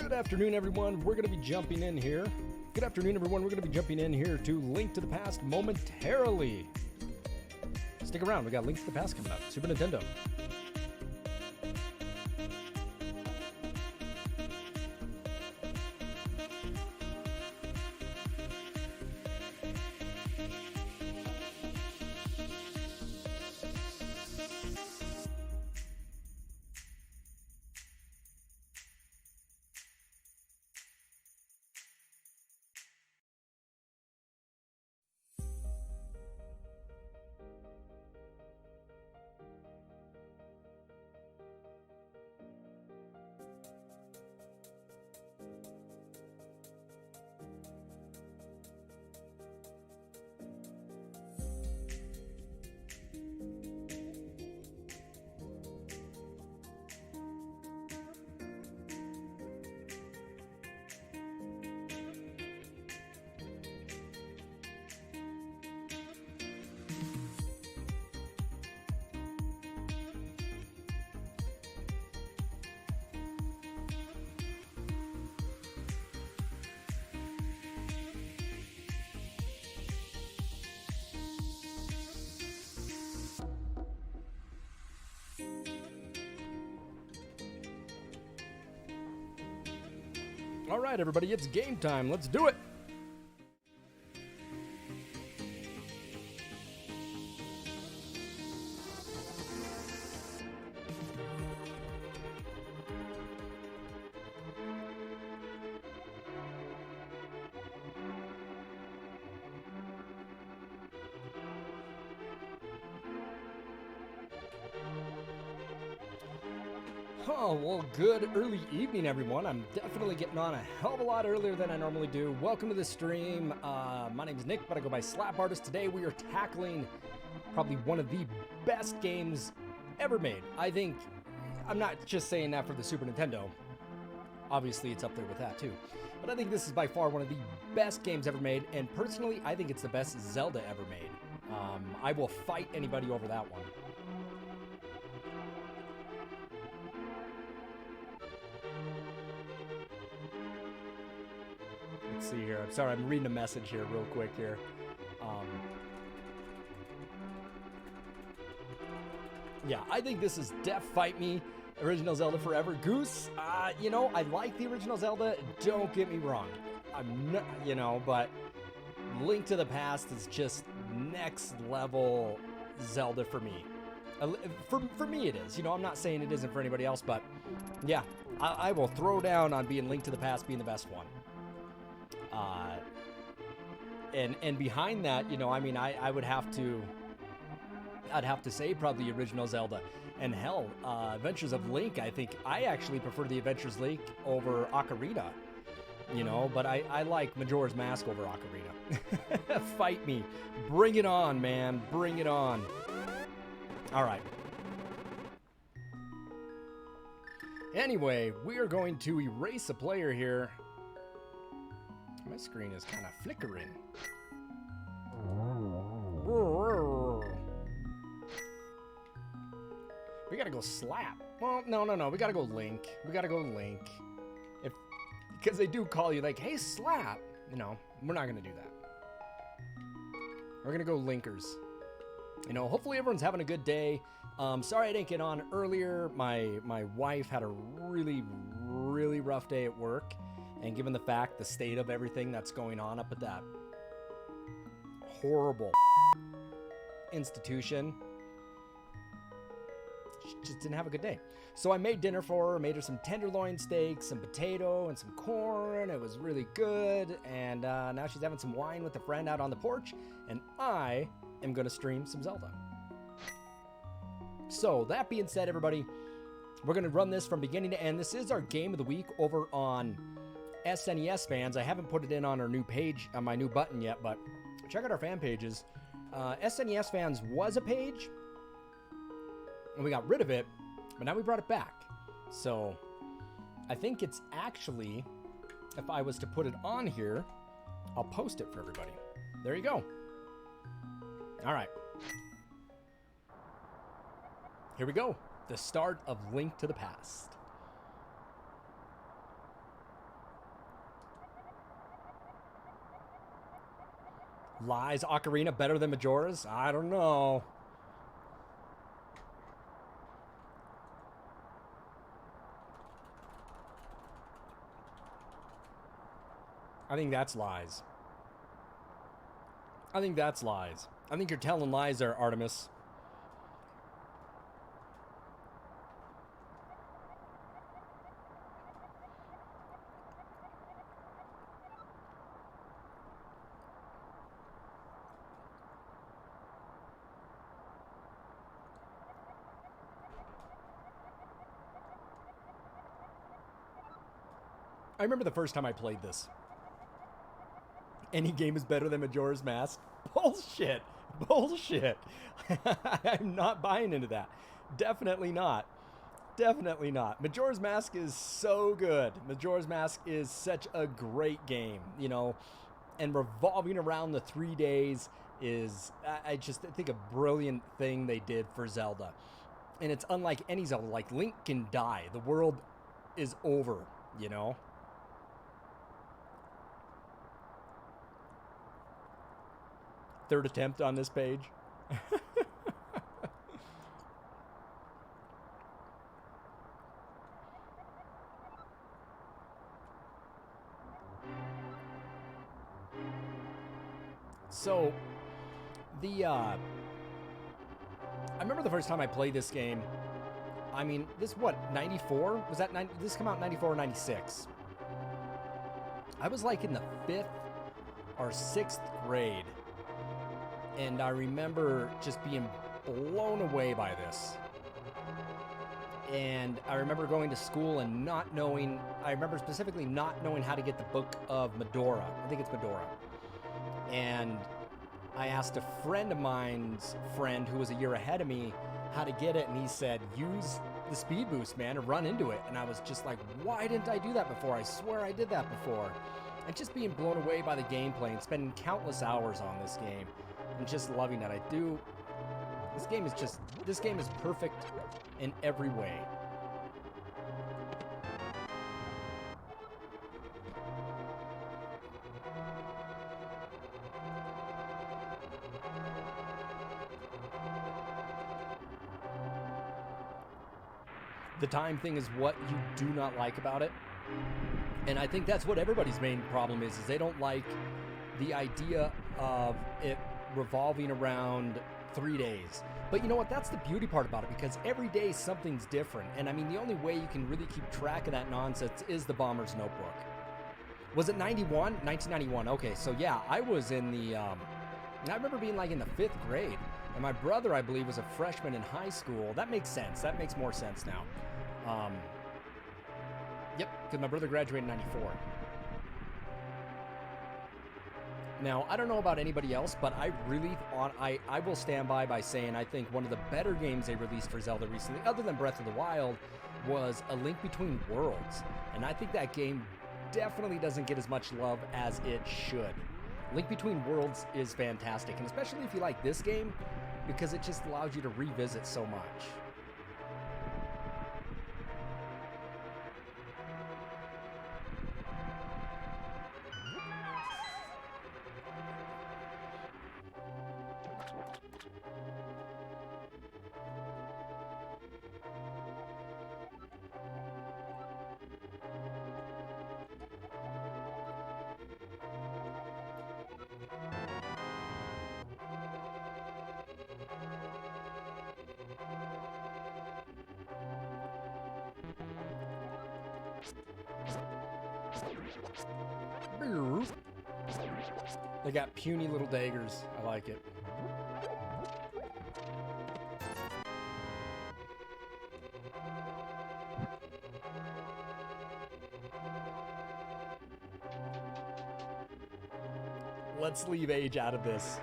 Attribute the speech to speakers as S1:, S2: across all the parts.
S1: Good afternoon, everyone. We're going to be jumping in here. Good afternoon, everyone. We're going to be jumping in here to Link to the Past momentarily. Stick around. We got Link to the Past coming up. Super Nintendo. All right, everybody, it's game time. Let's do it. Oh, well, good early evening, everyone. I'm definitely getting on a hell of a lot earlier than I normally do. Welcome to the stream. My name is Nick, but I go by slapartist. Today we are tackling probably one of the best games ever made. I think, I'm not just saying that for the Super Nintendo. Obviously, it's up there with that too. But I think this is by far one of the best games ever made, and personally, I think it's the best Zelda ever made. I will fight anybody over that one. Let's see here. I'm sorry, I'm reading a message here real quick here. Yeah, I think this is Def Fight Me, original Zelda forever. Goose, you know, I like the original Zelda. Don't get me wrong. I'm not, you know, but Link to the Past is just next level Zelda for me. For me it is. You know, I'm not saying it isn't for anybody else, but yeah, I will throw down on being Link to the Past being the best one. And behind that, you know, I mean, I'd have to say probably the original Zelda. And hell, Adventures of Link, I think I actually prefer the Adventures of Link over Ocarina, you know, but I like Majora's Mask over Ocarina. Fight me. Bring it on, man. Bring it on. All right. Anyway, we are going to erase a player here. My screen is kind of flickering. We gotta go Slap. Well, no. We gotta go Link. We gotta go Link. Because they do call you like, hey, Slap. You know, we're not gonna do that. We're gonna go Linkers. You know, hopefully everyone's having a good day. Sorry I didn't get on earlier. My wife had a really, really rough day at work. And given the fact, the state of everything that's going on up at that horrible institution, she just didn't have a good day. So I made dinner for her, made her some tenderloin steak, some potato, and some corn. It was really good. And now she's having some wine with a friend out on the porch. And I am going to stream some Zelda. So that being said, everybody, we're going to run this from beginning to end. This is our game of the week over on SNES fans. I haven't put it in on our new page, on my new button yet, but check out our fan pages. SNES fans was a page, and we got rid of it, but now we brought it back. So I think it's actually, if I was to put it on here, I'll post it for everybody. There you go. All right. Here we go. The start of Link to the Past. Lies Ocarina better than Majora's? I don't know. I think that's lies. I think that's lies. I think you're telling lies there, Artemis. I remember the first time I played this. Any game is better than Majora's Mask? Bullshit. Bullshit. I'm not buying into that. Definitely not. Definitely not. Majora's Mask is so good. Majora's Mask is such a great game, you know, and revolving around the 3 days is, I just think, a brilliant thing they did for Zelda. And it's unlike any Zelda. Like, Link can die. The world is over, you know? Third attempt on this page. So, I remember the first time I played this game. I mean, this what, 94? Was that this come out in 94 or 96? I was like in the 5th or 6th grade. And I remember just being blown away by this. And I remember going to school and not knowing, I remember specifically not knowing how to get the Book of Medora. I think it's Medora. And I asked a friend of mine's friend who was a year ahead of me how to get it, and he said, use the speed boost, man, and run into it. And I was just like, why didn't I do that before? I swear I did that before. And just being blown away by the gameplay and spending countless hours on this game and just loving it. This game is perfect in every way. The time thing is what you do not like about it. And I think that's what everybody's main problem is they don't like the idea of it revolving around 3 days. But you know what? That's the beauty part about it, because every day something's different. And I mean, the only way you can really keep track of that nonsense is the Bomber's Notebook. Was it 91? 1991. Okay, so yeah, I was in the, I remember being like in the 5th grade. And my brother, I believe, was a freshman in high school. That makes sense. That makes more sense now. Yep, because my brother graduated in 94. Now, I don't know about anybody else, but I really I will stand by saying I think one of the better games they released for Zelda recently, other than Breath of the Wild, was A Link Between Worlds. And I think that game definitely doesn't get as much love as it should. Link Between Worlds is fantastic, and especially if you like this game, because it just allows you to revisit so much. They got puny little daggers. I like it. Let's leave age out of this.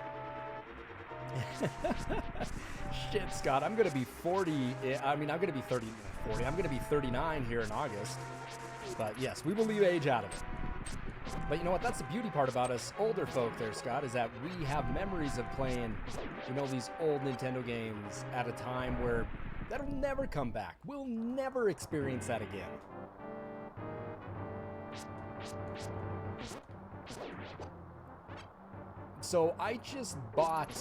S1: Shit, Scott, I'm going to be 40. I mean, I'm going to be 40. I'm going to be 39 here in August. But yes, we will leave age out of it. But you know what? That's the beauty part about us older folk there, Scott, is that we have memories of playing, you know, these old Nintendo games at a time where that'll never come back. We'll never experience that again. So I just bought,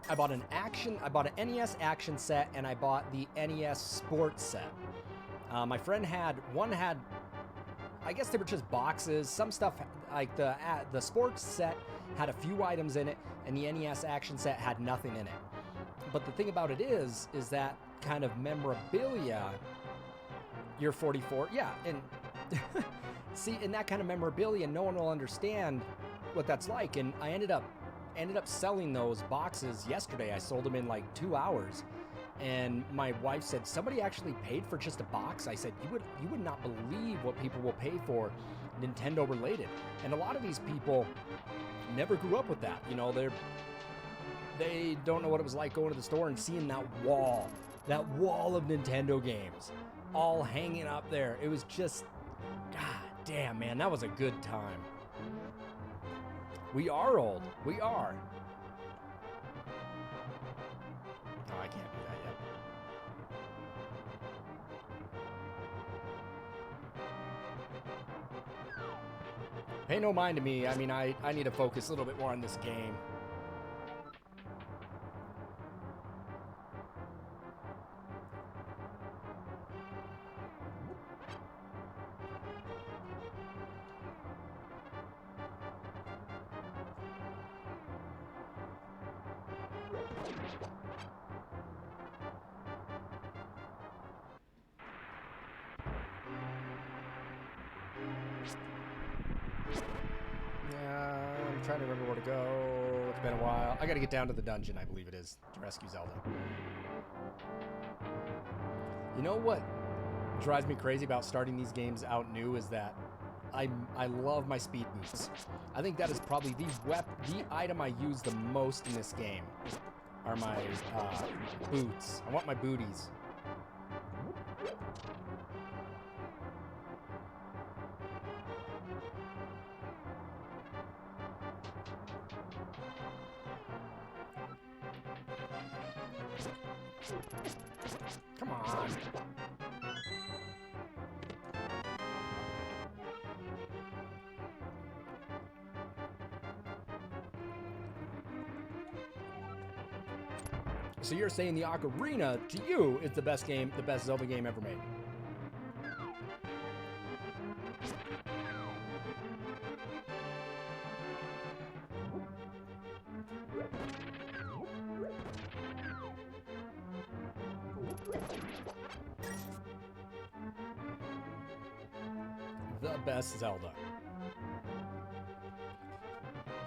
S1: I bought an NES action set, and I bought the NES sports set. My friend had, I guess they were just boxes. Some stuff, like the sports set had a few items in it, and the NES action set had nothing in it. But the thing about it is that kind of memorabilia, you're 44, yeah, and see, in that kind of memorabilia, no one will understand what that's like. And I ended up selling those boxes yesterday. I sold them in like 2 hours. And my wife said, somebody actually paid for just a box. I said, you would not believe what people will pay for Nintendo related. And a lot of these people never grew up with that. You know, they don't know what it was like going to the store and seeing that wall of Nintendo games all hanging up there. It was just, god damn, man, that was a good time. We are old. We are. Oh, I can't do that yet. Pay no mind to me. I mean, I need to focus a little bit more on this game. I'm trying to remember where to go. It's been a while. I gotta get down to the dungeon, I believe it is, to rescue Zelda. You know what drives me crazy about starting these games out new is that I love my speed boots. I think that is probably the item I use the most in this game are my boots. I want my booties. Come on. So you're saying the Ocarina, to you, is the best game, the best Zelda game ever made? The best Zelda.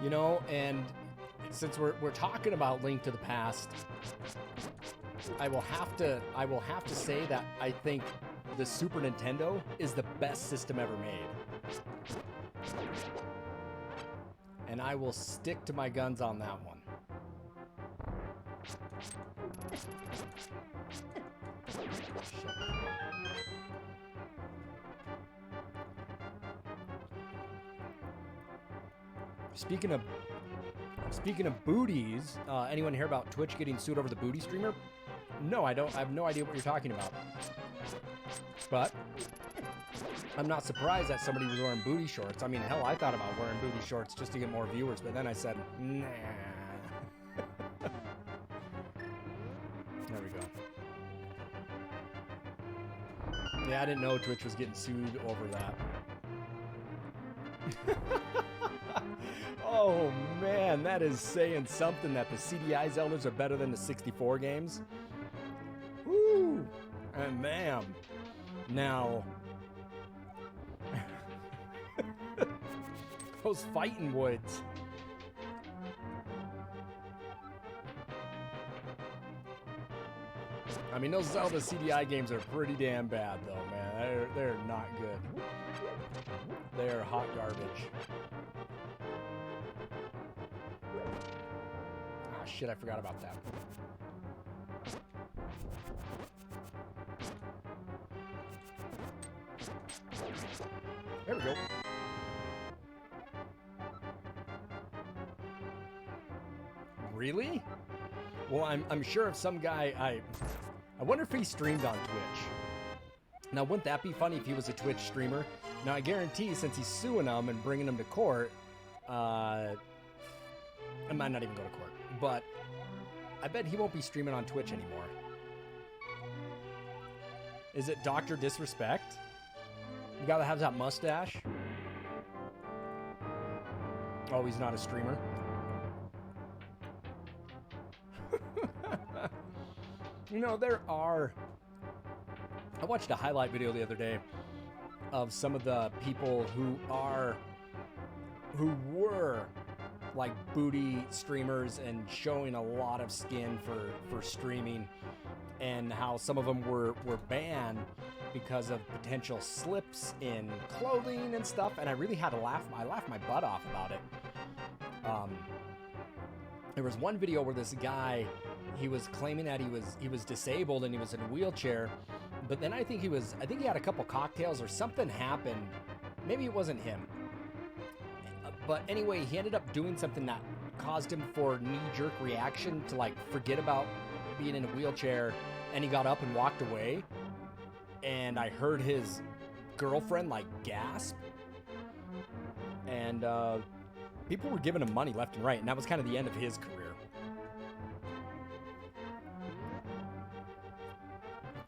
S1: You know, and since we're talking about Link to the Past, I will have to say that I think the Super Nintendo is the best system ever made. And I will stick to my guns on that one. Speaking of booties, anyone hear about Twitch getting sued over the booty streamer? No, I don't. I have no idea what you're talking about. But I'm not surprised that somebody was wearing booty shorts. I mean, hell, I thought about wearing booty shorts just to get more viewers, but then I said, nah. There we go. Yeah, I didn't know Twitch was getting sued over that. Oh man, that is saying something that the CDI Zeldas are better than the 64 games. Woo! And ma'am. Now, those fighting woods. I mean, those Zelda CDI games are pretty damn bad, though, man. They're not good. They're hot garbage. Ah, shit, I forgot about that. There we go. Really? Well, I'm sure if some guy, I wonder if he streamed on Twitch. Now, wouldn't that be funny if he was a Twitch streamer? Now, I guarantee since he's suing them and bringing them to court, I might not even go to court, but I bet he won't be streaming on Twitch anymore. Is it Dr. Disrespect? You gotta have that mustache. Oh, he's not a streamer. You know, there are... I watched a highlight video the other day of some of the people who were like booty streamers and showing a lot of skin for streaming, and how some of them were banned because of potential slips in clothing and stuff, and I really had to laugh. I laughed my butt off about it. There was one video where this guy, he was claiming that he was disabled and he was in a wheelchair, but then I think he had a couple cocktails or something happened. Maybe it wasn't him. But anyway, he ended up doing something that caused him for knee-jerk reaction to like forget about being in a wheelchair, and he got up and walked away. And I heard his girlfriend like gasp, and people were giving him money left and right, and that was kind of the end of his career.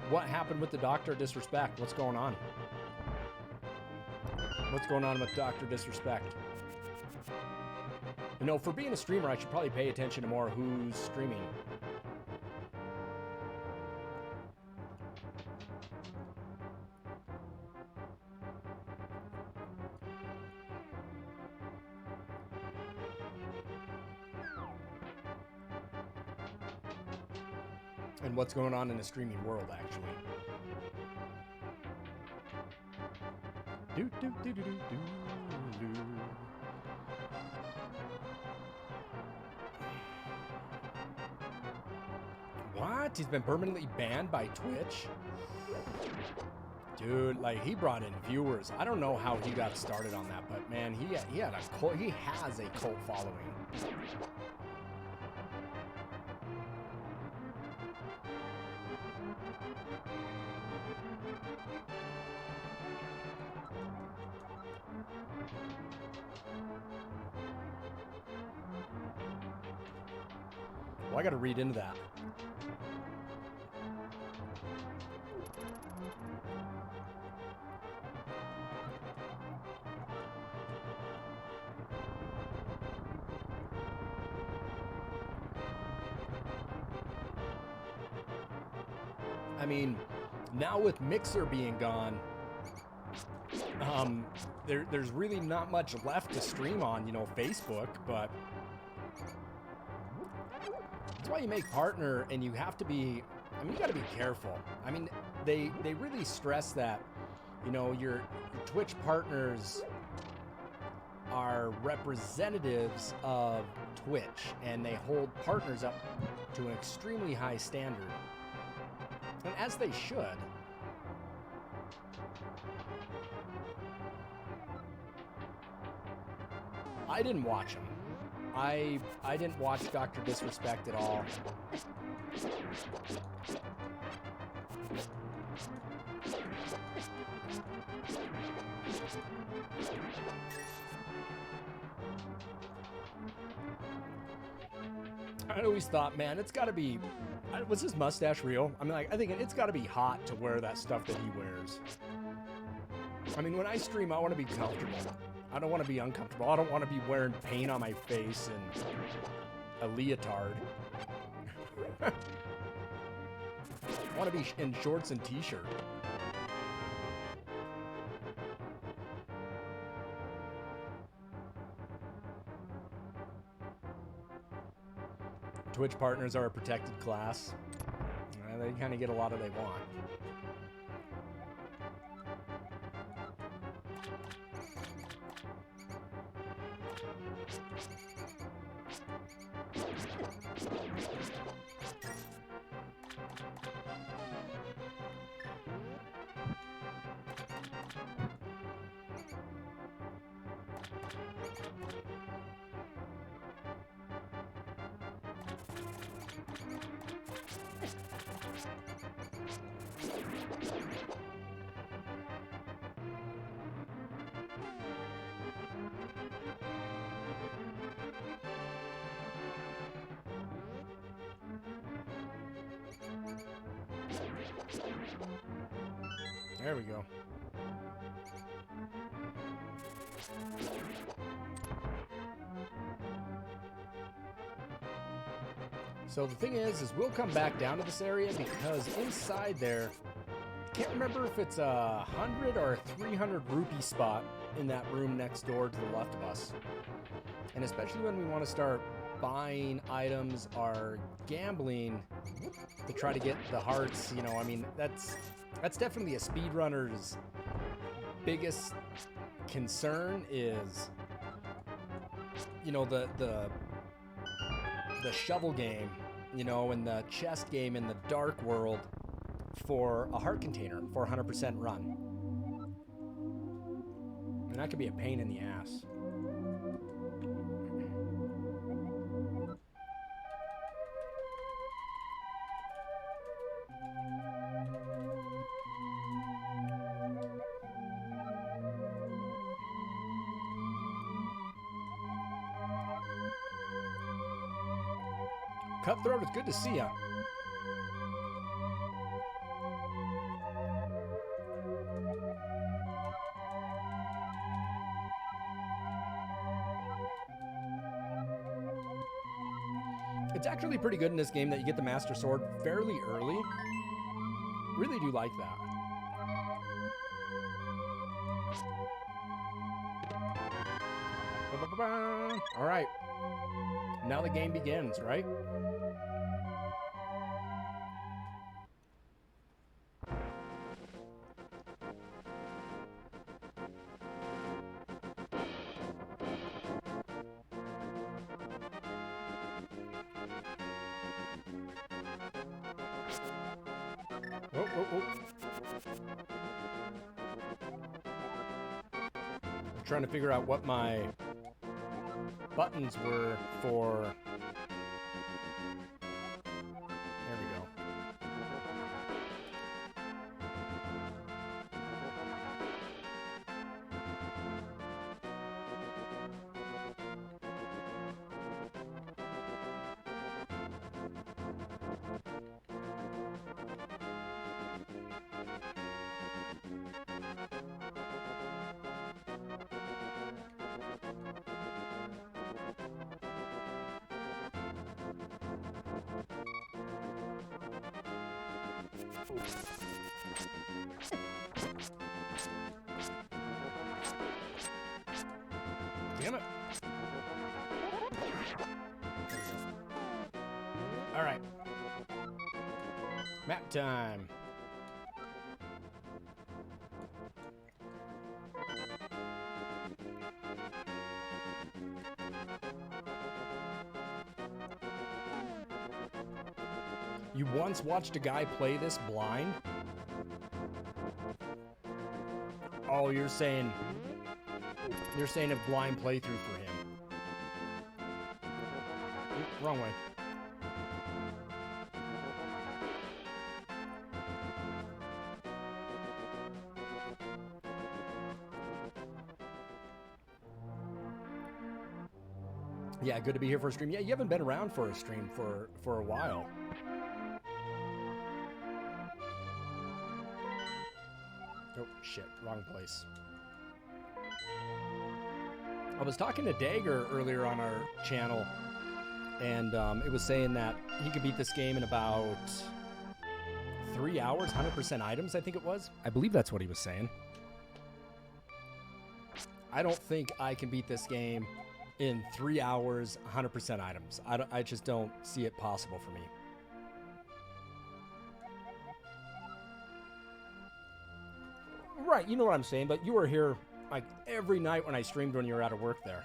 S1: What happened with the Dr. Disrespect? What's going on? What's going on with Dr. Disrespect? You know, for being a streamer, I should probably pay attention to more who's streaming. and what's going on in the streaming world, actually. Do, do, do, do, do, do, do. What? He's been permanently banned by Twitch? Dude, like, he brought in viewers. I don't know how he got started on that, but man, he had a cult. He has a cult following. Well, I got to read into that. I mean, now with Mixer being gone, there's really not much left to stream on, you know, Facebook, but that's why you make partner, and you have to be, I mean, you got to be careful. I mean, they really stress that, you know, your Twitch partners are representatives of Twitch, and they hold partners up to an extremely high standard. And as they should. I didn't watch him. I didn't watch Dr. Disrespect at all. I always thought, man, it's got to be... Was his mustache real? I mean, like, I think it's got to be hot to wear that stuff that he wears. I mean, when I stream, I want to be comfortable. I don't want to be uncomfortable. I don't want to be wearing paint on my face and a leotard. I want to be in shorts and t-shirt. Twitch partners are a protected class. They kind of get a lot of they want. There we go. So the thing is we'll come back down to this area because inside there, can't remember if it's 100 or 300 rupee spot in that room next door to the left of us. And especially when we want to start buying items or gambling to try to get the hearts, you know, I mean, that's definitely a speedrunner's biggest concern is, you know, the shovel game, you know, and the chest game in the dark world for a heart container for 100% run. And that could be a pain in the ass. Cutthroat, it's good to see ya. It's actually pretty good in this game that you get the Master Sword fairly early. Really do like that. All right. Now the game begins, right? Oh, oh, oh. I'm trying to figure out what my buttons were for... There we go. Damn it. All right. Map time. You once watched a guy play this blind? Oh, you're saying a blind playthrough for him. Oop, wrong way. Yeah, good to be here for a stream. Yeah, you haven't been around for a stream for a while. Oh, shit. Wrong place. I was talking to Dagger earlier on our channel, and it was saying that he could beat this game in about 3 hours, 100% items, I think it was. I believe that's what he was saying. I don't think I can beat this game in 3 hours, 100% items. I just don't see it possible for me. Right, you know what I'm saying, but you were here like every night when I streamed when you were out of work there.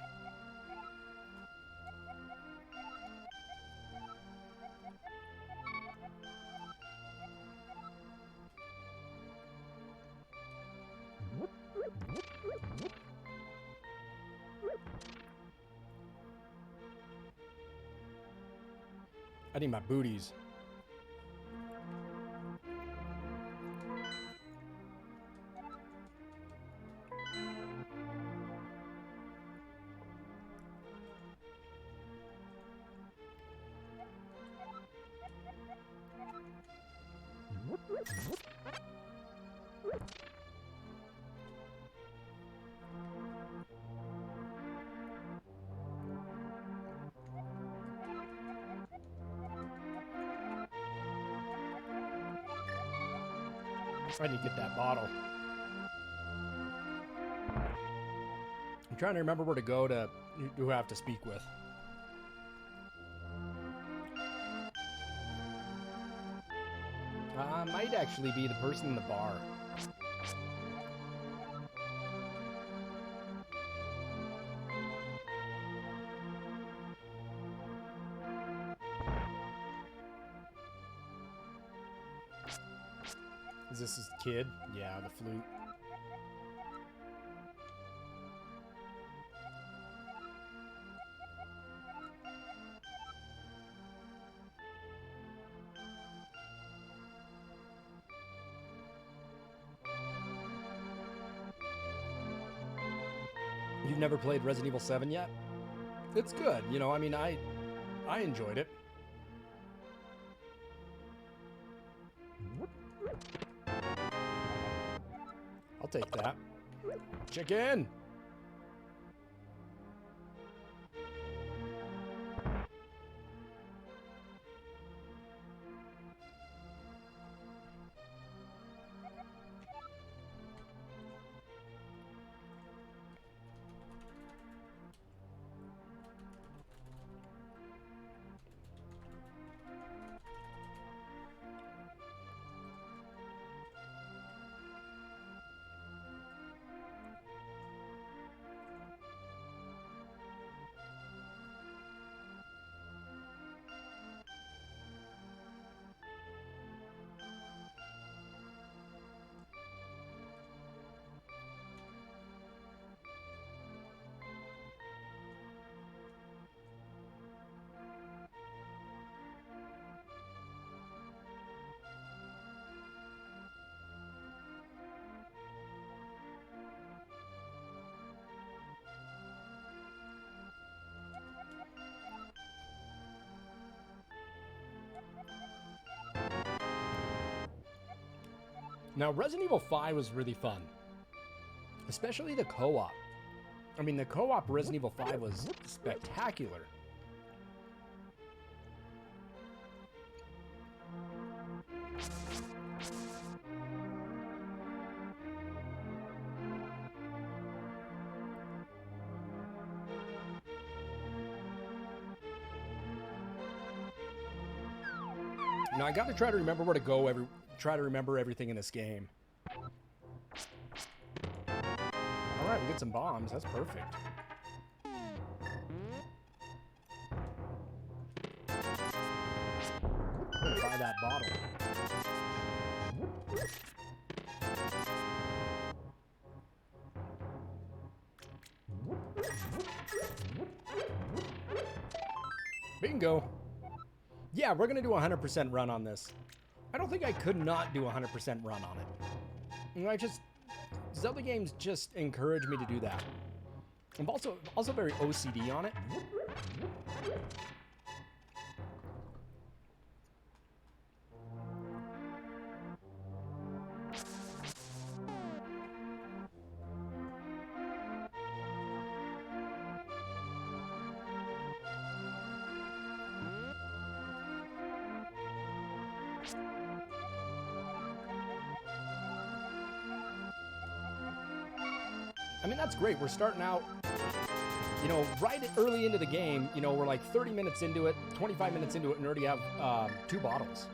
S1: I need my booties. I need to get that bottle. I'm trying to remember where to go to who I have to speak with. Might actually be the person in the bar. Is this his kid? Yeah, the flute. You've never played Resident Evil 7 yet? It's good. You know, I mean, I enjoyed it. I'll take that. Chicken! Now, Resident Evil 5 was really fun. Especially the co-op. I mean, the co-op Resident Evil 5 was spectacular. Now, I gotta try to remember where to go try to remember everything in this game. Alright, we get some bombs. That's perfect. I'm gonna buy that bottle. Bingo. Yeah, we're gonna do a 100% run on this. I don't think I could not do a 100% run on it. You know, Zelda games just encourage me to do that. I'm also very OCD on it. I mean, that's great. We're starting out, you know, right early into the game. You know, we're like 30 minutes into it, 25 minutes into it, and already have 2 bottles.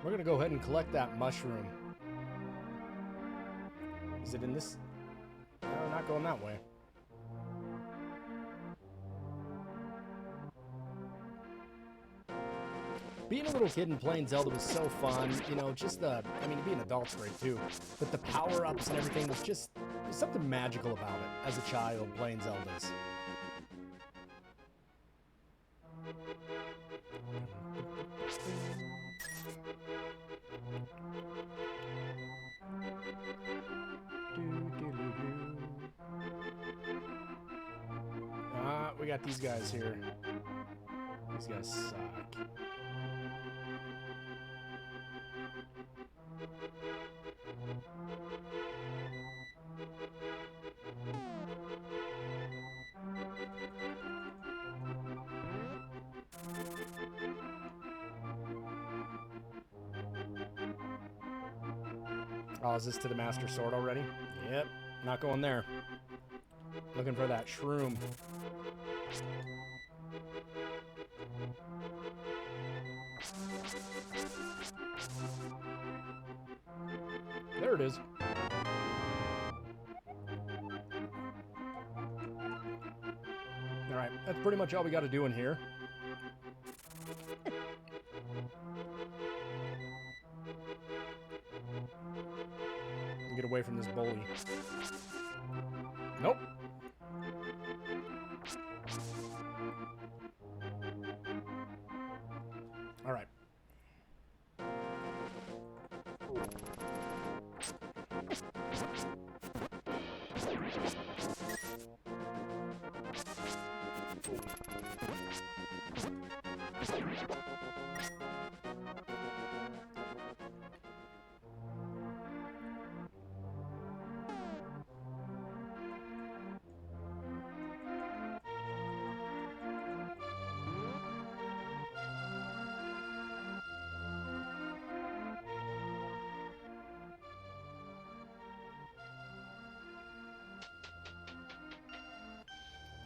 S1: We're gonna go ahead and collect that mushroom. Is it in this? No, not going that way. Being a little kid and playing Zelda was so fun. You know, just I mean, being adults great too. But the power-ups and everything was just, there's something magical about it as a child playing Zeldas. We got these guys here. These guys suck. Oh, is this to the Master Sword already? Yep, not going there. Looking for that shroom. There it is. Alright, that's pretty much all we got to do in here. Get away from this bully. Nope. All right.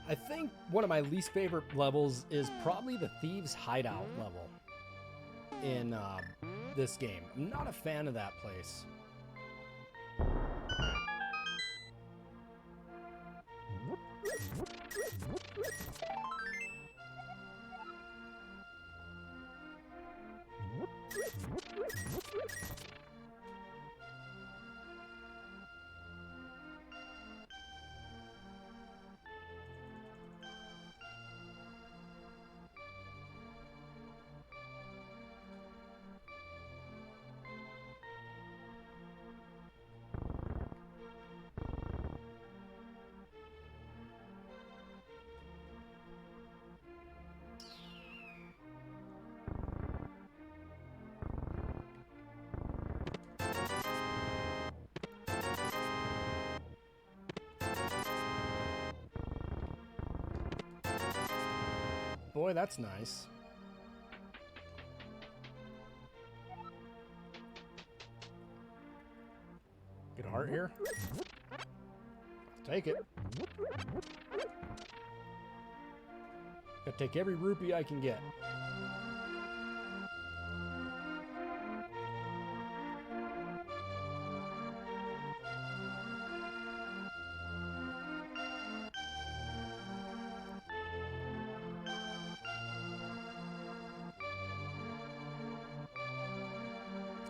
S1: I think one of my least favorite levels is probably the Thieves' Hideout level in this game. I'm not a fan of that place. boy, that's nice. Good heart here. Take it. Gotta take every rupee I can get.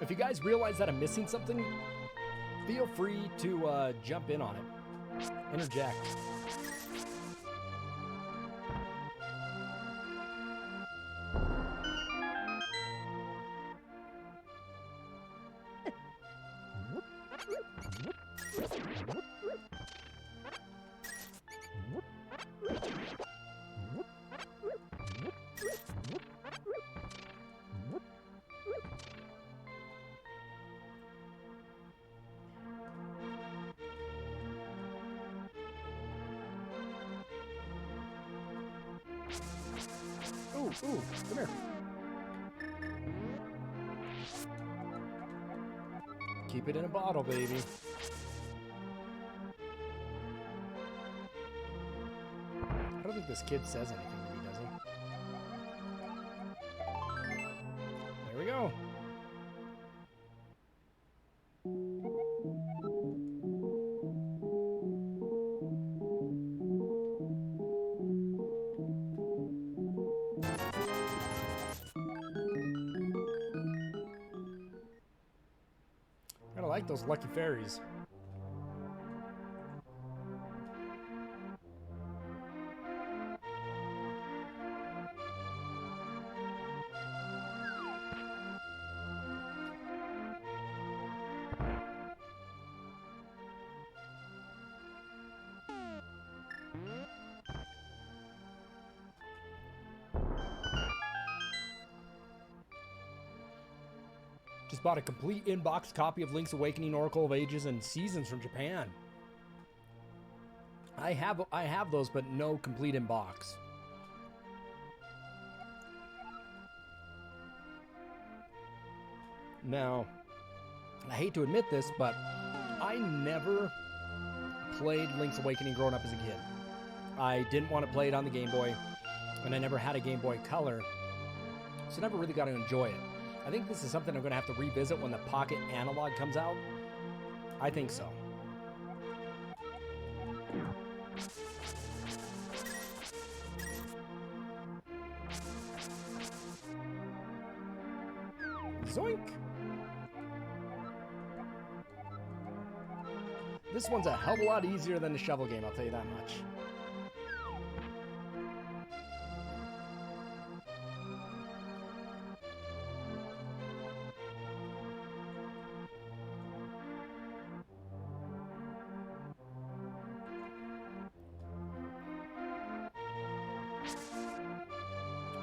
S1: If you guys realize that I'm missing something, feel free to jump in on it. Interject. Ooh, come here. Keep it in a bottle, baby. I don't think this kid says anything to me, does he? There we go. I like those lucky fairies. Just bought a complete in-box copy of Link's Awakening, Oracle of Ages, and Seasons from Japan. I have those, but no complete in-box. Now, I hate to admit this, but I never played Link's Awakening growing up as a kid. I didn't want to play it on the Game Boy, and I never had a Game Boy Color, so I never really got to enjoy it. I think this is something I'm going to have to revisit when the Pocket Analog comes out. I think so. Zoink! This one's a hell of a lot easier than the shovel game, I'll tell you that much.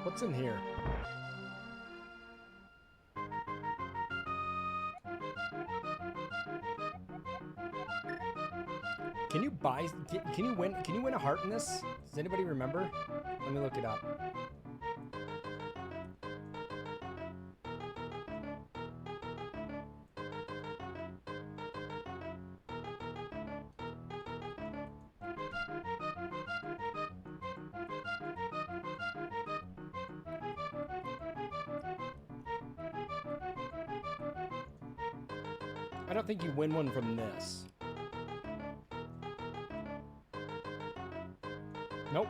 S1: What's in here? Can you buy? Can you win? Can you win a heart in this? Does anybody remember? Let me look it up. I don't think you win one from this. Nope.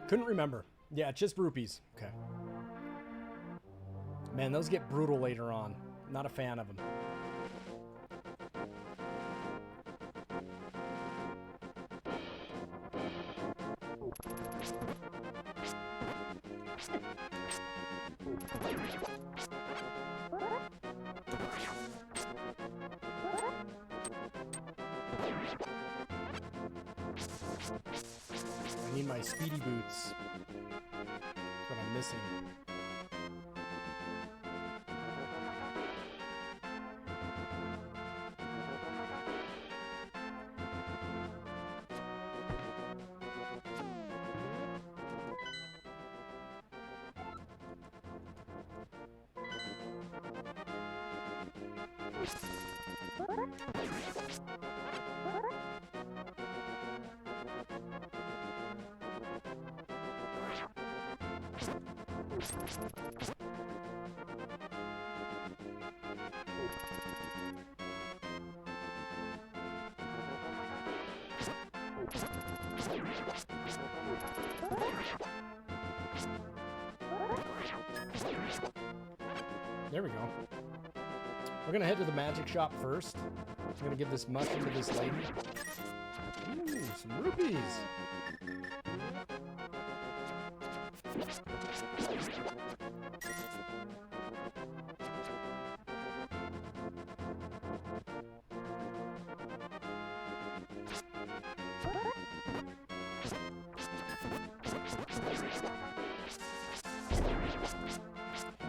S1: Couldn't remember. Yeah, it's just rupees. Okay. Man, those get brutal later on. Not a fan of them. I need my speedy boots. That's what I'm missing. There we go. We're gonna head to the magic shop first. I'm gonna give this mushroom to this lady. Ooh, some rupees.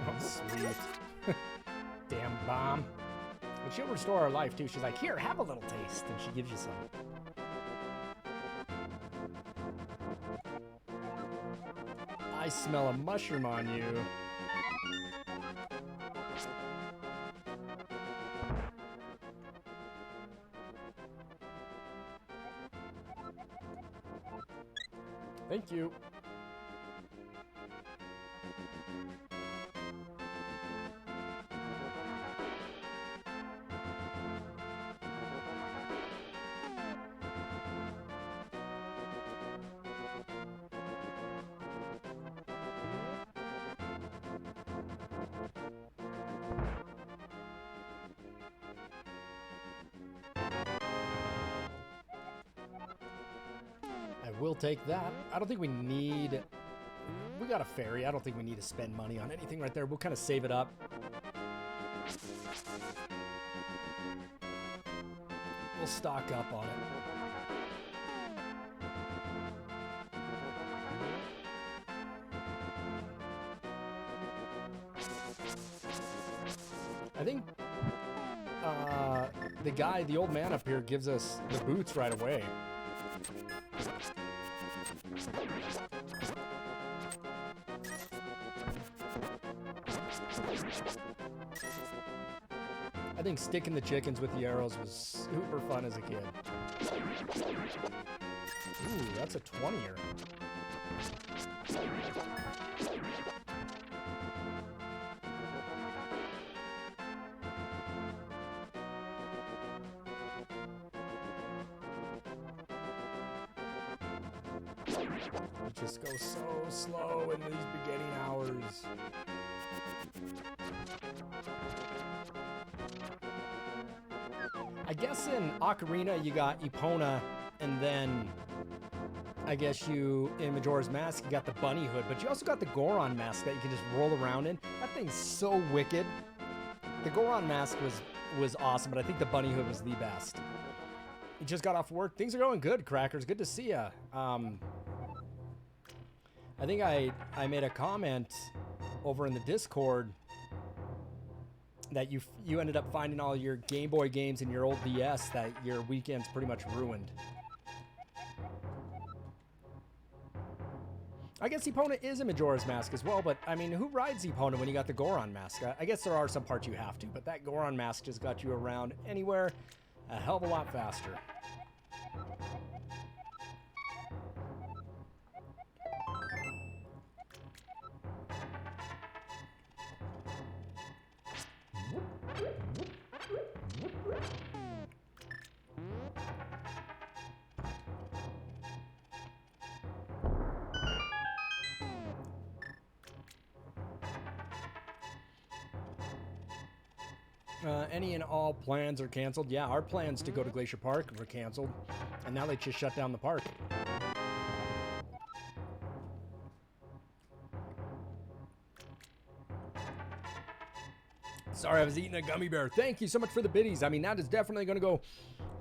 S1: Oh, sweet. Damn bomb. But she'll restore our life, too. She's like, here, have a little taste. And she gives you some. I smell a mushroom on you. Thank you. We'll take that. I don't think we need... We got a ferry. I don't think we need to spend money on anything right there. We'll kind of save it up. We'll stock up on it. I think the old man up here gives us the boots right away. I think sticking the chickens with the arrows was super fun as a kid. Ooh, that's a 20-er. It just goes so slow in these beginning hours. I guess in Ocarina you got Epona, and then I guess in Majora's Mask you got the bunny hood, but you also got the Goron mask that you can just roll around in. That thing's so wicked. The Goron mask was awesome, but I think the bunny hood was the best. You just got off work. Things are going good, Crackers. Good to see ya. I think I made a comment over in the Discord that you ended up finding all your Game Boy games in your old DS, that your weekend's pretty much ruined. I guess Epona is a Majora's Mask as well, but I mean, who rides Epona when you got the Goron mask? I guess there are some parts you have to, but that Goron mask just got you around anywhere a hell of a lot faster. Any and all plans are canceled. Yeah, our plans to go to Glacier Park were canceled, and now they just shut down the park. Sorry, I was eating a gummy bear. Thank you so much for the biddies. I mean, that is definitely going to go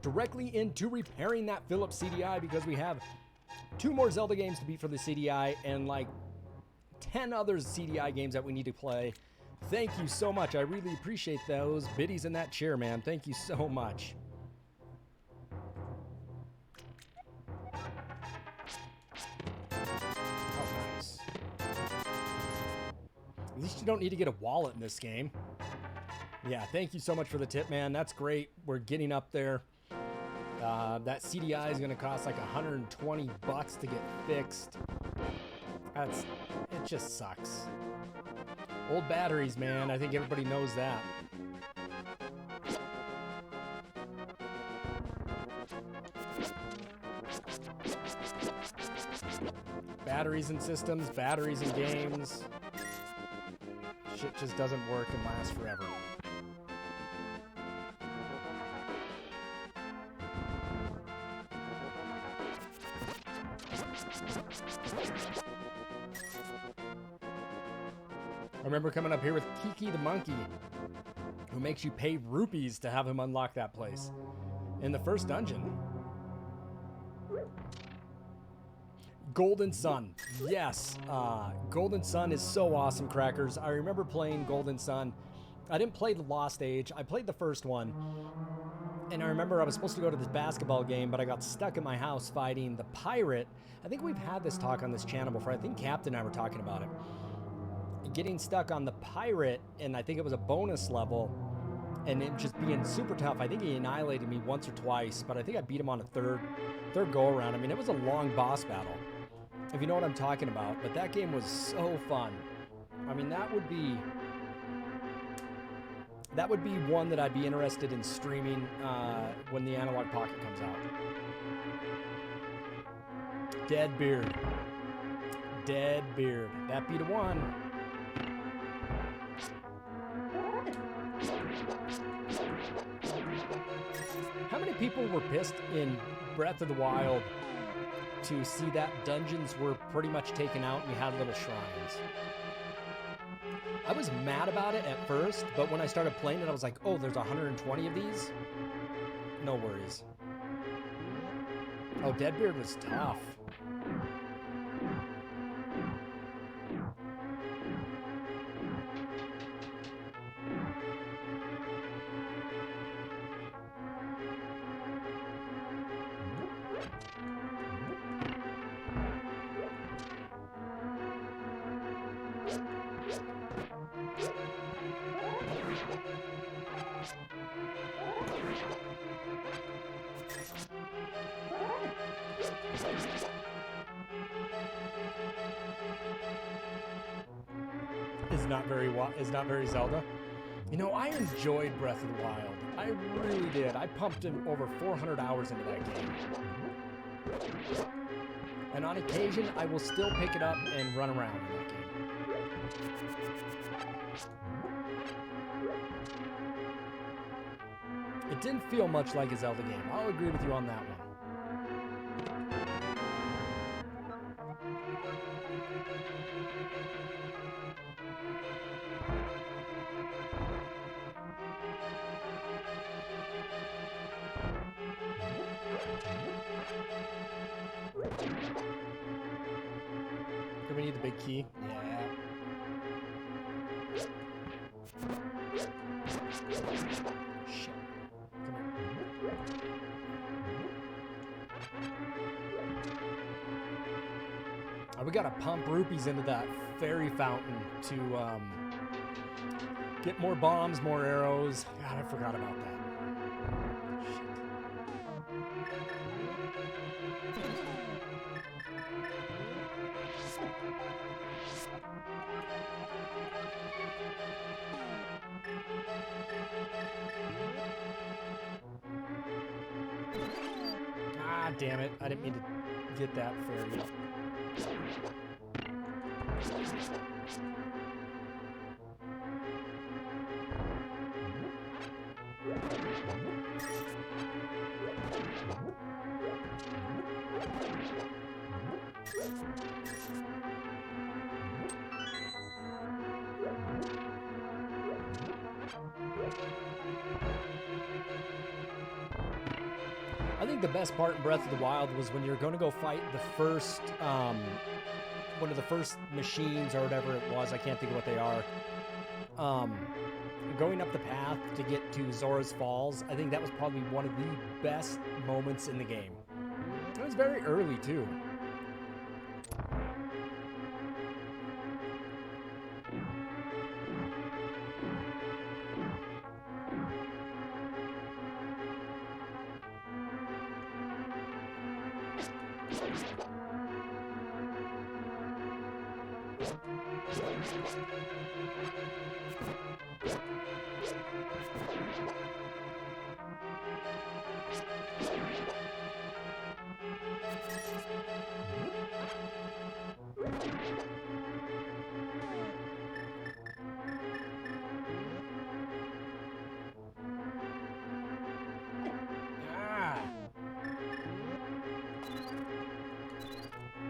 S1: directly into repairing that Philips CDI, because we have 2 more Zelda games to beat for the CDI and like 10 other CDI games that we need to play. Thank you so much. I really appreciate those biddies in that chair, man. Thank you so much. Oh, nice. At least you don't need to get a wallet in this game. Yeah, thank you so much for the tip, man. That's great. We're getting up there. That CDI is going to cost like $120 to get fixed. It just sucks. Old batteries, man. I think everybody knows that. Batteries in systems, batteries in games. Shit just doesn't work and last forever. I remember coming up here with Kiki the monkey, who makes you pay rupees to have him unlock that place. In the first dungeon. Golden Sun. Yes. Golden Sun is so awesome, Crackers. I remember playing Golden Sun. I didn't play the Lost Age. I played the first one. And I remember I was supposed to go to this basketball game, but I got stuck in my house fighting the pirate. I think we've had this talk on this channel before. I think Captain and I were talking about it. Getting stuck on the pirate, and I think it was a bonus level, and it just being super tough. I think he annihilated me once or twice, but I think I beat him on a third go around. I mean, it was a long boss battle, if you know what I'm talking about. But that game was so fun. I mean, that would be one that I'd be interested in streaming when the Analog Pocket comes out. Deadbeard. That beat a one. How many people were pissed in Breath of the Wild to see that dungeons were pretty much taken out and you had little shrines? I was mad about it at first, but when I started playing it, I was like, oh, there's 120 of these? No worries. Oh, Deadbeard was tough. Is not very Zelda. You know, I enjoyed Breath of the Wild. I really did. I pumped in over 400 hours into that game. And on occasion, I will still pick it up and run around in that game. It didn't feel much like a Zelda game. I'll agree with you on that one. Do we need the big key? Yeah. Shit. Come here. Oh, we gotta pump rupees into that fairy fountain to get more bombs, more arrows. God, I forgot about that. Ah, damn it. I didn't mean to get that fairy. I think the best part in Breath of the Wild was when you're going to go fight the first, one of the first machines or whatever it was. I can't think of what they are. Going up the path to get to Zora's Falls, I think that was probably one of the best moments in the game. It was very early, too.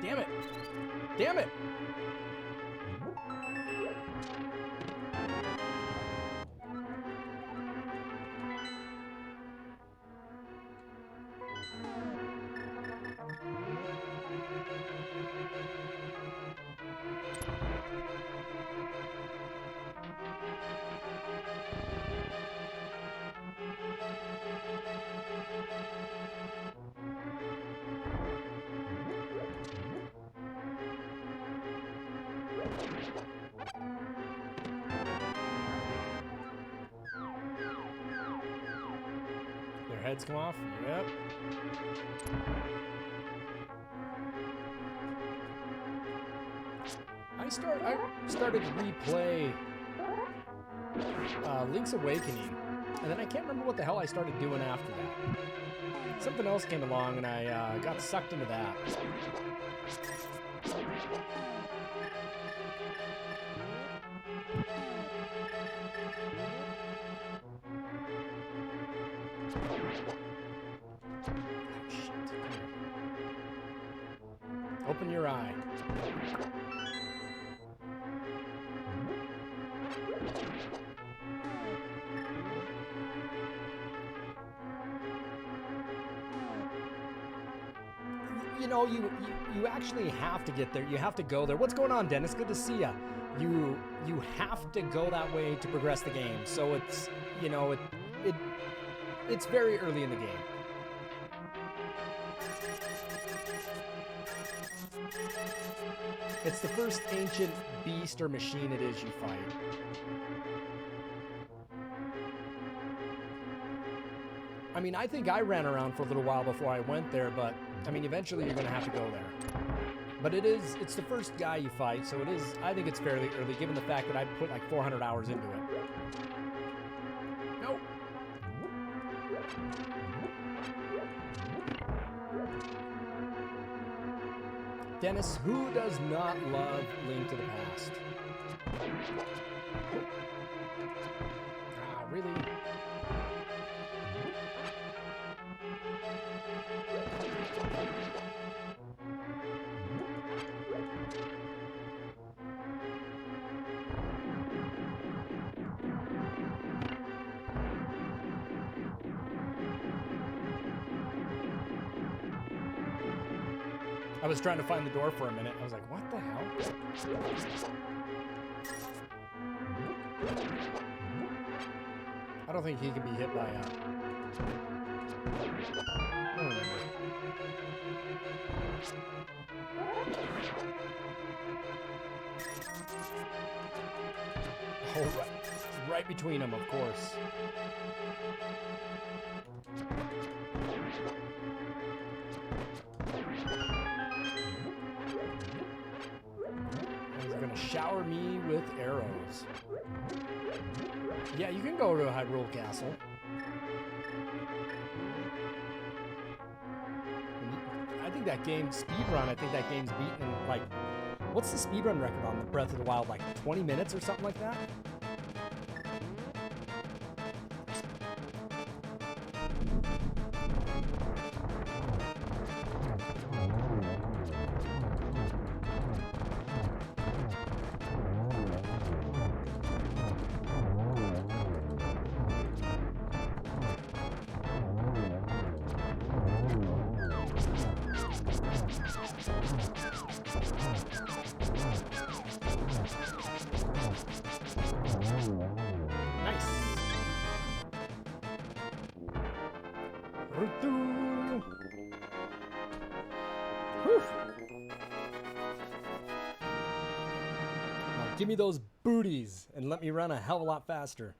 S1: Damn it! Damn it! Their heads come off? Yep. I started to replay Link's Awakening, and then I can't remember what the hell I started doing after that. Something else came along, and I got sucked into that. Open your eye. You know, you actually have to get there. You have to go there. What's going on, Dennis? Good to see ya. You have to go that way to progress the game. So it's, you know, it's very early in the game. It's the first ancient beast or machine it is you fight. I mean, I think I ran around for a little while before I went there, but I mean, eventually you're going to have to go there. But it's the first guy you fight, so it is, I think it's fairly early, given the fact that I put like 400 hours into it. Nope. Dennis, who does not love Link to the Past? Ah, really? I was trying to find the door for a minute. I was like, what the hell? I don't think he can be hit by I don't remember. Oh, right between them, of course. Shower me with arrows. Yeah, you can go to a Hyrule Castle. I think that game, speedrun, I think that game's beaten in, like, what's the speedrun record on the Breath of the Wild? Like 20 minutes or something like that? Give me those booties and let me run a hell of a lot faster.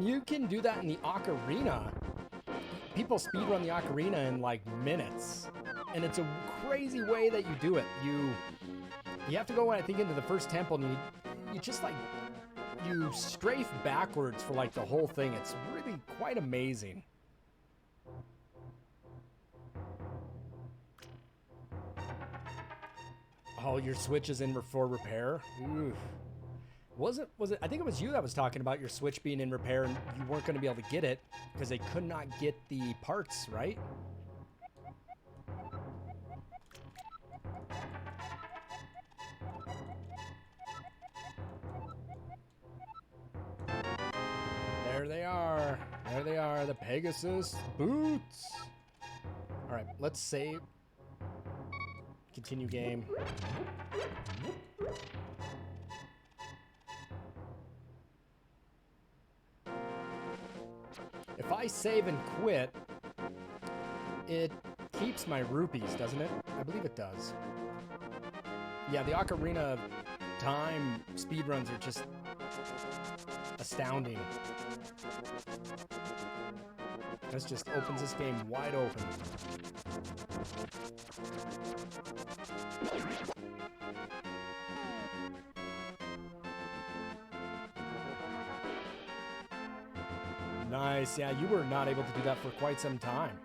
S1: You can do that in the Ocarina. People speedrun the Ocarina in like minutes. And it's a crazy way that you do it. You have to go, I think, into the first temple, and you just like, you strafe backwards for like the whole thing. It's really quite amazing. Oh, your Switch is in for repair? Oof. Was it? I think it was you that was talking about your Switch being in repair and you weren't going to be able to get it because they could not get the parts, right? There they are. There they are, the Pegasus boots. All right, let's save. Continue game. If I save and quit, it keeps my rupees, doesn't it? I believe it does. Yeah, the Ocarina of Time speedruns are just astounding. This just opens this game wide open. Nice. Yeah, you were not able to do that for quite some time.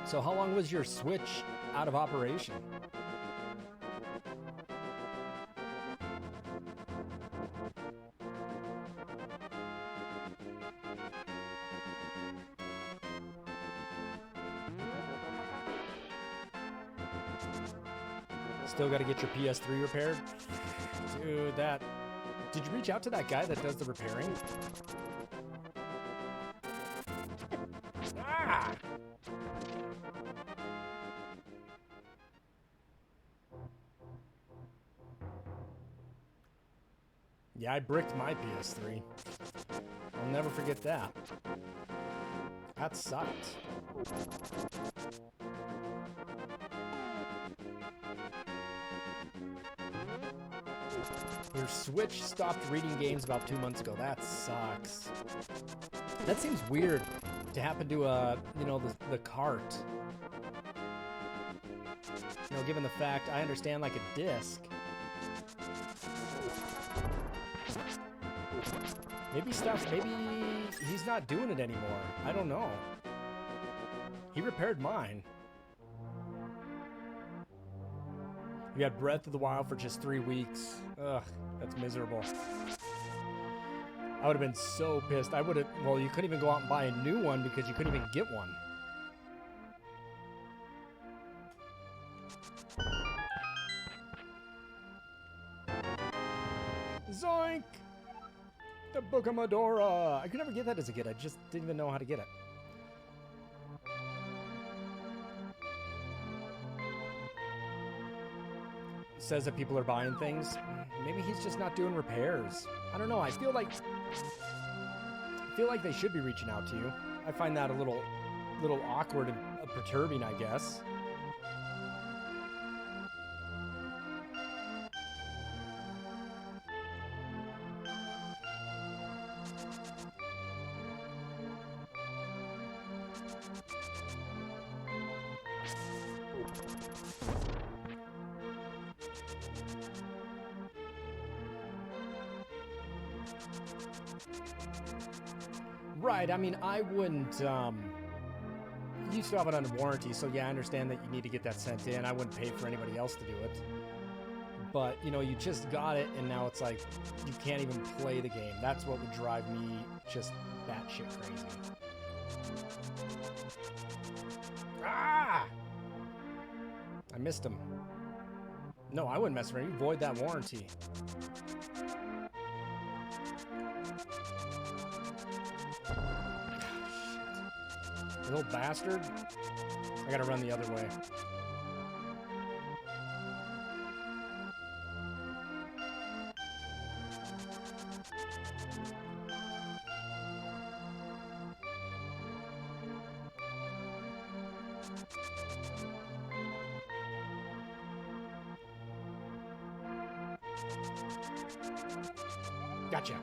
S1: So how long was your Switch out of operation? Still got to get your PS3 repaired? Dude, that... Did you reach out to that guy that does the repairing? Ah! Yeah, I bricked my PS3. I'll never forget that. That sucked. Your Switch stopped reading games about 2 months ago. That sucks. That seems weird to happen to the cart. You know, given the fact I understand like a disc. Maybe he's not doing it anymore. I don't know. He repaired mine. We had Breath of the Wild for just 3 weeks. Ugh, that's miserable. I would have been so pissed. Well, you couldn't even go out and buy a new one because you couldn't even get one. Zoink! The Book of Medora! I could never get that as a kid. I just didn't even know how to get it. Says that people are buying things. Maybe he's just not doing repairs. I don't know. I feel like they should be reaching out to you. I find that a little awkward and perturbing, I guess. Right, I mean, I wouldn't, you still have it under warranty, so yeah, I understand that you need to get that sent in. I wouldn't pay for anybody else to do it. But, you know, you just got it, and now it's like, you can't even play the game. That's what would drive me just batshit crazy. Ah! I missed him. No, I wouldn't mess around. You void that warranty. Little bastard. I gotta run the other way. Gotcha.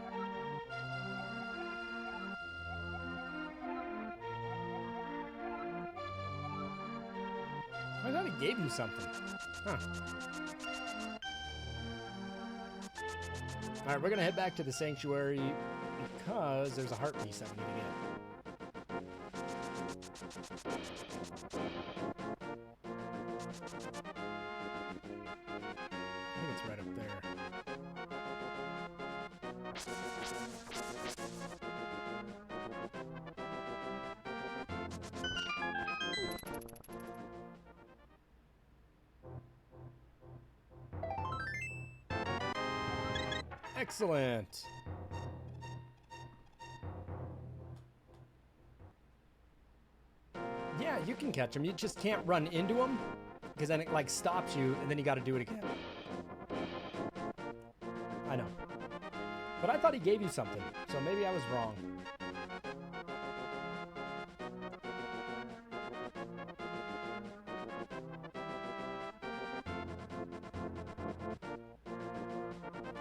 S1: I thought he gave you something. Huh. Alright, we're gonna head back to the sanctuary because there's a heart piece that we need to get. I think it's right up there. Excellent. Yeah, you can catch them. You just can't run into them because then it like stops you and then you got to do it again. I know. But I thought he gave you something, so maybe I was wrong.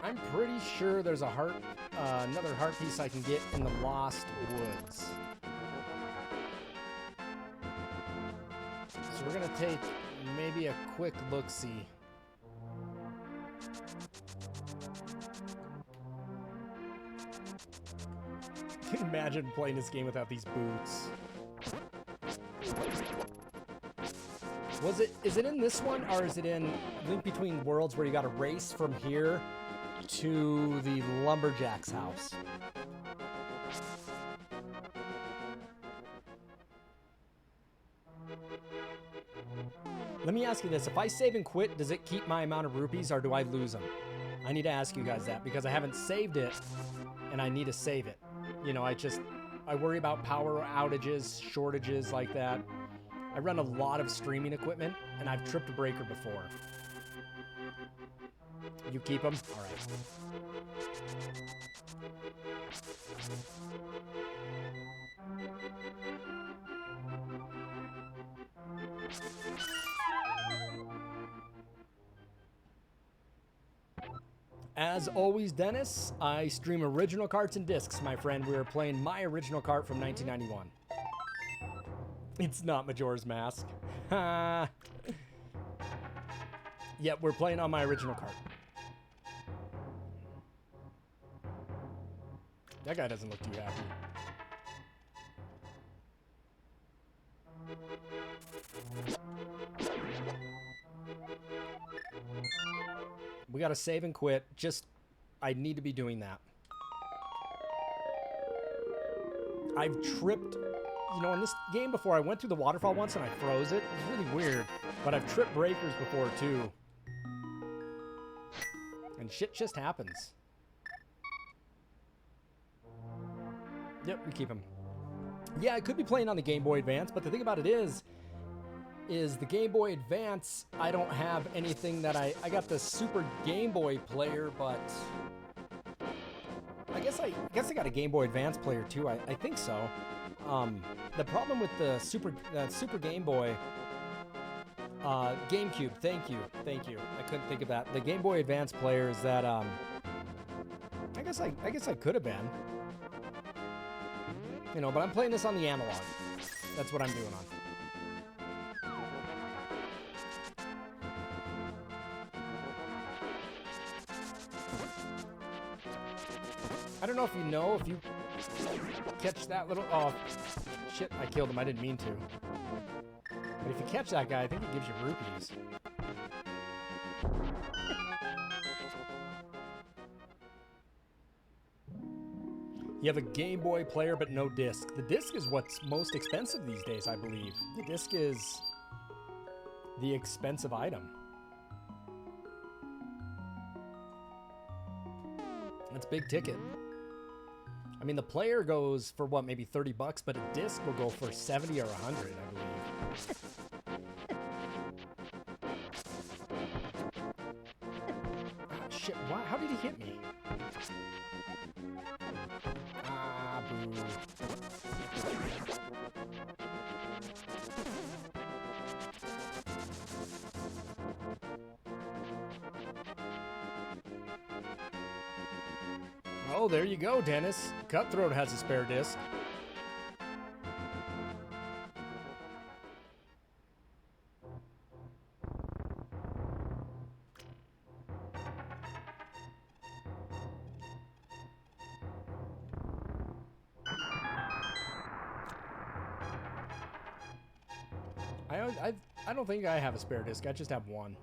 S1: I'm pretty sure there's a heart, another heart piece I can get in the Lost Woods. So we're gonna take maybe a quick look-see. Can you imagine playing this game without these boots? Is it in this one, or is it in Link Between Worlds where you gotta race from here to the lumberjack's house? Let me ask you this. If I save and quit, does it keep my amount of rupees or do I lose them? I need to ask you guys that because I haven't saved it and I need to save it. You know, I worry about power outages, shortages like that. I run a lot of streaming equipment and I've tripped a breaker before. You keep them? All right. As always, Dennis, I stream original carts and discs, my friend. We are playing my original cart from 1991. It's not Majora's Mask. Yep, we're playing on my original cart. That guy doesn't look too happy. We gotta save and quit. I need to be doing that. I've tripped, you know, in this game before, I went through the waterfall once and I froze it. It was really weird. But I've tripped breakers before too. And shit just happens. Yep, we keep him. Yeah, I could be playing on the Game Boy Advance, but the thing about it is the Game Boy Advance, I don't have anything that I got the Super Game Boy player, but I guess I got a Game Boy Advance player too. I think so. The problem with the Super Game Boy, GameCube, thank you. I couldn't think of that. The Game Boy Advance player is that I guess I could have been. You know, but I'm playing this on the Analogue. That's what I'm doing on. I don't know if you catch that little... Oh, shit, I killed him. I didn't mean to. But if you catch that guy, I think it gives you rupees. You have a Game Boy player, but no disc. The disc is what's most expensive these days, I believe. The disc is the expensive item. That's big ticket. I mean, the player goes for what, maybe 30 bucks, but a disc will go for 70 or 100, I believe. Ah, shit, why? How did he hit me? Ah, boo. Oh, there you go, Dennis. Cutthroat has a spare disc. I don't think I have a spare disc. I just have one.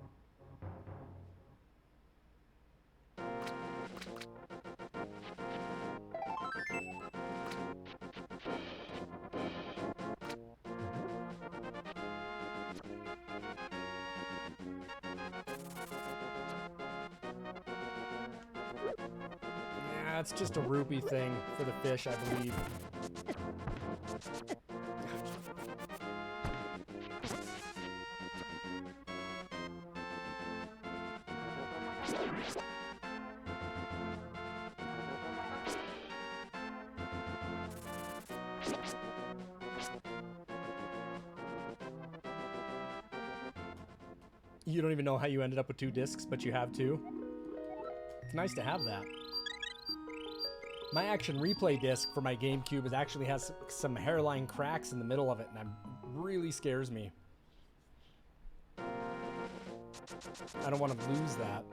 S1: Yeah, it's just a rupee thing for the fish, I believe. You don't even know how you ended up with 2 discs, but you have 2. It's nice to have that. My action replay disc for my GameCube actually has some hairline cracks in the middle of it, and it really scares me. I don't want to lose that.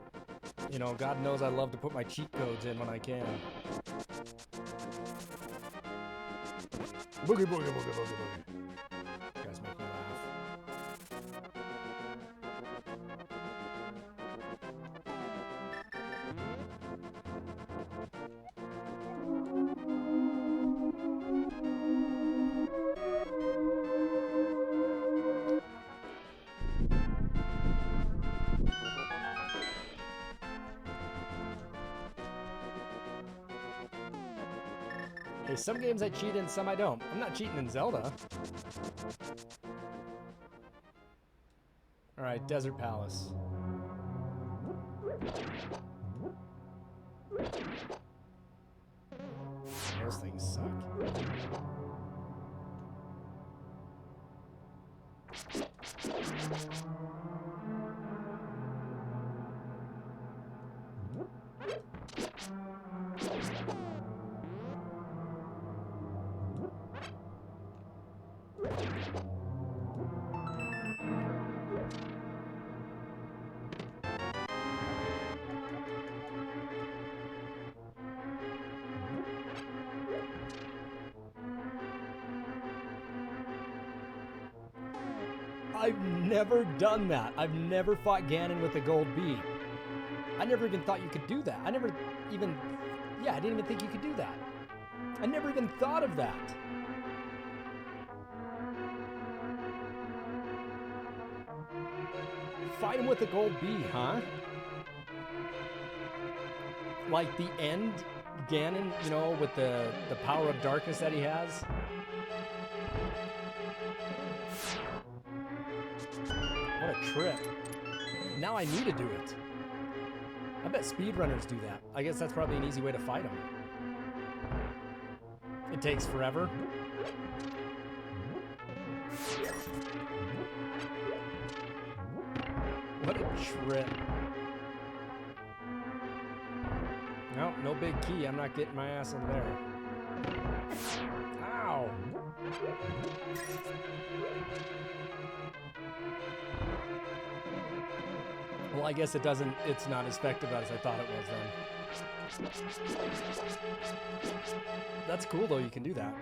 S1: You know, God knows I love to put my cheat codes in when I can. Boogie, boogie, boogie, boogie, boogie. You guys make me laugh. Hey, some games I cheat in, some I don't. I'm not cheating in Zelda. Alright, Desert Palace. Those things suck. I've never done that. I've never fought Ganon with a gold bee. I never even thought you could do that. I didn't even think you could do that. I never even thought of that. Fight him with a gold bee, huh? Like the end Ganon, you know, with the power of darkness that he has. What a trip. Now I need to do it. I bet speedrunners do that. I guess that's probably an easy way to fight them. It takes forever. What a trip. Nope, no big key. I'm not getting my ass in there. Ow. Well, I guess it's not as effective as I thought it was then. That's cool though, you can do that.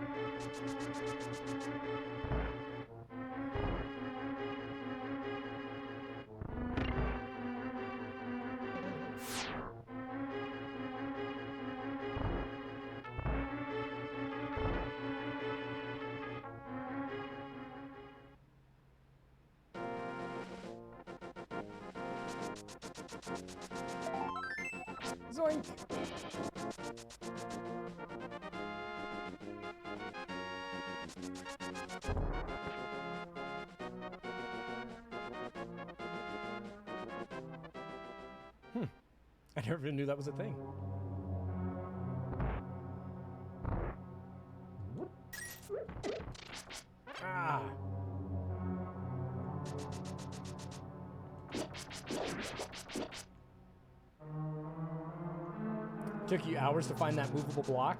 S1: Zoink! I never even knew that was a thing. Ah! Took you hours to find that movable block?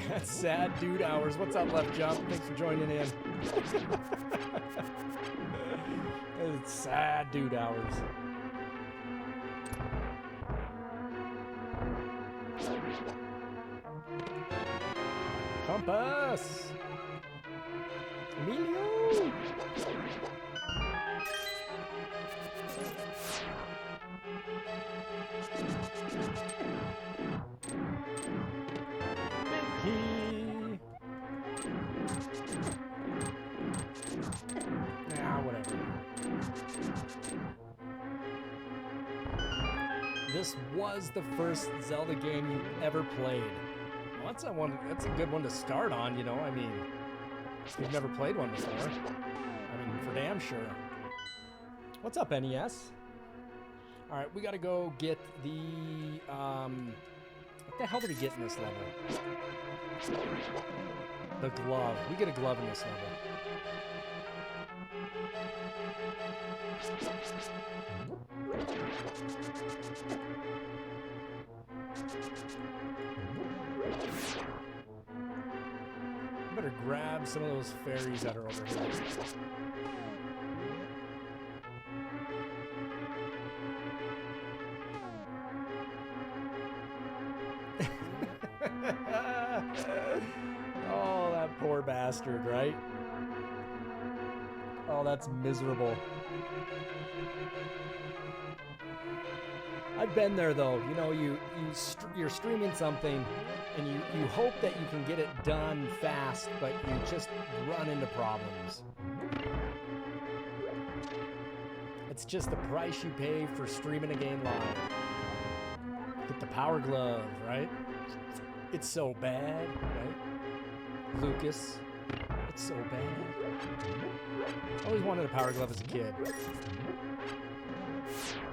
S1: That's sad dude hours. What's up, Left Jump? Thanks for joining in. It's sad dude hours. Compass! Emilio! Whatever. This was the first Zelda game you ever played. Well, that's a good one to start on, you know. I mean, if you've never played one before. I mean, for damn sure. What's up, NES? All right, we got to go get the what the hell did we get in this level? The glove. We get a glove in this level. I better grab some of those fairies that are over here. Oh, that poor bastard, right? Oh, that's miserable. I've been there though. You know, you're streaming something, and you hope that you can get it done fast, but you just run into problems. It's just the price you pay for streaming a game live. Get the power glove, right? It's so bad, right? Lucas, it's so bad. I always wanted a power glove as a kid.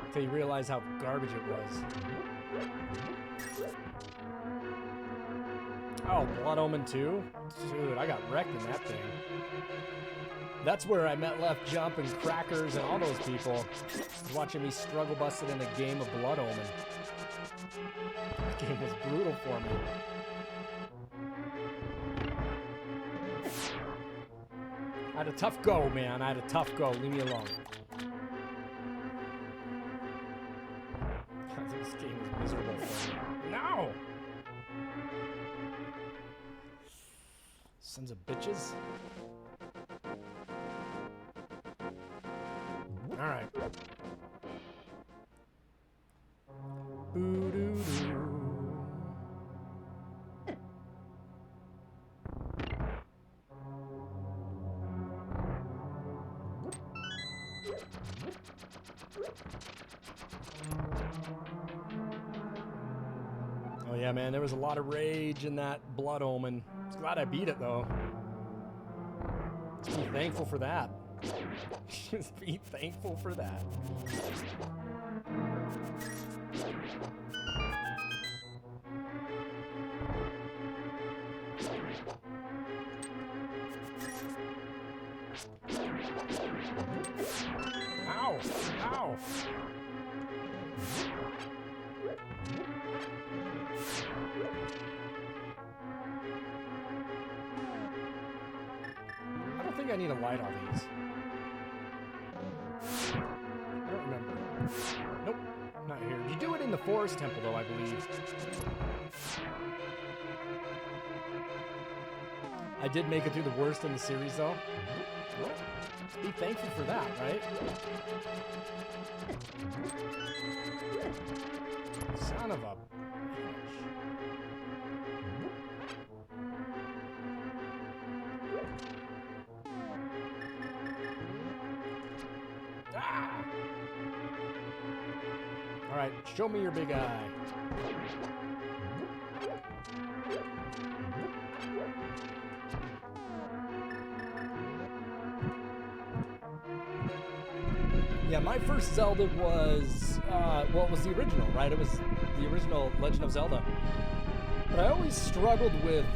S1: Until you realize how garbage it was. Oh, Blood Omen 2? Dude, I got wrecked in that thing. That's where I met Left Jump and Crackers and all those people. Watching me struggle busted in a game of Blood Omen. That game was brutal for me. I had a tough go, man. I had a tough go. Leave me alone. This game was miserable for me. No! Sons of bitches. Alright. Boo-doo-doo. Oh yeah, man, there was a lot of rage in that Blood Omen. I was glad I beat it, though. Just be thankful for that. Just be thankful for that. Ow! Ow! I don't think I need to light all these. I don't remember. Nope, not here. You do it in the Forest Temple, though, I believe. I did make it through the worst in the series, though. Well, be thankful for that, right? Son of a... Ah! All right, show me your big eye. Yeah, my first Zelda was, well, it was the original, right? It was the original Legend of Zelda. But I always struggled with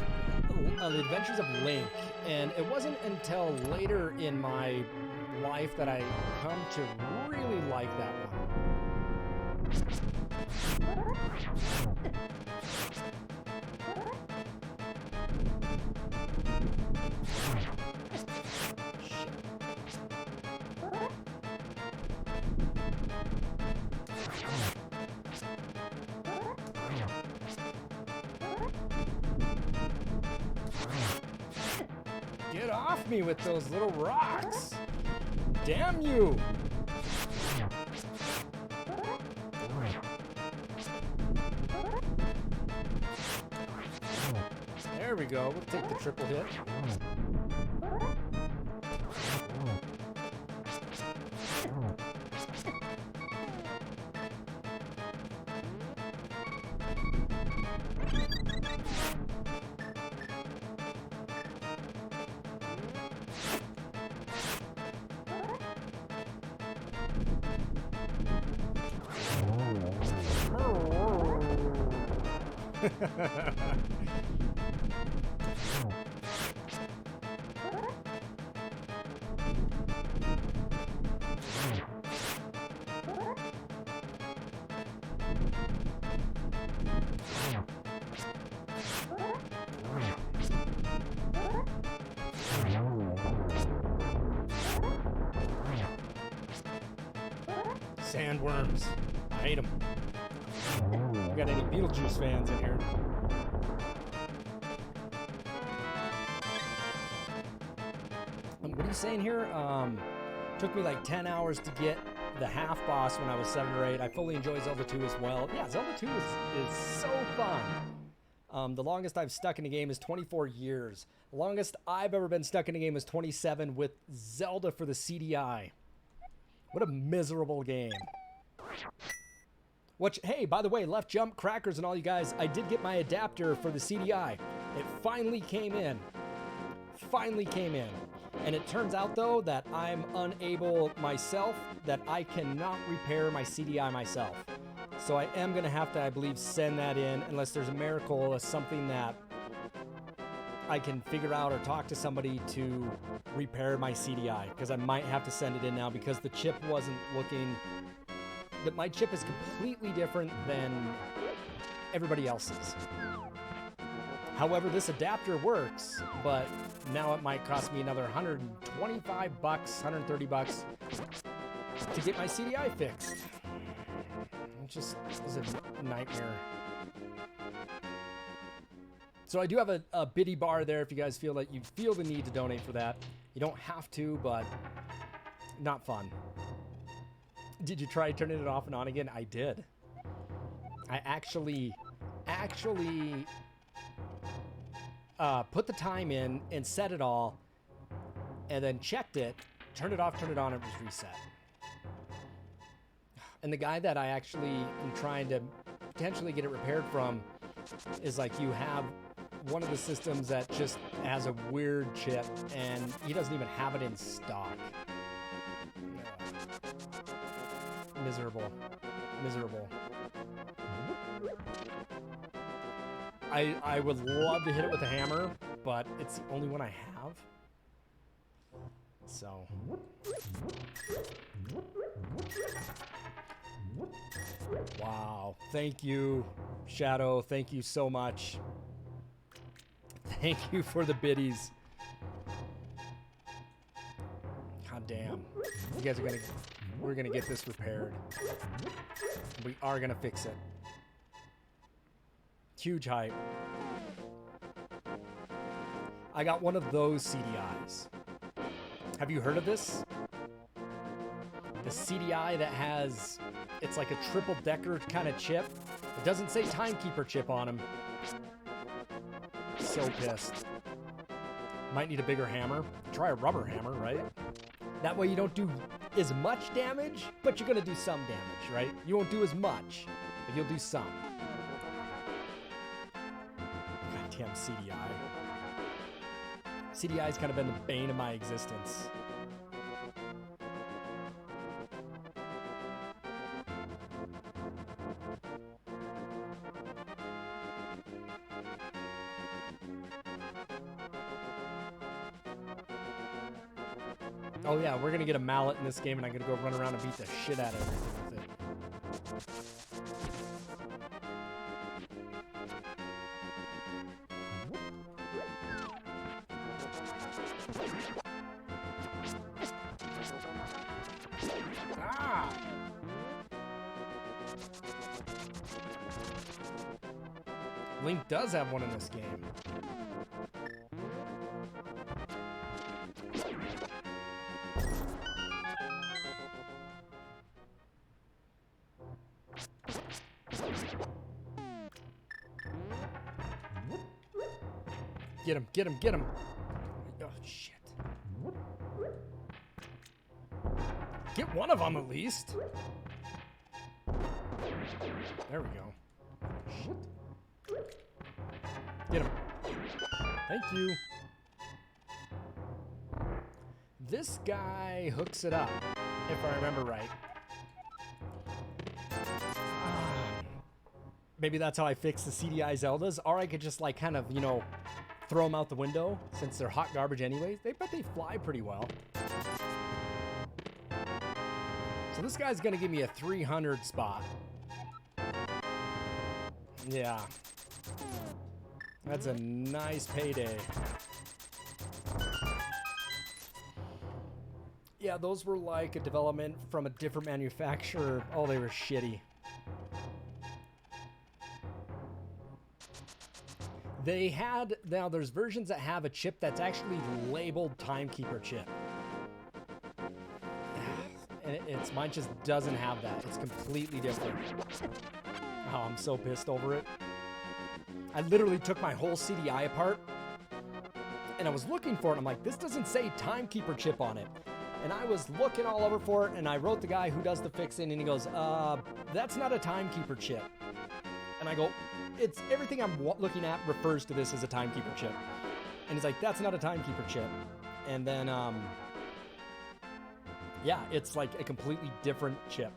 S1: the Adventures of Link, and it wasn't until later in my life that I come to really like that one. Get off me with those little rocks! Damn you! There we go. We'll take the triple hit. Sandworms. I hate them. We got any Beetlejuice fans in here? What are you saying here? Took me like 10 hours to get the half boss when I was 7 or 8. I fully enjoy Zelda 2 as well. Yeah, Zelda 2 is so fun. The longest I've stuck in a game is 24 years. The longest I've ever been stuck in a game was 27 with Zelda for the CDI. What a miserable game. Which, hey, by the way, Left Jump, Crackers, and all you guys, I did get my adapter for the CDI. It finally came in. Finally came in. And it turns out, though, that I'm unable myself, that I cannot repair my CDI myself. So I am going to have to, I believe, send that in, unless there's a miracle or something that I can figure out or talk to somebody to repair my CDI, because I might have to send it in now because the chip wasn't looking... That my chip is completely different than everybody else's. However, this adapter works, but now it might cost me another $125, $130 to get my CDI fixed. It just is a nightmare. So I do have a biddy bar there if you guys feel like you feel the need to donate for that. You don't have to, but not fun. Did you try turning it off and on again? I did. I actually put the time in and set it all, and then checked it, turned it off, turned it on, and it was reset. And the guy that I actually am trying to potentially get it repaired from is like, you have one of the systems that just has a weird chip, and he doesn't even have it in stock. Miserable. Miserable. I would love to hit it with a hammer, but it's the only one I have. So. Wow. Thank you, Shadow. Thank you so much. Thank you for the biddies. God damn. You guys are gonna... We're gonna get this repaired. We are gonna fix it. Huge hype. I got one of those CDIs. Have you heard of this? The CDI that has... It's like a triple decker kind of chip. It doesn't say timekeeper chip on them. So pissed. Might need a bigger hammer. Try a rubber hammer, right? That way you don't do as much damage, but you're going to do some damage, right? You won't do as much, but you'll do some. Goddamn CDI. CDI's kind of been the bane of my existence. Oh yeah, we're gonna get a mallet in this game, and I'm gonna go run around and beat the shit out of everything with it. Ah! Link does have one in this game. Get him, get him, get him. Oh, shit. Get one of them at least. There we go. Shit. Get him. Thank you. This guy hooks it up, if I remember right. Maybe that's how I fix the CDI Zeldas. Or I could just, like, kind of, you know, throw them out the window since they're hot garbage anyways. But they fly pretty well. So this guy's gonna give me a 300 spot. Yeah. That's a nice payday. Yeah, those were like a development from a different manufacturer. Oh, they were shitty. They had, now there's versions that have a chip that's actually labeled Timekeeper chip. And mine just doesn't have that. It's completely different. Oh, I'm so pissed over it. I literally took my whole CDI apart and I was looking for it. I'm like, this doesn't say Timekeeper chip on it. And I was looking all over for it, and I wrote the guy who does the fixing, and he goes, that's not a Timekeeper chip. And I go, it's everything I'm looking at refers to this as a Timekeeper chip. And he's like, that's not a Timekeeper chip. And then, yeah, it's like a completely different chip.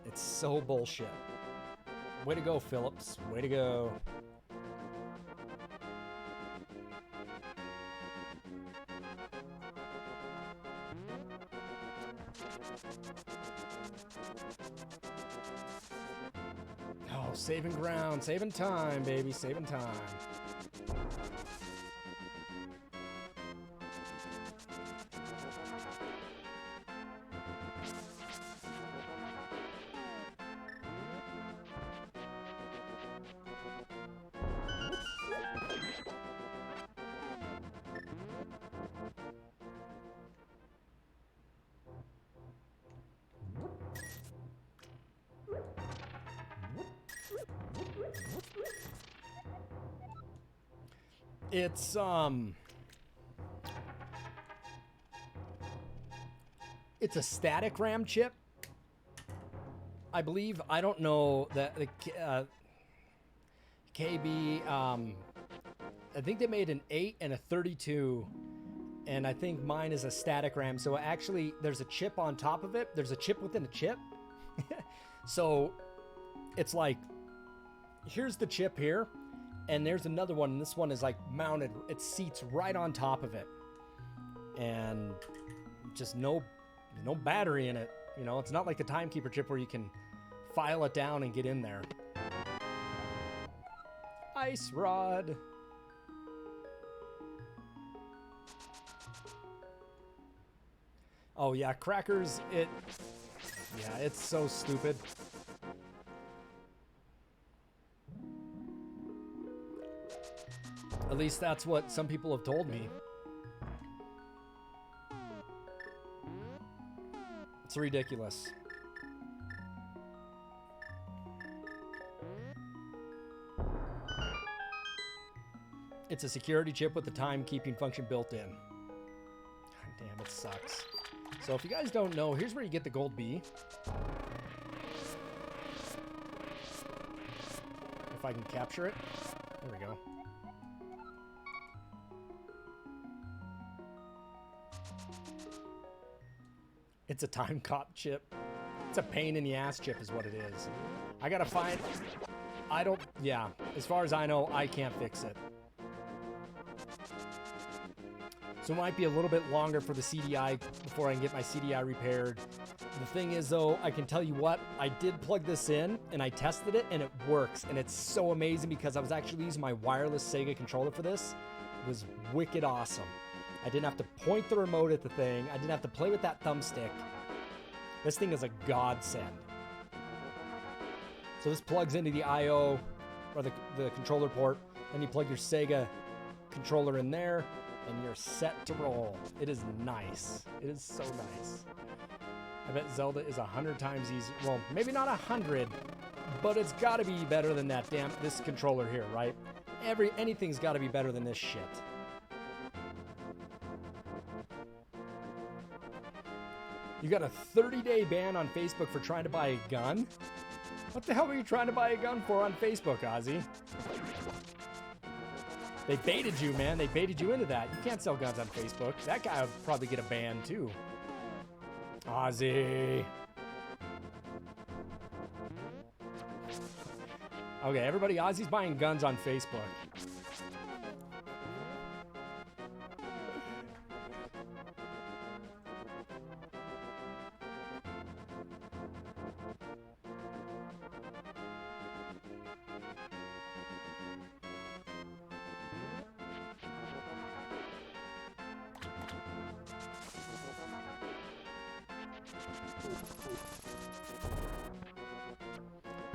S1: It's so bullshit. Way to go, Phillips. Way to go. Oh, saving ground, saving time, baby, saving time. It's a static RAM chip, I believe. I don't know that the KB. I think they made an 8 and a 32, and I think mine is a static RAM. So actually, there's a chip on top of it. There's a chip within a chip. So it's like, here's the chip here. And there's another one, and this one is like mounted. It seats right on top of it. And just no battery in it. You know, it's not like the Timekeeper chip where you can file it down and get in there. Ice rod. Oh yeah, crackers, yeah, it's so stupid. At least that's what some people have told me. It's ridiculous. It's a security chip with the timekeeping function built in. God damn, it sucks. So if you guys don't know, here's where you get the gold bee. If I can capture it. There we go. It's a time cop chip. It's a pain in the ass chip is what it is. I gotta find... yeah, as far as I know, I can't fix it. So it might be a little bit longer for the CDI before I can get my CDI repaired. The thing is, though, I can tell you what, I did plug this in and I tested it and it works. And it's so amazing because I was actually using my wireless Sega controller for this. It was wicked awesome. I didn't have to point the remote at the thing. I didn't have to play with that thumbstick. This thing is a godsend. So this plugs into the I/O or the controller port. Then you plug your Sega controller in there and you're set to roll. It is nice. It is so nice. I bet Zelda is 100 times easier. Well, maybe not 100, but it's got to be better than this controller here, right? Anything's got to be better than this shit. You got a 30-day ban on Facebook for trying to buy a gun? What the hell were you trying to buy a gun for on Facebook, Ozzy? They baited you, man. They baited you into that. You can't sell guns on Facebook. That guy would probably get a ban, too. Ozzy. Okay, everybody, Ozzy's buying guns on Facebook.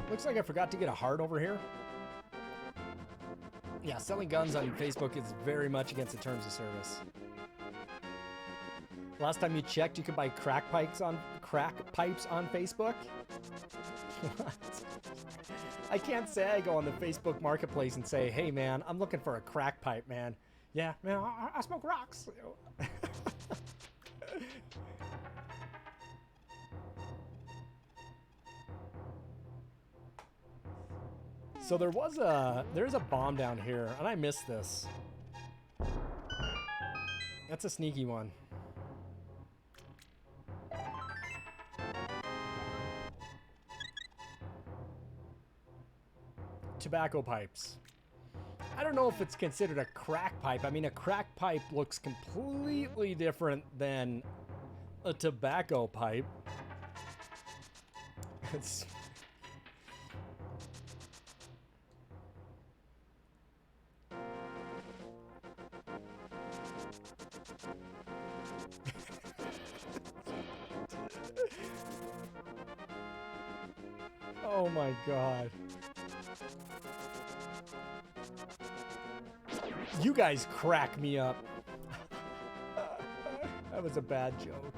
S1: Looks like I forgot to get a heart over here. Yeah, selling guns on Facebook is very much against the terms of service. Last time you checked, you could buy crack pipes on Facebook? What? I can't say I go on the Facebook marketplace and say, hey man, I'm looking for a crack pipe, man. Yeah, man, I smoke rocks. So there's a bomb down here, and I missed this. That's a sneaky one. Tobacco pipes. I don't know if it's considered a crack pipe. I mean, a crack pipe looks completely different than a tobacco pipe. It's... Oh my god. You guys crack me up. That was a bad joke.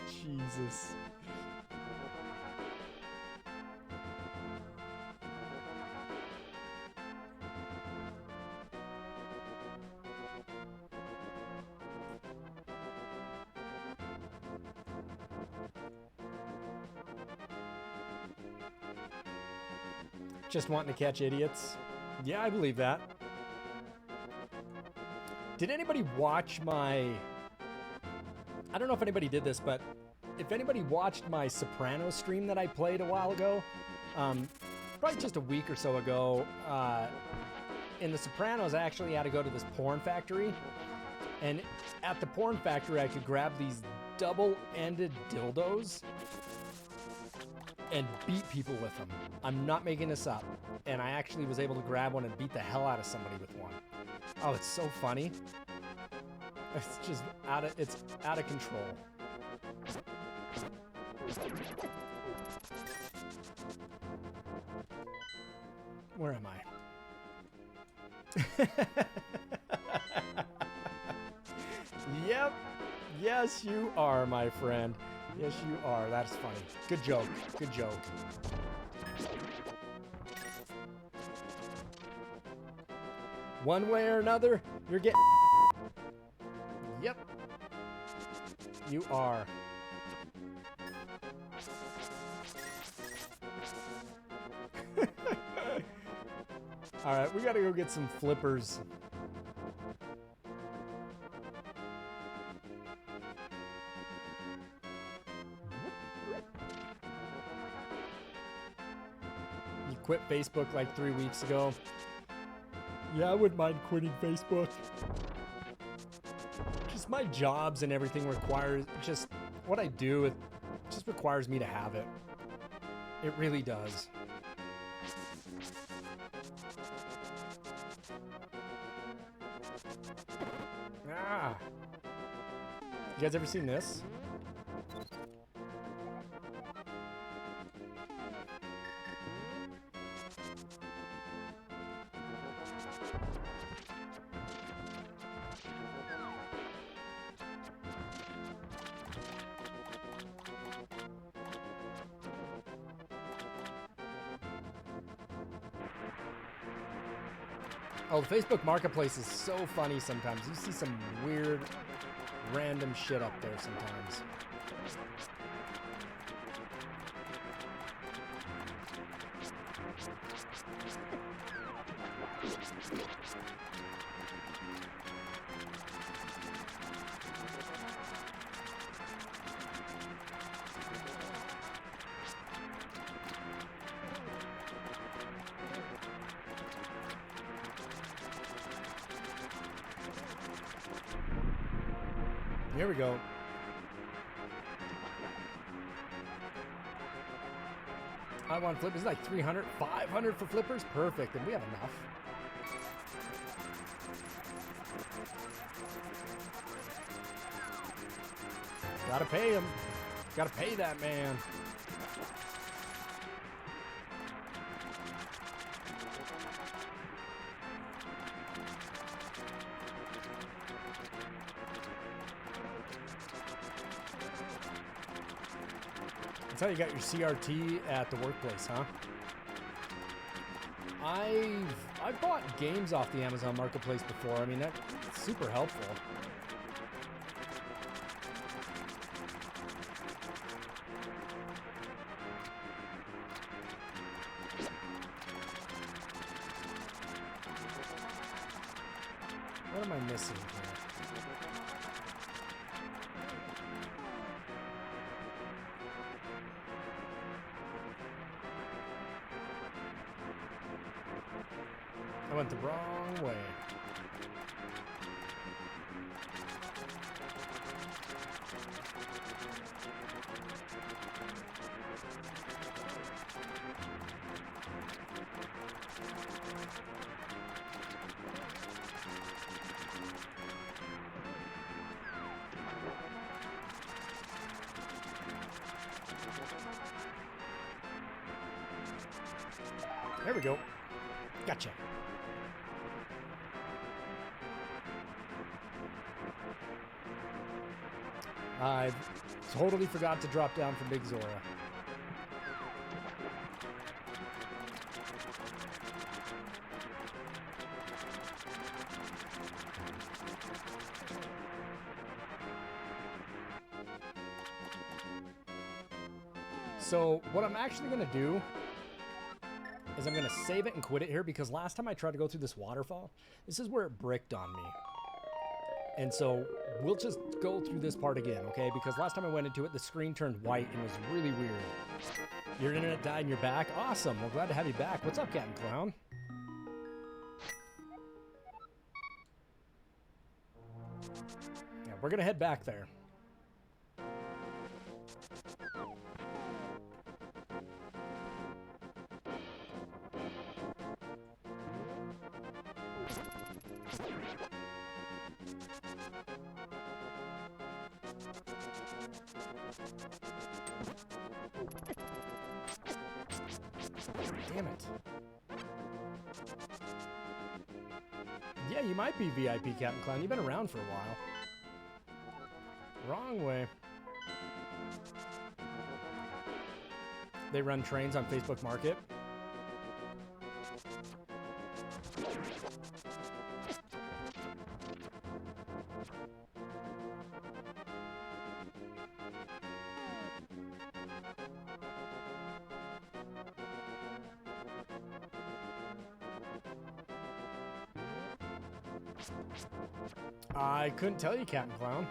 S1: Jesus. Just wanting to catch idiots. Yeah, I believe that. Did anybody watch my... I don't know if anybody did this, but if anybody watched my Sopranos stream that I played a while ago, probably just a week or so ago, in the Sopranos, I actually had to go to this porn factory. And at the porn factory, I could grab these double-ended dildos and beat people with them. I'm not making this up. And I actually was able to grab one and beat the hell out of somebody with one. Oh, it's so funny. It's just out of control. Where am I? Yep. Yes, you are, my friend. Yes, you are. That's funny. Good joke. Good joke. One way or another, you're getting... Yep. You are. All right, we gotta go get some flippers. quit Facebook like 3 weeks ago. Yeah, I wouldn't mind quitting Facebook. Just my jobs and everything requires, just what I do, it just requires me to have it. It really does. Ah! You guys ever seen this? Oh, the Facebook Marketplace is so funny sometimes. You see some weird, random shit up there sometimes. Here we go. I want flippers like 300, 500 for flippers. Perfect. And we have enough. Gotta pay him. Gotta pay that man. That's how you got your CRT at the workplace, huh? I've bought games off the Amazon Marketplace before. I mean, that's super helpful. What am I missing here? I went the wrong way. There we go. Gotcha. I totally forgot to drop down from Big Zora. So what I'm actually going to do is I'm going to save it and quit it here, because last time I tried to go through this waterfall, this is where it bricked on me. And so we'll just go through this part again, okay? Because last time I went into it, the screen turned white and was really weird. Your internet died and you're back? Awesome. Well, glad to have you back. What's up, Captain Clown? Yeah, we're going to head back there. Damn it. Yeah, you might be VIP, Captain Clown. You've been around for a while. Wrong way. They run trains on Facebook Market. I couldn't tell you, Captain Clown.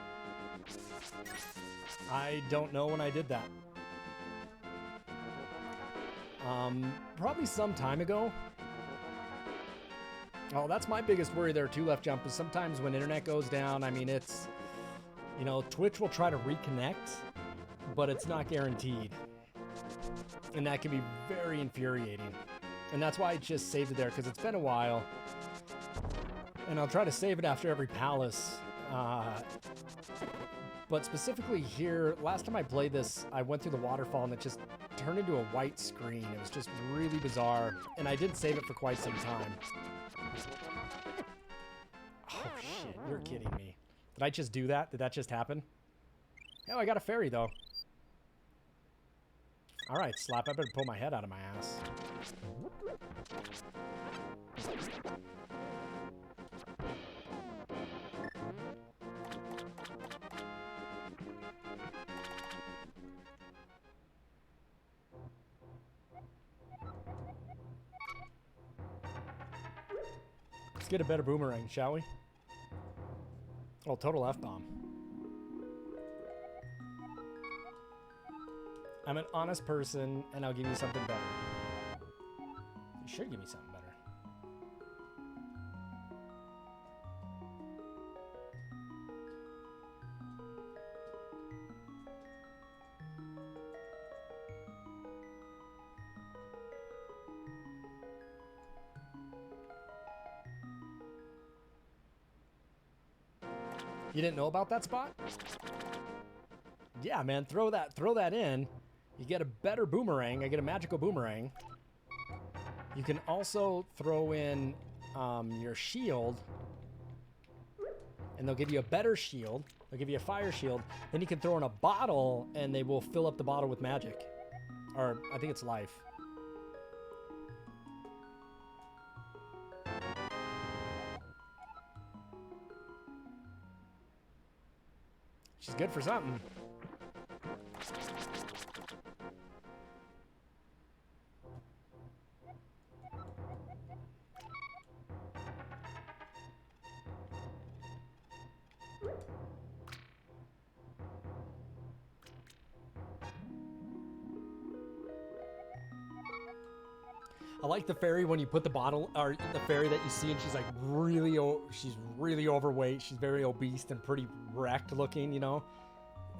S1: I don't know when I did that. Probably some time ago. Oh, that's my biggest worry there too, Left Jump, is sometimes when internet goes down, I mean, it's, you know, Twitch will try to reconnect, but it's not guaranteed. And that can be very infuriating. And that's why I just saved it there, because it's been a while. And I'll try to save it after every palace. But specifically here, last time I played this, I went through the waterfall and it just turned into a white screen. It was just really bizarre. And I did save it for quite some time. Oh, shit. You're kidding me. Did I just do that? Did that just happen? Oh, I got a fairy, though. All right, Slap. I better pull my head out of my ass. Let's get a better boomerang, shall we? Oh, total F-bomb. I'm an honest person, and I'll give you something better. You should give me something better. You didn't know about that spot? Yeah, man, throw that in. You get a better boomerang. I get a magical boomerang. You can also throw in your shield, and they'll give you a better shield. They'll give you a fire shield. Then you can throw in a bottle, and they will fill up the bottle with magic. Or, I think it's life. She's good for something. I like the fairy when you put the bottle, or the fairy that you see, and she's like she's really overweight. She's very obese and pretty wrecked looking, you know.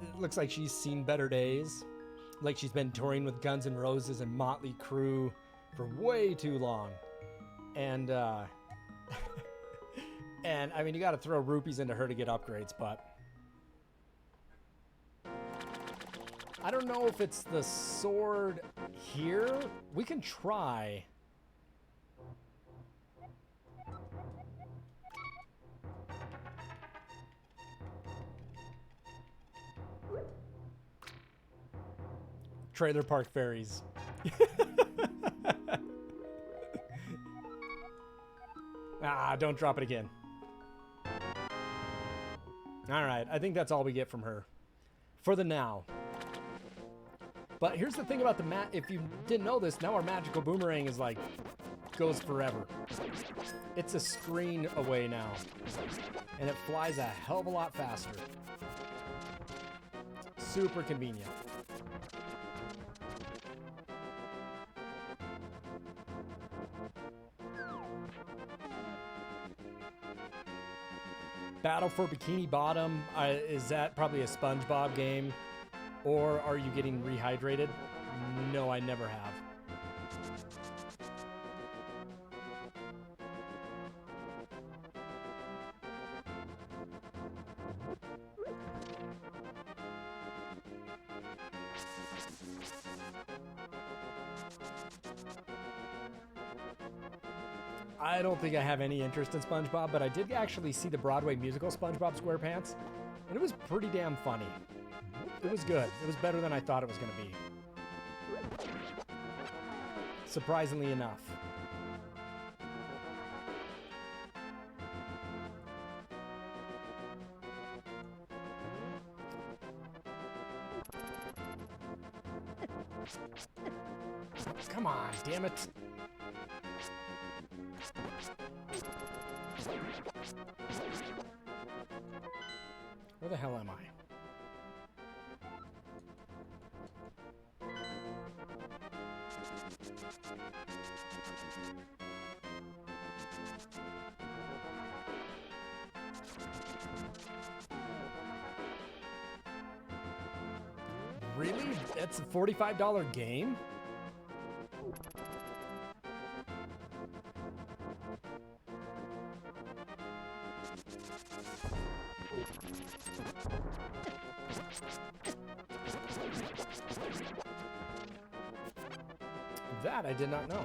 S1: It looks like she's seen better days. Like she's been touring with Guns N' Roses and Motley Crue for way too long. And, and I mean, you got to throw rupees into her to get upgrades, but I don't know if it's the sword here. We can try. Trailer Park Fairies. Ah, don't drop it again. Alright, I think that's all we get from her. For the now. But here's the thing about the if you didn't know this, now our magical boomerang is like, goes forever. It's a screen away now. And it flies a hell of a lot faster. Super convenient. Battle for Bikini Bottom, is that probably a SpongeBob game? Or are you getting rehydrated? No, I never have. I don't think I have any interest in SpongeBob, but I did actually see the Broadway musical SpongeBob SquarePants, and it was pretty damn funny. It was good. It was better than I thought it was going to be. Surprisingly enough. Come on, damn it. Where the hell am I? Really? That's a $45 game? That I did not know.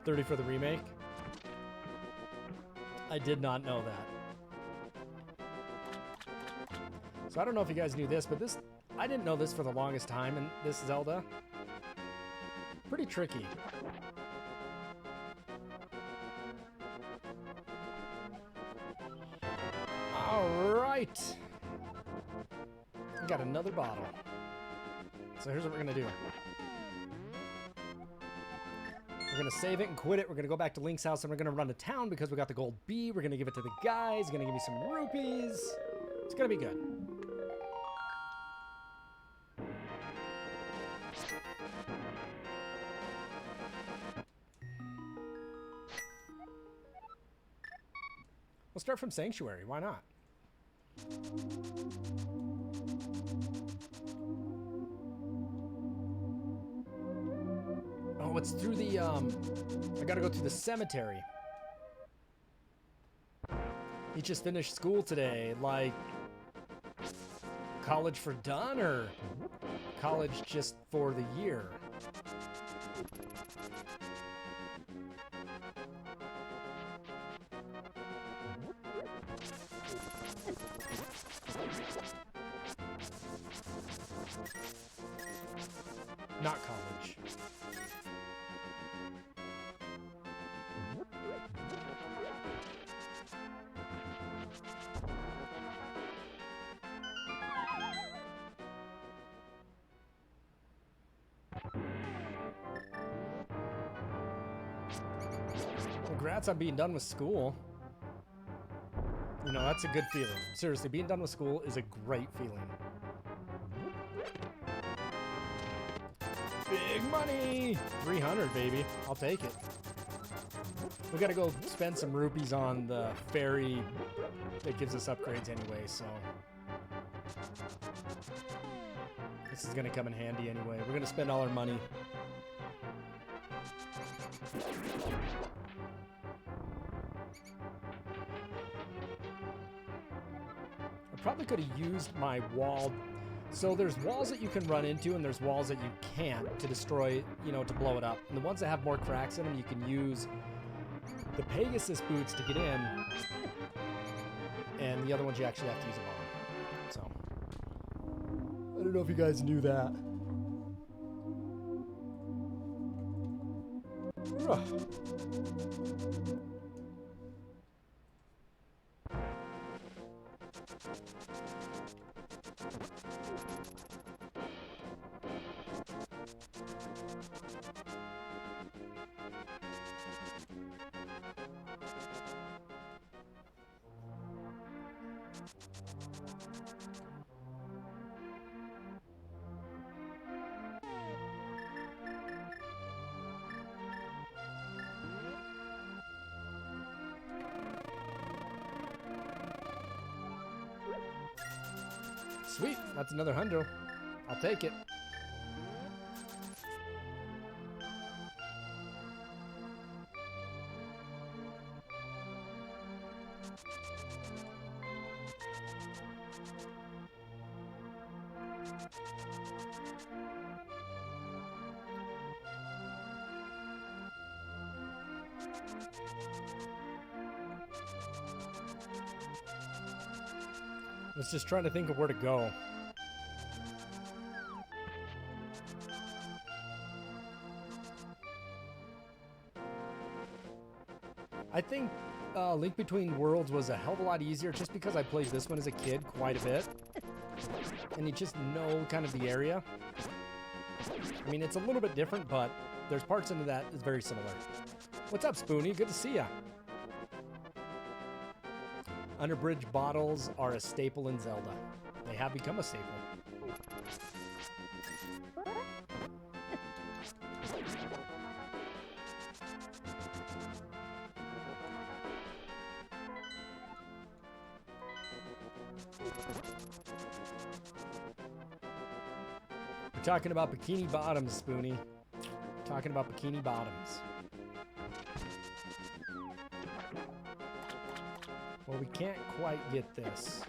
S1: $30 for the remake? I did not know that. So I don't know if you guys knew this, but I didn't know this for the longest time in this Zelda. Pretty tricky. Alright. We got another bottle. So here's what we're gonna do. We're gonna save it and quit it. We're gonna go back to Link's house and we're gonna run to town because we got the gold bee. We're gonna give it to the guy. He's gonna give me some rupees. It's gonna be good. We'll start from Sanctuary. Why not? Oh, it's through the, I gotta go through the cemetery. He just finished school today, like, college for done, or college just for the year? Not college. Congrats on being done with school. You know, that's a good feeling. Seriously, being done with school is a great feeling. Big money! 300, baby. I'll take it. We gotta go spend some rupees on the ferry that gives us upgrades anyway, so... This is gonna come in handy anyway. We're gonna spend all our money. I probably could have used my wall. So there's walls that you can run into and there's walls that you can't to destroy, you know, to blow it up. And the ones that have more cracks in them, you can use the Pegasus boots to get in. And the other ones you actually have to use a bomb. So, I don't know if you guys knew that. Ugh. Sweet, that's another hundo. I'll take it. I was just trying to think of where to go. I think Link Between Worlds was a hell of a lot easier just because I played this one as a kid quite a bit. And you just know kind of the area. I mean, it's a little bit different, but there's parts into that that's very similar. What's up, Spoonie? Good to see ya. Underbridge bottles are a staple in Zelda. They have become a staple. We're talking about bikini bottoms, Spoonie. Talking about bikini bottoms. Well, we can't quite get this.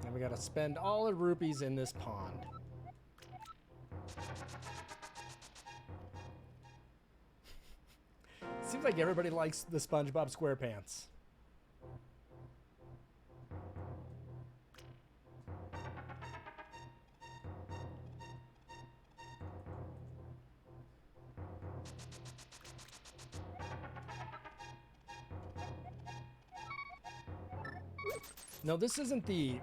S1: And we gotta spend all the rupees in this pond. Seems like everybody likes the SpongeBob SquarePants. No, this isn't the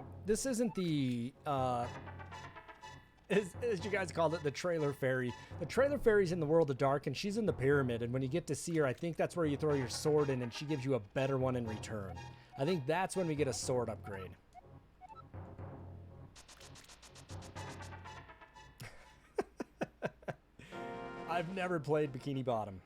S1: as you guys called it, the trailer fairy. The trailer fairy's in the world of dark, and she's in the pyramid, and when you get to see her, I think that's where you throw your sword in, and she gives you a better one in return. I think that's when we get a sword upgrade. I've never played Bikini Bottom.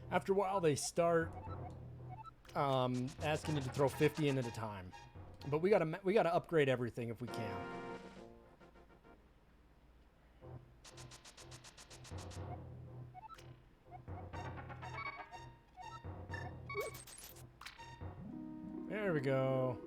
S1: After a while, they start asking you to throw 50 in at a time, but we gotta upgrade everything if we can. There we go.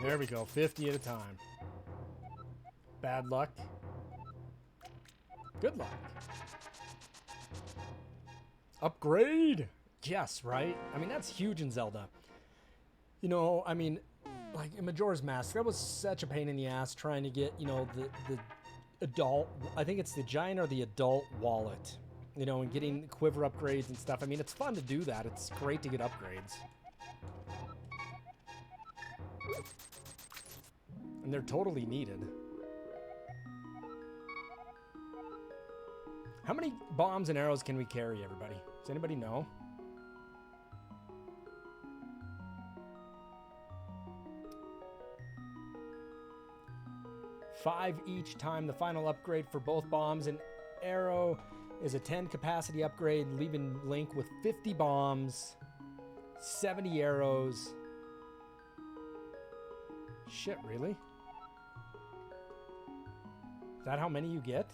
S1: There we go, 50 at a time. Bad luck. Good luck. Upgrade! Yes, right? I mean, that's huge in Zelda. You know, I mean, like in Majora's Mask, that was such a pain in the ass trying to get, you know, the adult, I think it's the giant or the adult wallet, you know, and getting quiver upgrades and stuff. I mean, it's fun to do that. It's great to get upgrades. And they're totally needed. How many bombs and arrows can we carry, everybody? Does anybody know? Five each time. The final upgrade for both bombs and arrow is a 10 capacity upgrade, leaving Link with 50 bombs, 70 arrows. Shit, really? Is that how many you get?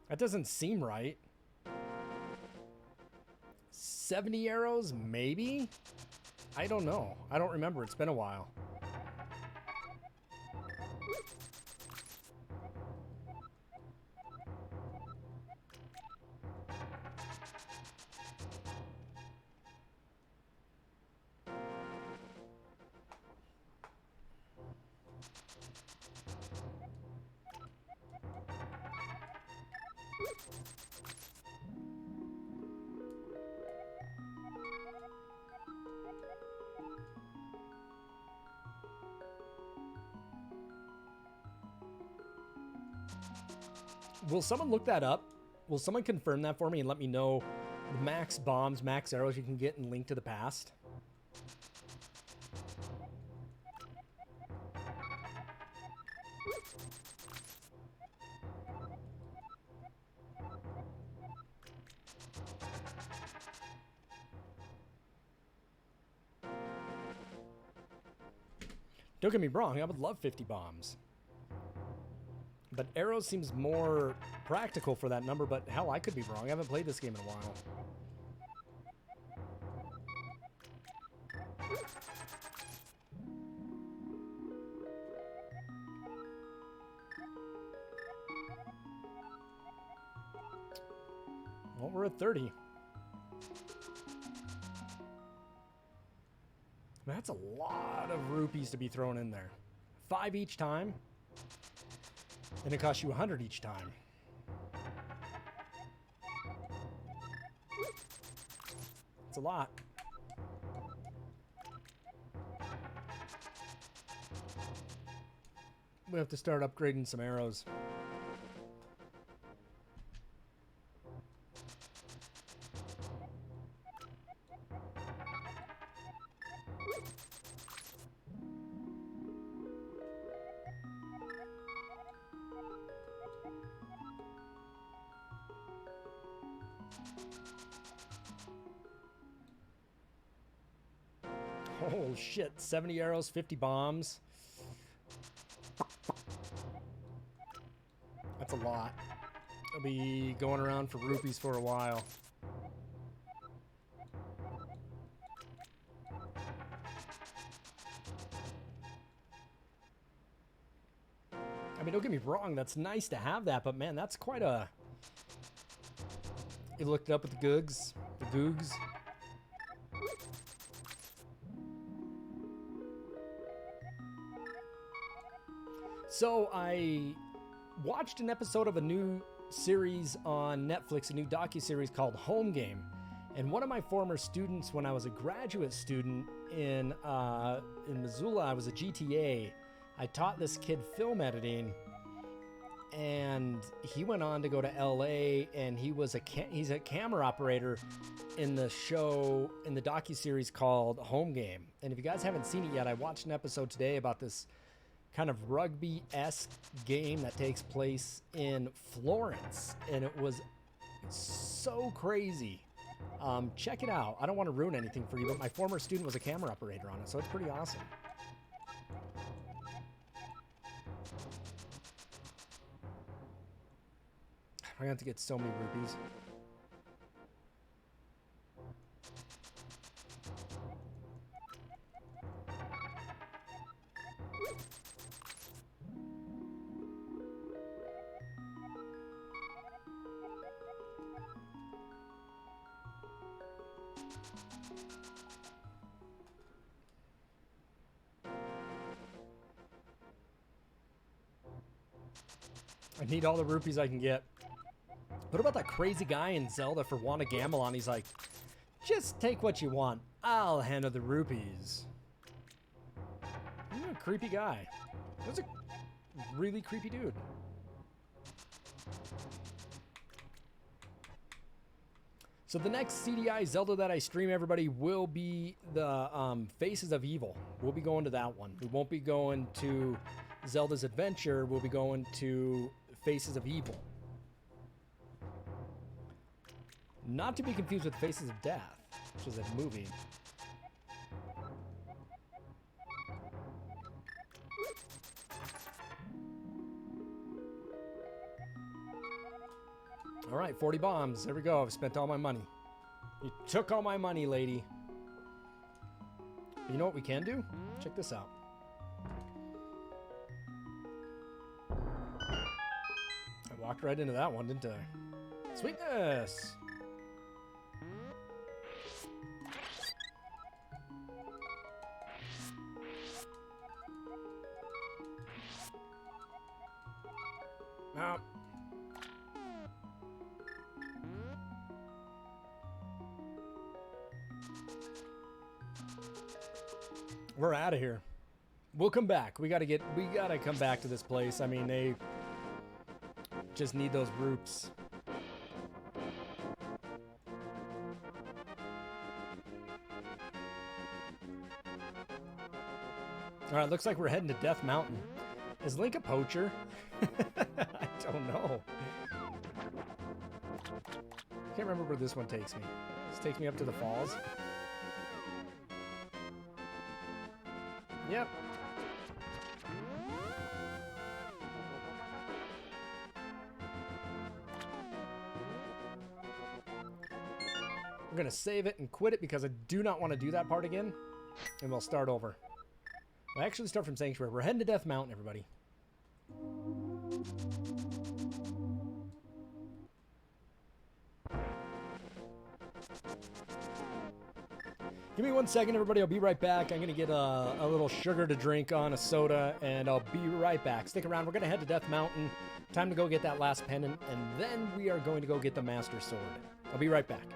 S1: That doesn't seem right. 70 arrows, maybe? I don't know. I don't remember. It's been a while. Will someone look that up? Will someone confirm that for me and let me know the max bombs, max arrows you can get in Link to the Past? Don't get me wrong, I would love 50 bombs. But arrows seems more practical for that number, but hell, I could be wrong. I haven't played this game in a while. Well, we're at 30. That's a lot of rupees to be thrown in there. 5 each time. And it costs you 100 each time. It's a lot. We have to start upgrading some arrows. Oh shit, 70 arrows, 50 bombs. That's a lot. I'll be going around for rupees for a while. I mean, don't get me wrong, that's nice to have that, but man, that's quite a... You looked it up with the Googs? The Googs? So I watched an episode of a new series on Netflix, a new docuseries called Home Game. And one of my former students, when I was a graduate student in Missoula, I was a GTA. I taught this kid film editing, and he went on to go to LA, and he's a camera operator in the show, in the docuseries called Home Game. And if you guys haven't seen it yet, I watched an episode today about this kind of rugby-esque game that takes place in Florence, and it was so crazy. Check it out. I don't want to ruin anything for you, but my former student was a camera operator on it, so it's pretty awesome. I'm gonna have to get so many rupees. I need all the rupees I can get. What about that crazy guy in Zelda for Wanda Gamelon? He's like, just take what you want. I'll handle the rupees. A creepy guy. That's a really creepy dude. So the next CDI Zelda that I stream, everybody, will be the Faces of Evil. We'll be going to that one. We won't be going to Zelda's Adventure. We'll be going to Faces of Evil. Not to be confused with Faces of Death, which is a movie. All right, 40 bombs. There we go. I've spent all my money. You took all my money, lady. But you know what we can do? Check this out. I walked right into that one, didn't I? Sweetness! Now, we're out of here. We'll come back. We gotta come back to this place. I mean, Just need those groups. All right, looks like we're heading to Death Mountain. Is Link a poacher? I don't know. Can't remember where this one takes me. This takes me up to the falls. Yep. We're gonna save it and quit it because I do not want to do that part again. And we'll start over. We'll actually start from Sanctuary. We're heading to Death Mountain, everybody. Give me 1 second, everybody. I'll be right back. I'm going to get a little sugar to drink on a soda, and I'll be right back. Stick around. We're going to head to Death Mountain. Time to go get that last pendant, and then we are going to go get the Master Sword. I'll be right back.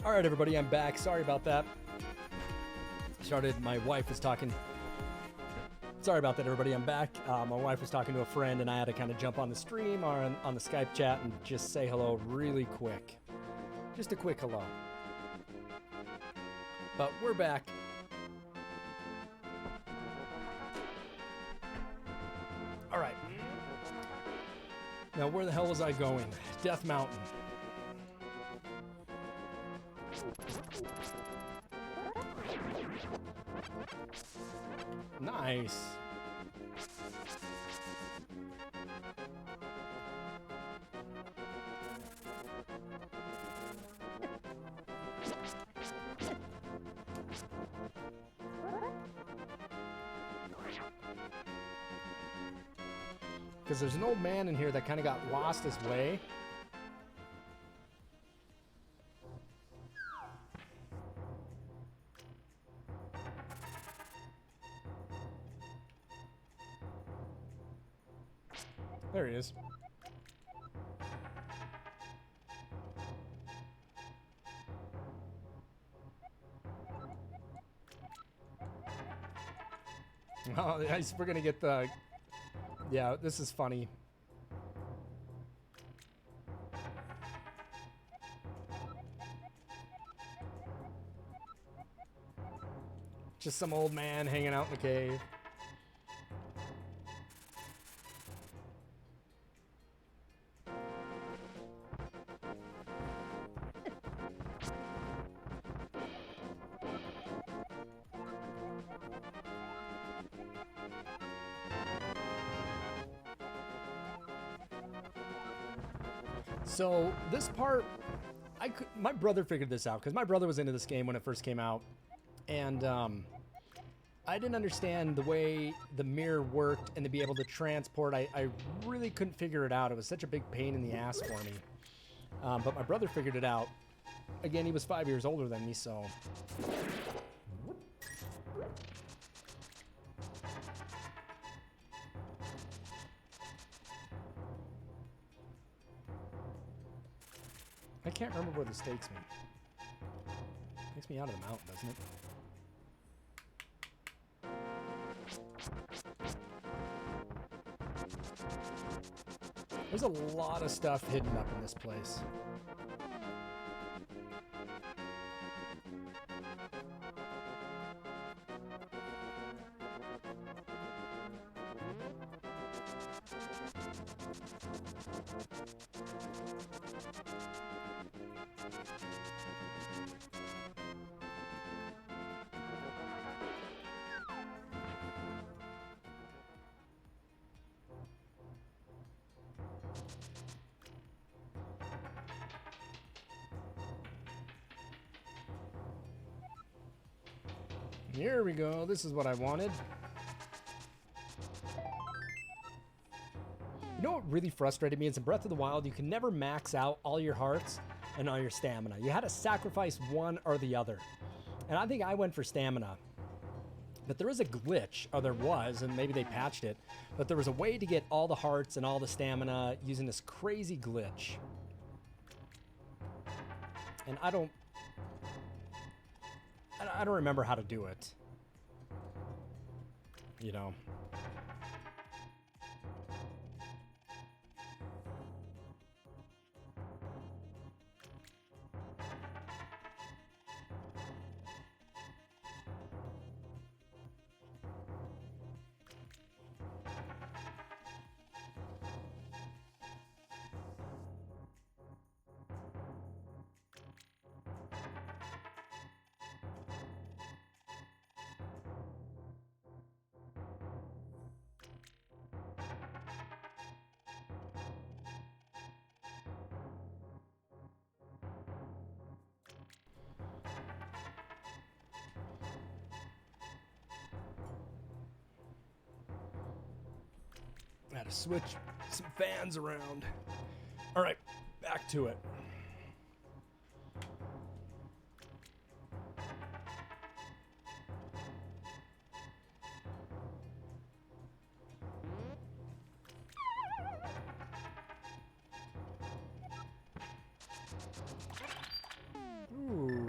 S1: All right, everybody, I'm back. Sorry about that. My wife was talking. Sorry about that, everybody. I'm back. My wife was talking to a friend, and I had to kind of jump on the stream or on the Skype chat and just say hello really quick. Just a quick hello. But we're back. All right. Now, where the hell was I going? Death Mountain. Nice. Because there's an old man in here that kind of got lost his way. There he is. Oh, we're gonna get the... Yeah, this is funny. Just some old man hanging out in the cave. So this part, my brother figured this out because my brother was into this game when it first came out, and I didn't understand the way the mirror worked and to be able to transport. I really couldn't figure it out. It was such a big pain in the ass for me. But my brother figured it out. Again, he was 5 years older than me, so. I can't remember where this takes me. Takes me out of the mountain, doesn't it? There's a lot of stuff hidden up in this place. Here we go. This is what I wanted. You know what really frustrated me is in Breath of the Wild, you can never max out all your hearts and all your stamina. You had to sacrifice one or the other. And I think I went for stamina. But there is a glitch, or there was, and maybe they patched it, but there was a way to get all the hearts and all the stamina using this crazy glitch. And I don't remember how to do it. You know. I had to switch some fans around. All right, back to it. Ooh.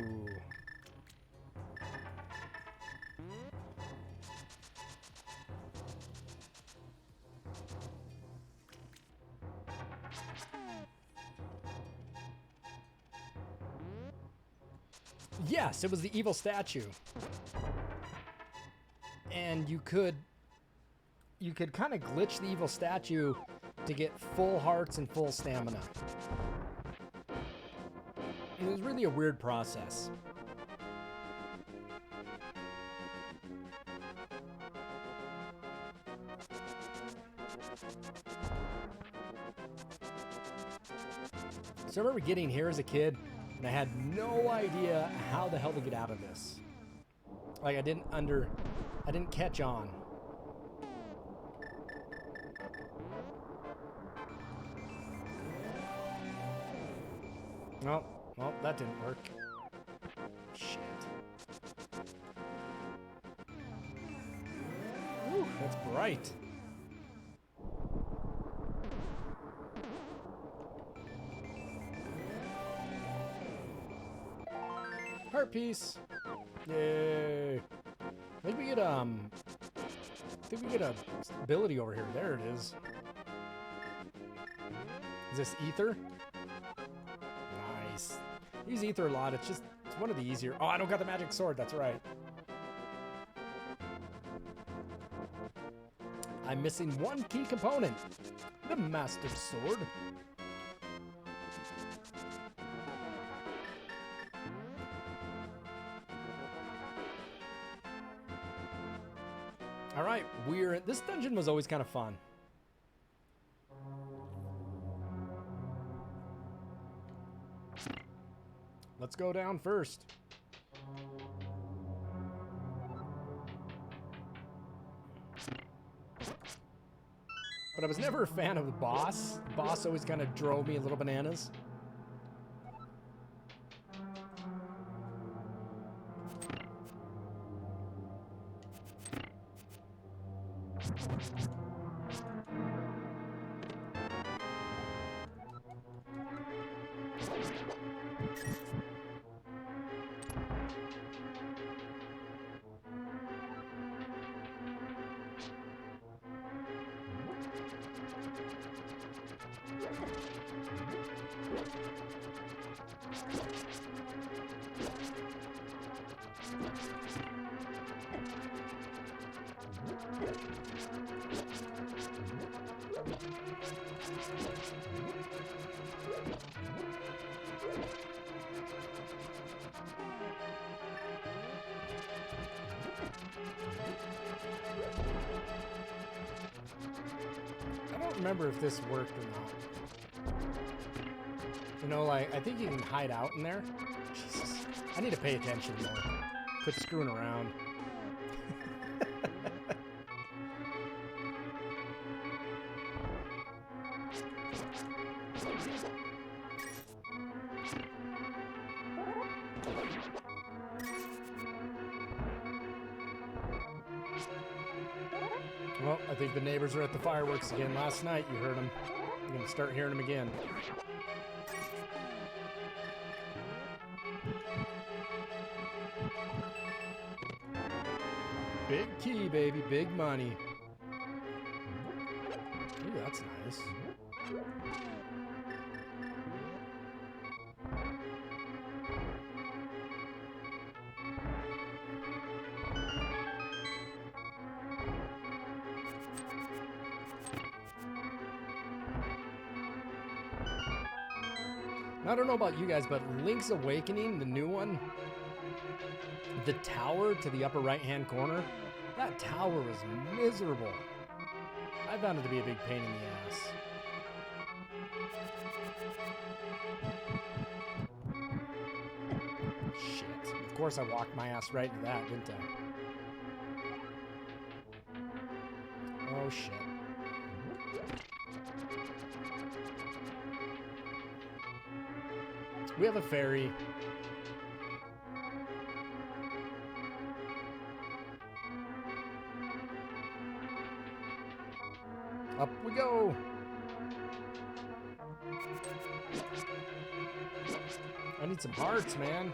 S1: Yes, it was the evil statue. And you could kind of glitch the evil statue to get full hearts and full stamina. It was really a weird process. So I remember getting here as a kid, and I had no idea how the hell to get out of this. Like, I didn't catch on. Oh, well, that didn't work. Shit. Whew, that's bright. Heart piece. Yay. I think we get a ability over here. There it is. Is this ether? Nice. Use ether a lot. It's one of the easier. Oh, I don't got the magic sword. That's right. I'm missing one key component. The master sword. All right, this dungeon was always kind of fun. Let's go down first. But I was never a fan of the boss. The boss always kind of drove me a little bananas. I don't remember if this worked or not. You know, like, I think you can hide out in there. Jesus. I need to pay attention more. Quit screwing around. Well, I think the neighbors are at the fireworks again. Last night you heard them. You're going to start hearing them again. Big key, baby. Big money. Ooh, that's nice. I don't know about you guys, but Link's Awakening, the new one, the tower to the upper right-hand corner, that tower was miserable. I found it to be a big pain in the ass. Shit. Of course I walked my ass right into that, didn't I? Oh, shit. We have a ferry. Up we go. I need some hearts, man.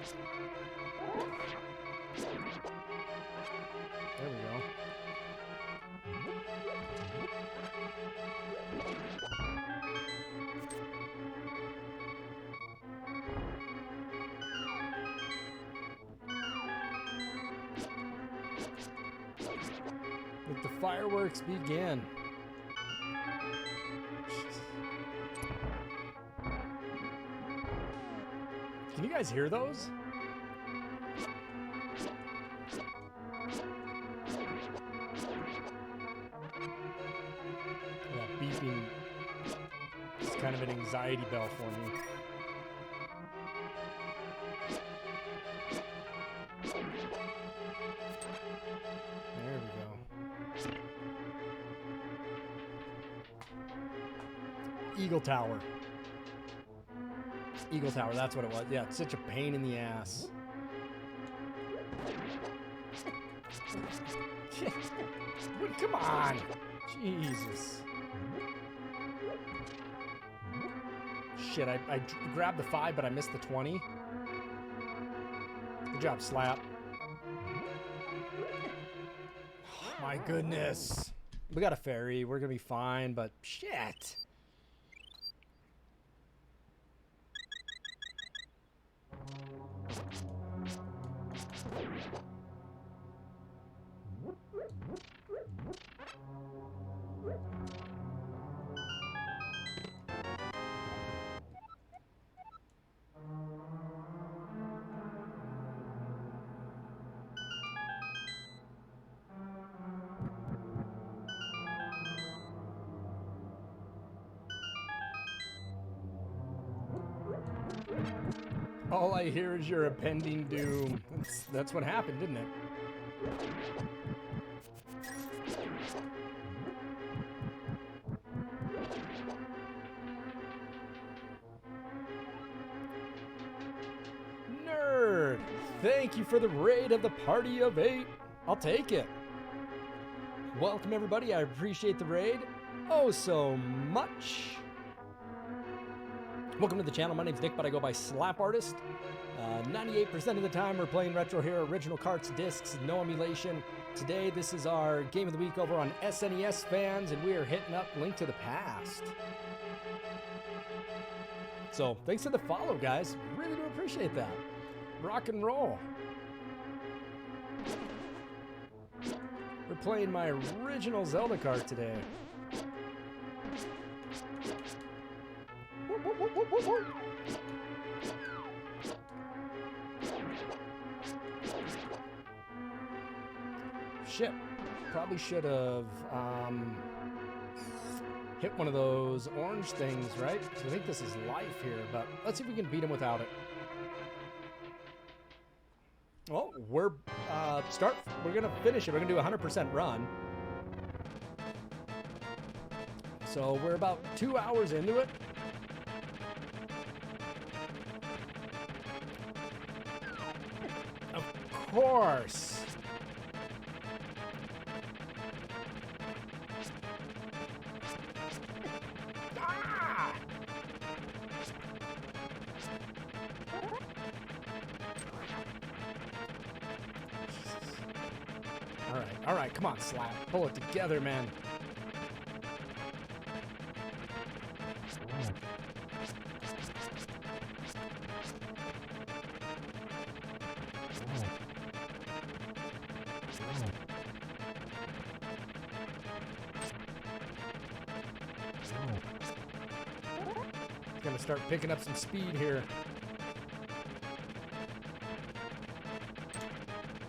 S1: There we go. Let the fireworks begin. Can you guys hear those? That beeping is kind of an anxiety bell for me. There we go. Eagle Tower. Eagle Tower, that's what it was. Yeah, it's such a pain in the ass. Come on. Jesus. Shit, I grabbed the 5, but I missed the 20. Good job, Slap. Oh, my goodness. We got a ferry. We're going to be fine, but shit. All I hear is your impending doom. That's what happened, didn't it? Nerd! Thank you for the raid of the party of 8. I'll take it. Welcome, everybody. I appreciate the raid oh so much. Welcome to the channel. My name's Nick, but I go by slapartist. 98% of the time we're playing Retro Hero original carts, discs, no emulation. Today this is our game of the week over on SNES fans, and we are hitting up Link to the Past. So thanks for the follow, guys. Really do appreciate that. Rock and roll. We're playing my original Zelda cart today. Shit. Probably should have hit one of those orange things, right? So I think this is life here, but let's see if we can beat him without it. Well, we're gonna finish it. We're gonna do a 100% run. So we're about 2 hours into it. Of course. Ah! All right, come on, Slap. Pull it together, man. Gonna start picking up some speed here.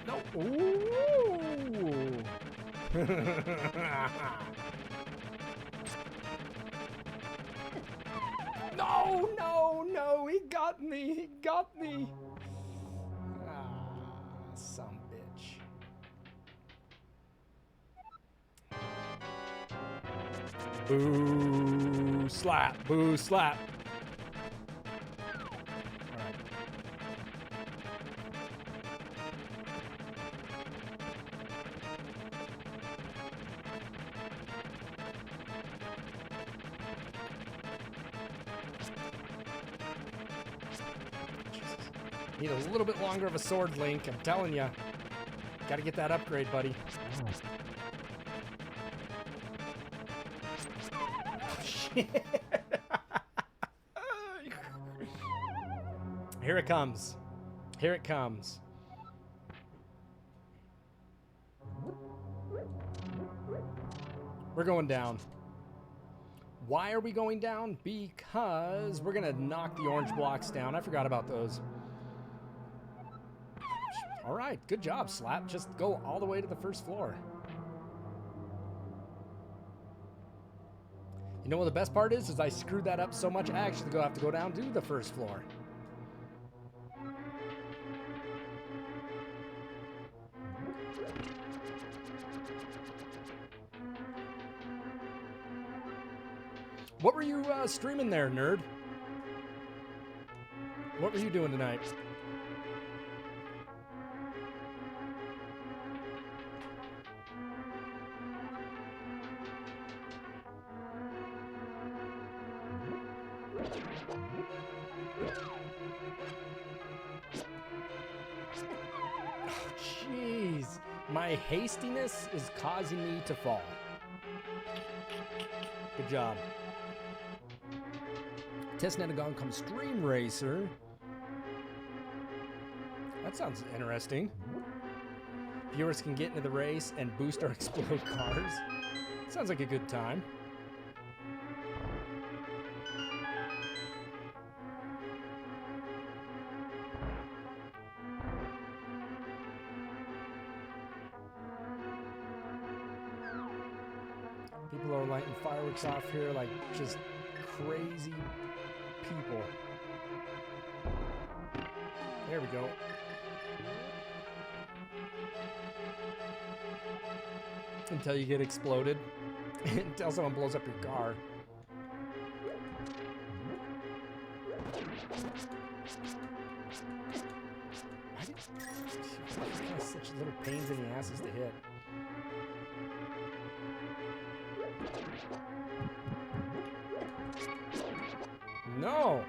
S1: No. Ooh. No, he got me. Ah, some bitch. Boo, slap. Alright. Need a little bit longer of a sword, Link. I'm telling you. Gotta get that upgrade, buddy. Shit. Here it comes. Here it comes. We're going down. Why are we going down? Because we're going to knock the orange blocks down. I forgot about those. All right, good job, Slap. Just go all the way to the first floor. You know what the best part is I screwed that up so much, I actually have to go down to the first floor. What were you streaming there, nerd? What were you doing tonight? Jeez, my hastiness is causing me to fall. Good job. Testnet comes Stream Racer. That sounds interesting. Viewers can get into the race and boost or explode cars. Sounds like a good time. People are lighting fireworks off here like just crazy people. There we go. Until you get exploded. Until someone blows up your car. Why did such little pains in the asses to hit? No!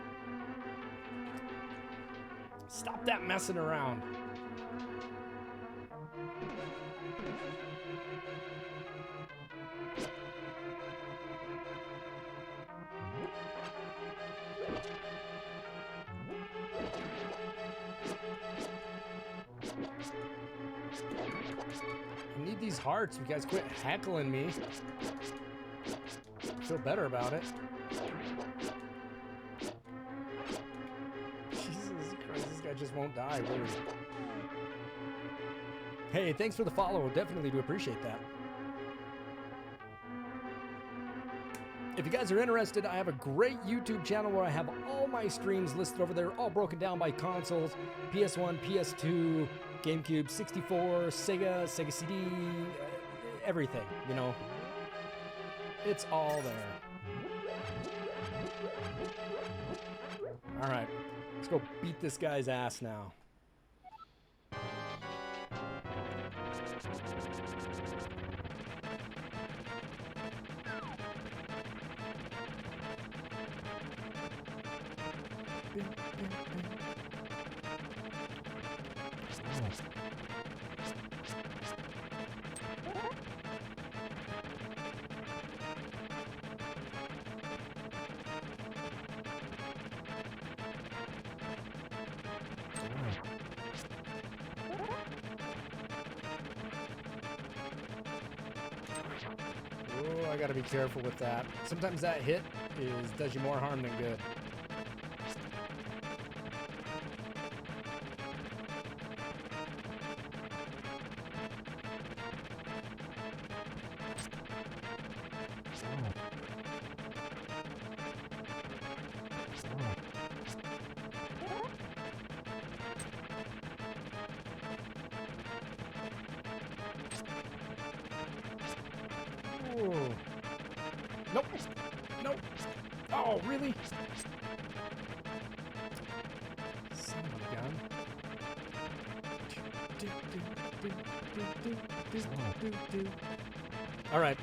S1: Stop that messing around. I need these hearts. You guys quit heckling me. I feel better about it. Just won't die, really. Hey, thanks for the follow. Definitely do appreciate that. If you guys are interested, I have a great YouTube channel where I have all my streams listed over there, all broken down by consoles: PS1, PS2, GameCube, 64, Sega CD, everything, you know. It's all there. All right. Let's go beat this guy's ass now. Oh, I gotta be careful with that. Sometimes that hit does you more harm than good. Nope. Nope. Oh, really? Son of a gun. All right.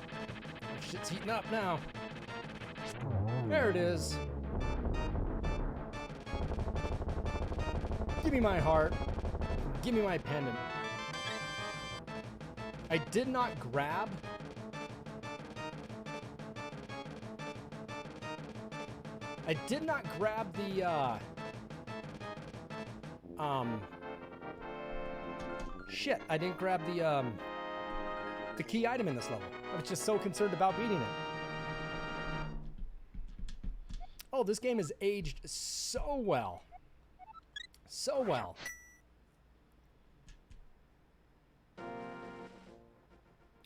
S1: Shit's heating up now. There it is. Give me my heart. Give me my pendant. I did not grab... I did not grab the, shit, I didn't grab the, the key item in this level. I was just so concerned about beating it. Oh, this game has aged so well. So well.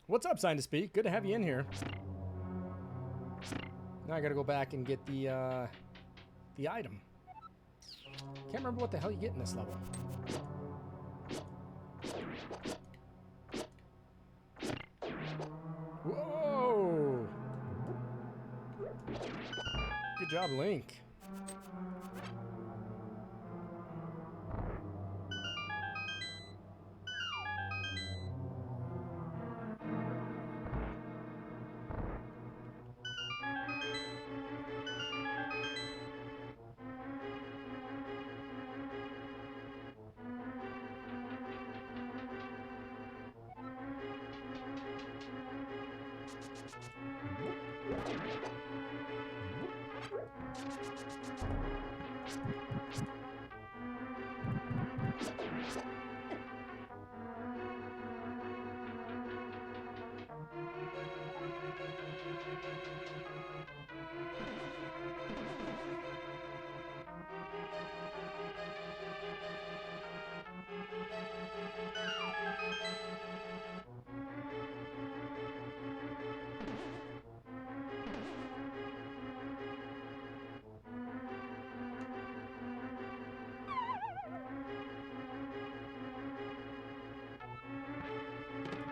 S1: What's up, Sign to Speak? Good to have you in here. Now I gotta go back and get the item. Can't remember what the hell you get in this level. Whoa! Good job, Link.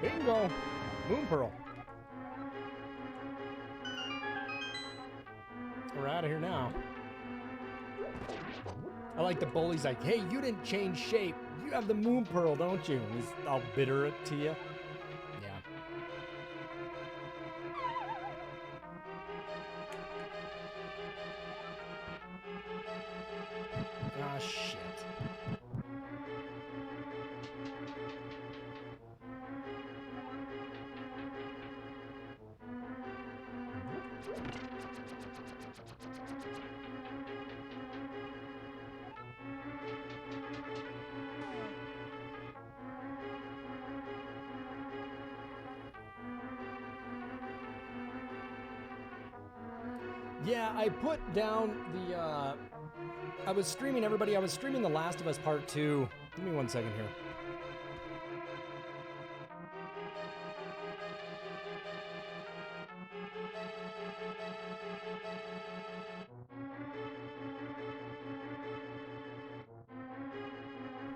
S1: Bingo! Moon Pearl. We're out of here now. I like the bully's like, hey, you didn't change shape. You have the Moon Pearl, don't you? And he's all bitter to you. Yeah. Ah, shit. Yeah, I put down the, I was streaming, everybody. I was streaming The Last of Us Part 2. Give me 1 second here.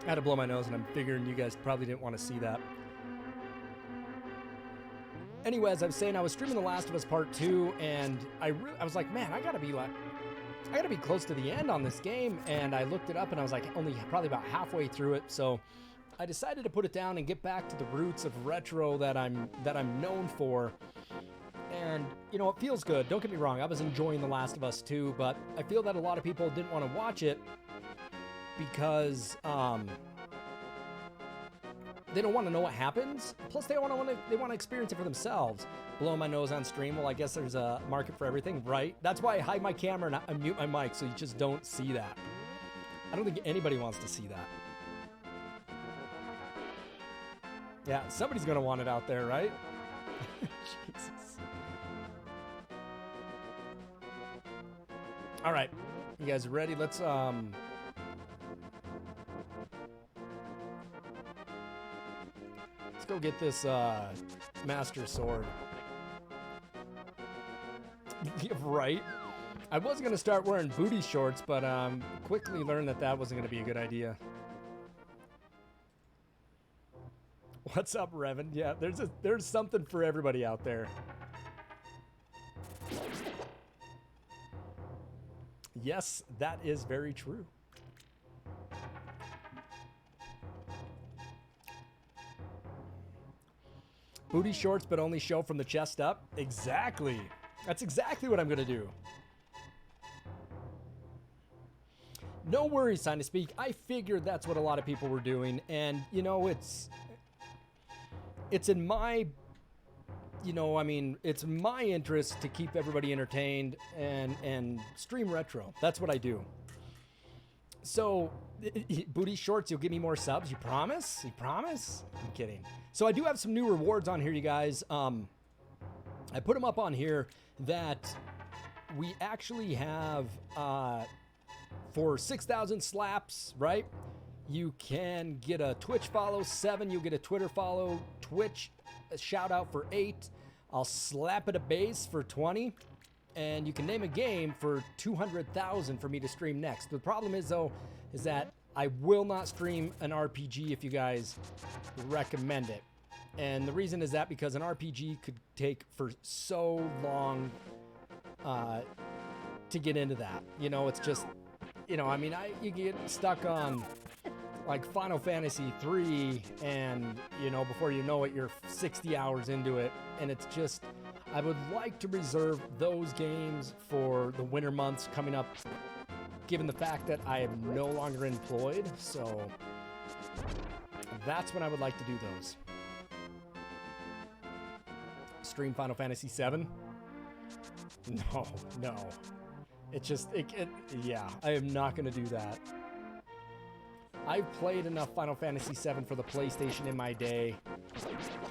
S1: I had to blow my nose, and I'm figuring you guys probably didn't want to see that. Anyways, I was saying I was streaming The Last of Us Part 2, and I was like, man, I gotta be close to the end on this game. And I looked it up, and I was like, only probably about halfway through it. So I decided to put it down and get back to the roots of retro that I'm known for. And you know, it feels good. Don't get me wrong, I was enjoying The Last of Us 2, but I feel that a lot of people didn't want to watch it because they don't want to know what happens. Plus, they want to experience it for themselves. Blowing my nose on stream. Well, I guess there's a market for everything, right? That's why I hide my camera and I mute my mic so you just don't see that. I don't think anybody wants to see that. Yeah, somebody's gonna want it out there, right? Jesus. All right, you guys ready? Let's go get this Master Sword. Yeah, right? I was going to start wearing booty shorts, but quickly learned that wasn't going to be a good idea. What's up, Revan? Yeah, there's something for everybody out there. Yes, that is very true. Booty shorts, but only show from the chest up? Exactly. That's exactly what I'm going to do. No worries, Sign to Speak. I figured that's what a lot of people were doing. And, you know, it's in my, you know, I mean, it's my interest to keep everybody entertained and stream retro. That's what I do. So Booty Shorts, you'll give me more subs. You promise? You promise? I'm kidding. So I do have some new rewards on here, you guys. I put them up on here that we actually have for 6,000 slaps, right? You can get a Twitch follow, 7. You'll get a Twitter follow, Twitch a shout out for 8. I'll slap at a base for 20. And you can name a game for 200,000 for me to stream next. The problem is, though, is that I will not stream an RPG if you guys recommend it. And the reason is that because an RPG could take for so long to get into that. You know, it's just, you know, I mean, you get stuck on like Final Fantasy 3 and, you know, before you know it, you're 60 hours into it. And it's just, I would like to reserve those games for the winter months coming up, given the fact that I am no longer employed. So that's when I would like to do those. Stream Final Fantasy 7? No. It's just, yeah, I am not going to do that. I've played enough Final Fantasy 7 for the PlayStation in my day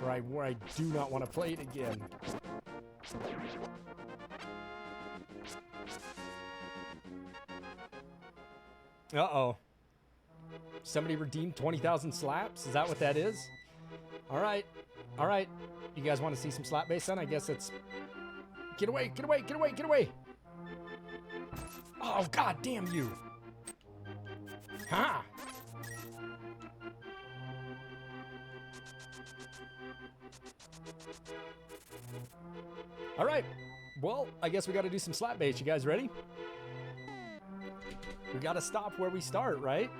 S1: where I do not want to play it again. Uh-oh. Somebody redeemed 20,000 slaps? Is that what that is? All right. You guys want to see some slap base then? I guess it's... Get away! Oh, god damn you! Ha! All right. Well, I guess we got to do some slap base. You guys ready? We got to stop where we start, right?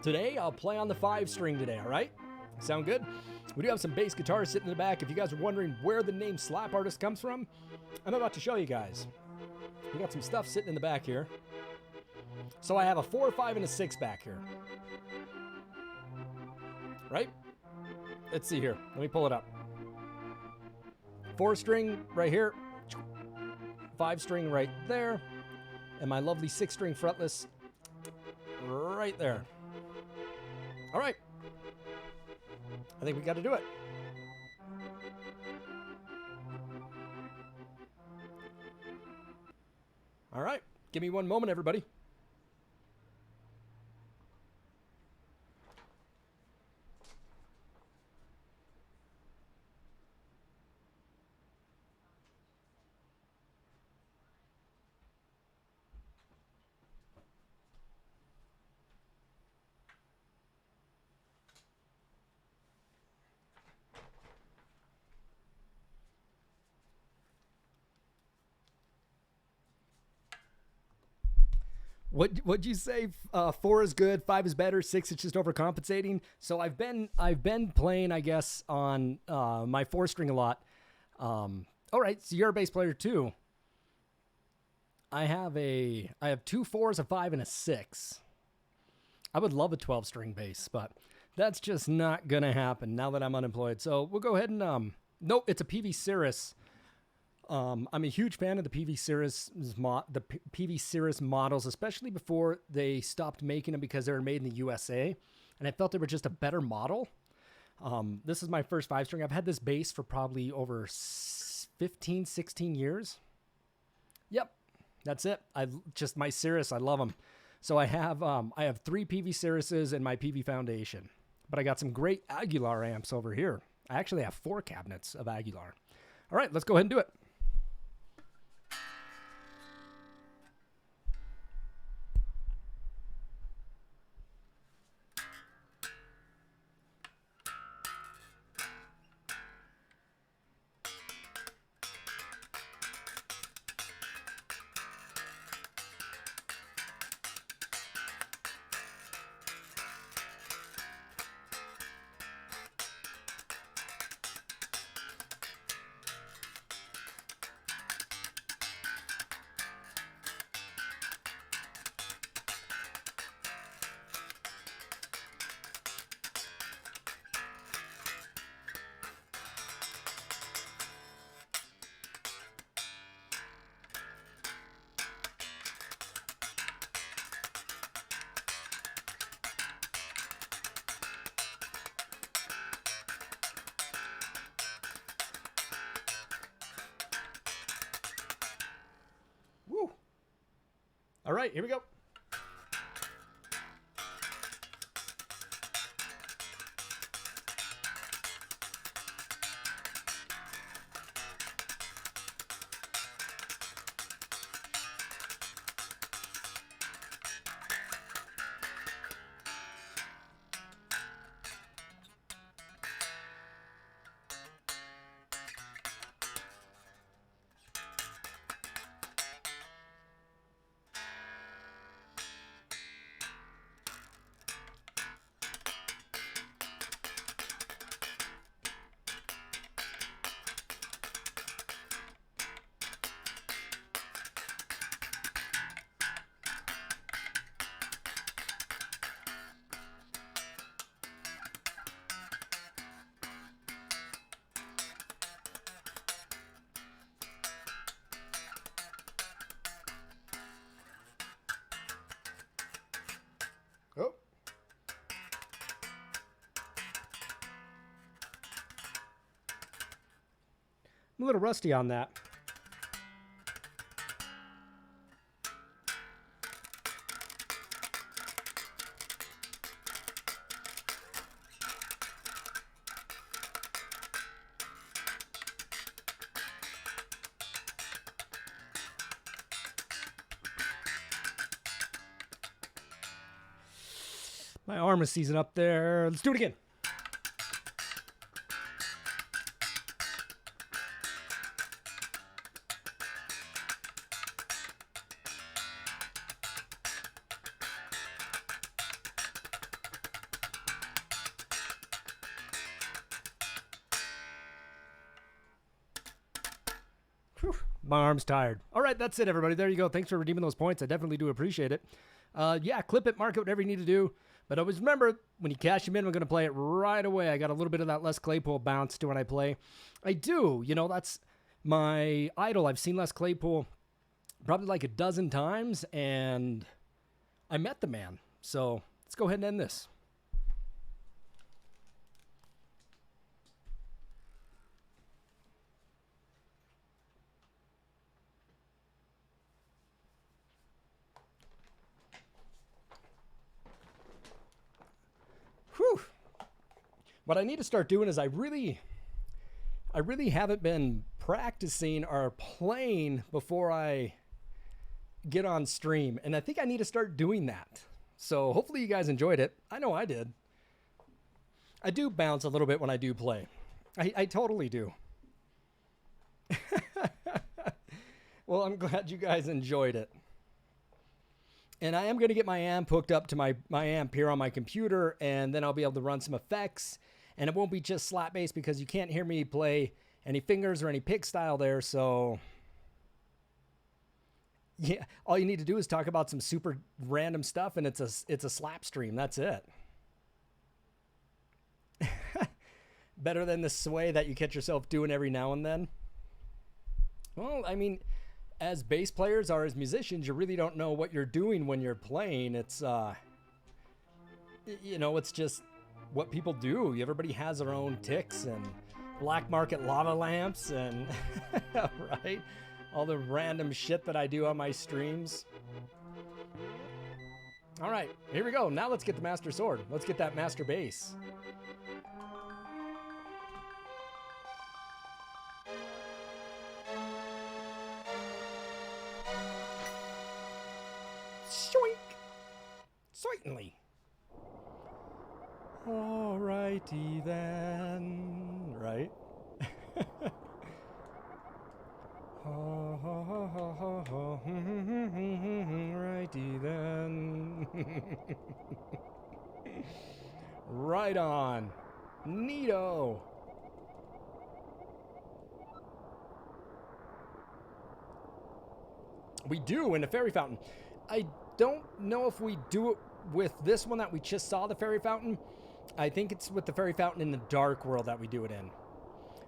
S1: Today, I'll play on the 5-string today, all right? Sound good? We do have some bass guitars sitting in the back. If you guys are wondering where the name Slap Artist comes from, I'm about to show you guys. We got some stuff sitting in the back here. So I have a 4, 5, and a 6 back here. Right? Let's see here. Let me pull it up. 4-string right here. 5-string right there. And my lovely 6-string fretless right there. All right. I think we got to do it. All right. Give me one moment, everybody. What'd you say? 4 is good, 5 is better, 6 is just overcompensating. So I've been playing, I guess, on my 4-string a lot. All right, so you're a bass player too. I have 2 4s, a 5, and a 6. I would love a 12-string bass, but that's just not gonna happen now that I'm unemployed. So we'll go ahead and nope, it's a PV Cirrus. I'm a huge fan of the PV Cirrus models, especially before they stopped making them because they were made in the USA, and I felt they were just a better model. This is my first 5-string. I've had this bass for probably over 15, 16 years. Yep, that's it. My Cirrus, I love them. So I have 3 PV Cirruses in my PV Foundation, but I got some great Aguilar amps over here. I actually have 4 cabinets of Aguilar. All right, let's go ahead and do it. All right, here we go. Oh. I'm a little rusty on that. My arm is seizing up there. Let's do it again. Whew, my arm's tired. All right, that's it, everybody. There you go. Thanks for redeeming those points. I definitely do appreciate it. Yeah, clip it, mark it, whatever you need to do. But always remember, when you cash them in, we're going to play it right away. I got a little bit of that Les Claypool bounce to when I play. I do. You know, that's my idol. I've seen Les Claypool probably like a dozen times, and I met the man. So let's go ahead and end this. Whew. What I need to start doing is I really haven't been practicing or playing before I get on stream. And I think I need to start doing that. So hopefully you guys enjoyed it. I know I did. I do bounce a little bit when I do play. I totally do. Well, I'm glad you guys enjoyed it. And I am going to get my amp hooked up to my amp here on my computer, and then I'll be able to run some effects. And it won't be just slap bass because you can't hear me play any fingers or any pick style there. So, yeah, all you need to do is talk about some super random stuff, and it's a slap stream. That's it. Better than the sway that you catch yourself doing every now and then. Well, I mean, as bass players or as musicians, you really don't know what you're doing when you're playing. It's, you know, it's just what people do. Everybody has their own ticks and black market lava lamps and, right? All the random shit that I do on my streams. All right, here we go. Now let's get the Master Sword. Let's get that Master Bass. Certainly. Alrighty then. Right? Alrighty then. Right on. Neato. We do in the fairy fountain. I don't know if we do it with this one that we just saw, the fairy fountain. I think it's with the fairy fountain in the dark world that we do it in.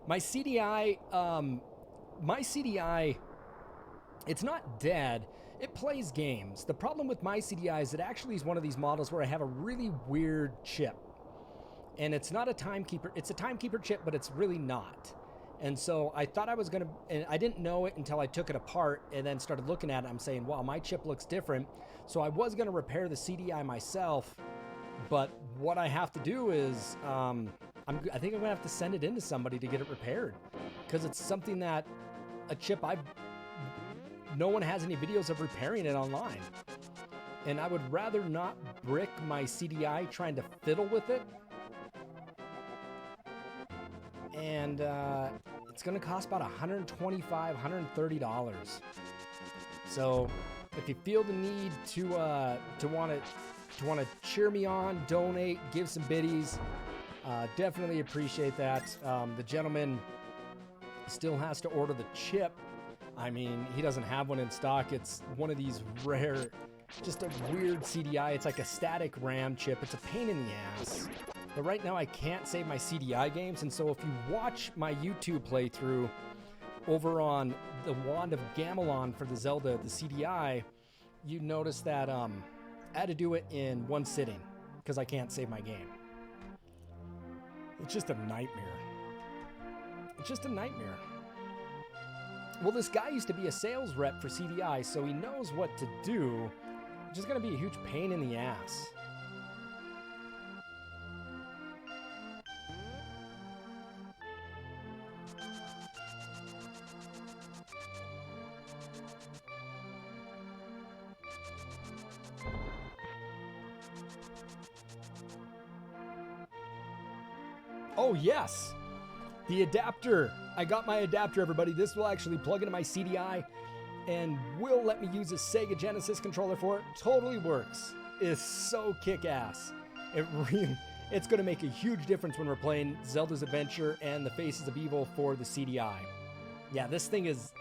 S1: My CDI, it's not dead. It plays games. The problem with my CDI is it actually is one of these models where I have a really weird chip. And it's not a timekeeper. It's a timekeeper chip, but it's really not. And so I thought I was going to, and I didn't know it until I took it apart and then started looking at it. I'm saying, wow, my chip looks different. So I was going to repair the CDI myself, but what I have to do is, I think I'm going to have to send it in to somebody to get it repaired, because it's something that a chip no one has any videos of repairing it online. And I would rather not brick my CDI trying to fiddle with it. And it's going to cost about $125, $130. So if you feel the need to want to cheer me on, donate, give some biddies, definitely appreciate that. The gentleman still has to order the chip. I mean, he doesn't have one in stock. It's one of these rare, just a weird CDI. It's like a static RAM chip. It's a pain in the ass. But right now I can't save my CDI games, and so if you watch my YouTube playthrough over on the Wand of Gamelon for the Zelda, the CDI, you notice that I had to do it in one sitting because I can't save my game. It's just a nightmare. It's just a nightmare. Well, this guy used to be a sales rep for CDI, so he knows what to do. It's just going to be a huge pain in the ass. Oh, yes. The adapter. I got my adapter, everybody. This will actually plug into my CDI and will let me use a Sega Genesis controller for it. Totally works. It's so kick-ass. It's going to make a huge difference when we're playing Zelda's Adventure and the Faces of Evil for the CDI. Yeah, this thing is...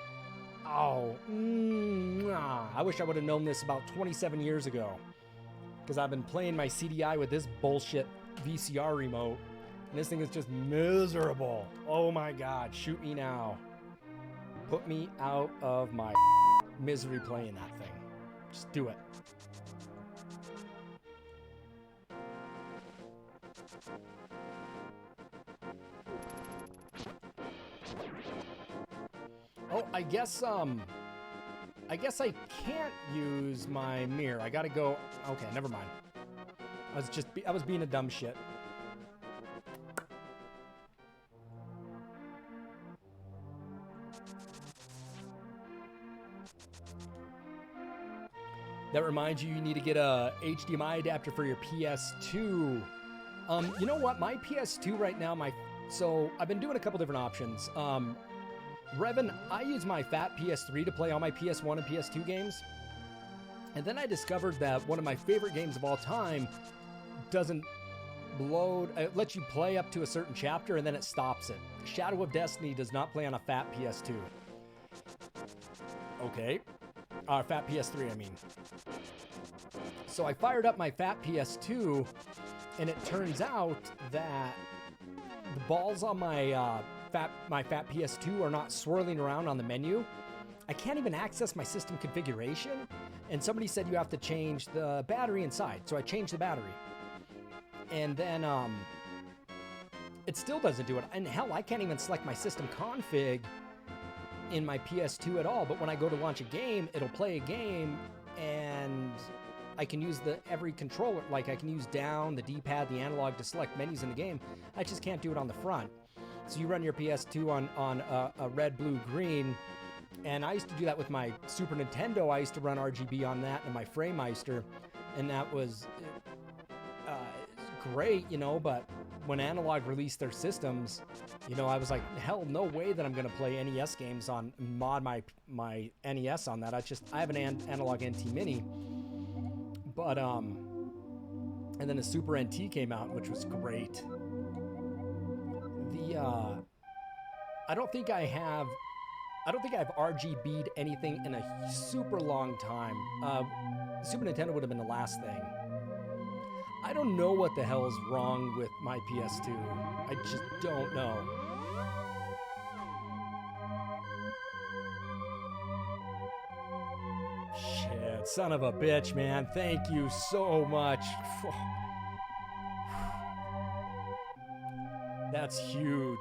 S1: Oh, I wish I would have known this about 27 years ago, because I've been playing my CDI with this bullshit VCR remote. And this thing is just miserable. Oh my God, shoot me now. Put me out of my misery playing that thing. Just do it. Oh, I guess I can't use my mirror. I gotta go. Okay, never mind. I was being a dumb shit. That reminds you need to get a HDMI adapter for your PS2. You know what? My PS2 right now, so I've been doing a couple different options. Revan, I use my fat PS3 to play all my PS1 and PS2 games. And then I discovered that one of my favorite games of all time doesn't load. It lets you play up to a certain chapter and then it stops it. Shadow of Destiny does not play on a fat PS2. Okay. Fat PS3, I mean. So I fired up my fat PS2, and it turns out that the balls on my fat PS2 are not swirling around on the menu. I can't even access my system configuration, and somebody said you have to change the battery inside. So I changed the battery, and then it still doesn't do it. And hell, I can't even select my system config in my PS2 at all. But when I go to launch a game, it'll play a game, and I can use every controller. Like I can use down, the D-pad, the analog to select menus in the game. I just can't do it on the front. So you run your PS2 on a red, blue, green, and I used to do that with my Super Nintendo. I used to run RGB on that and my Framemeister, and that was great, you know. But when Analogue released their systems, you know, I was like, hell, no way that I'm going to play NES games on, mod my NES on that. I have an Analogue NT Mini, but, and then a Super NT came out, which was great. I don't think I've RGB'd anything in a super long time. Super Nintendo would have been the last thing. I don't know what the hell is wrong with my PS2. I just don't know. Shit, son of a bitch, man. Thank you so much. That's huge.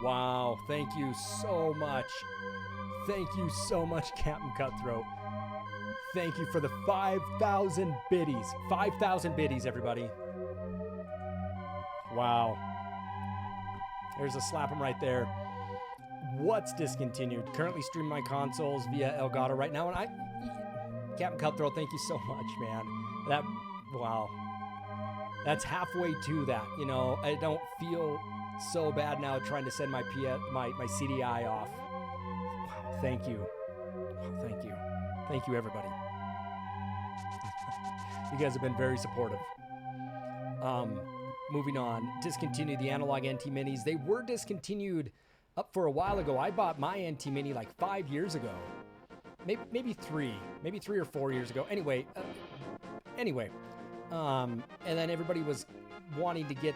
S1: Wow, thank you so much. Thank you so much, Captain Cutthroat. Thank you for the 5,000 biddies. 5,000 biddies, everybody. Wow. There's a slap 'em right there. What's discontinued? Currently streaming my consoles via Elgato right now, and Captain Cutthroat, thank you so much, man. Wow. That's halfway to that, you know. I don't feel so bad now trying to send my CDI off. Wow, thank you. Wow, thank you. Thank you, everybody. You guys have been very supportive. Moving on. Discontinued the Analogue NT Minis. They were discontinued up for a while ago. I bought my NT Mini like 5 years ago. Maybe 3 or 4 years ago. Anyway. And then everybody was wanting to get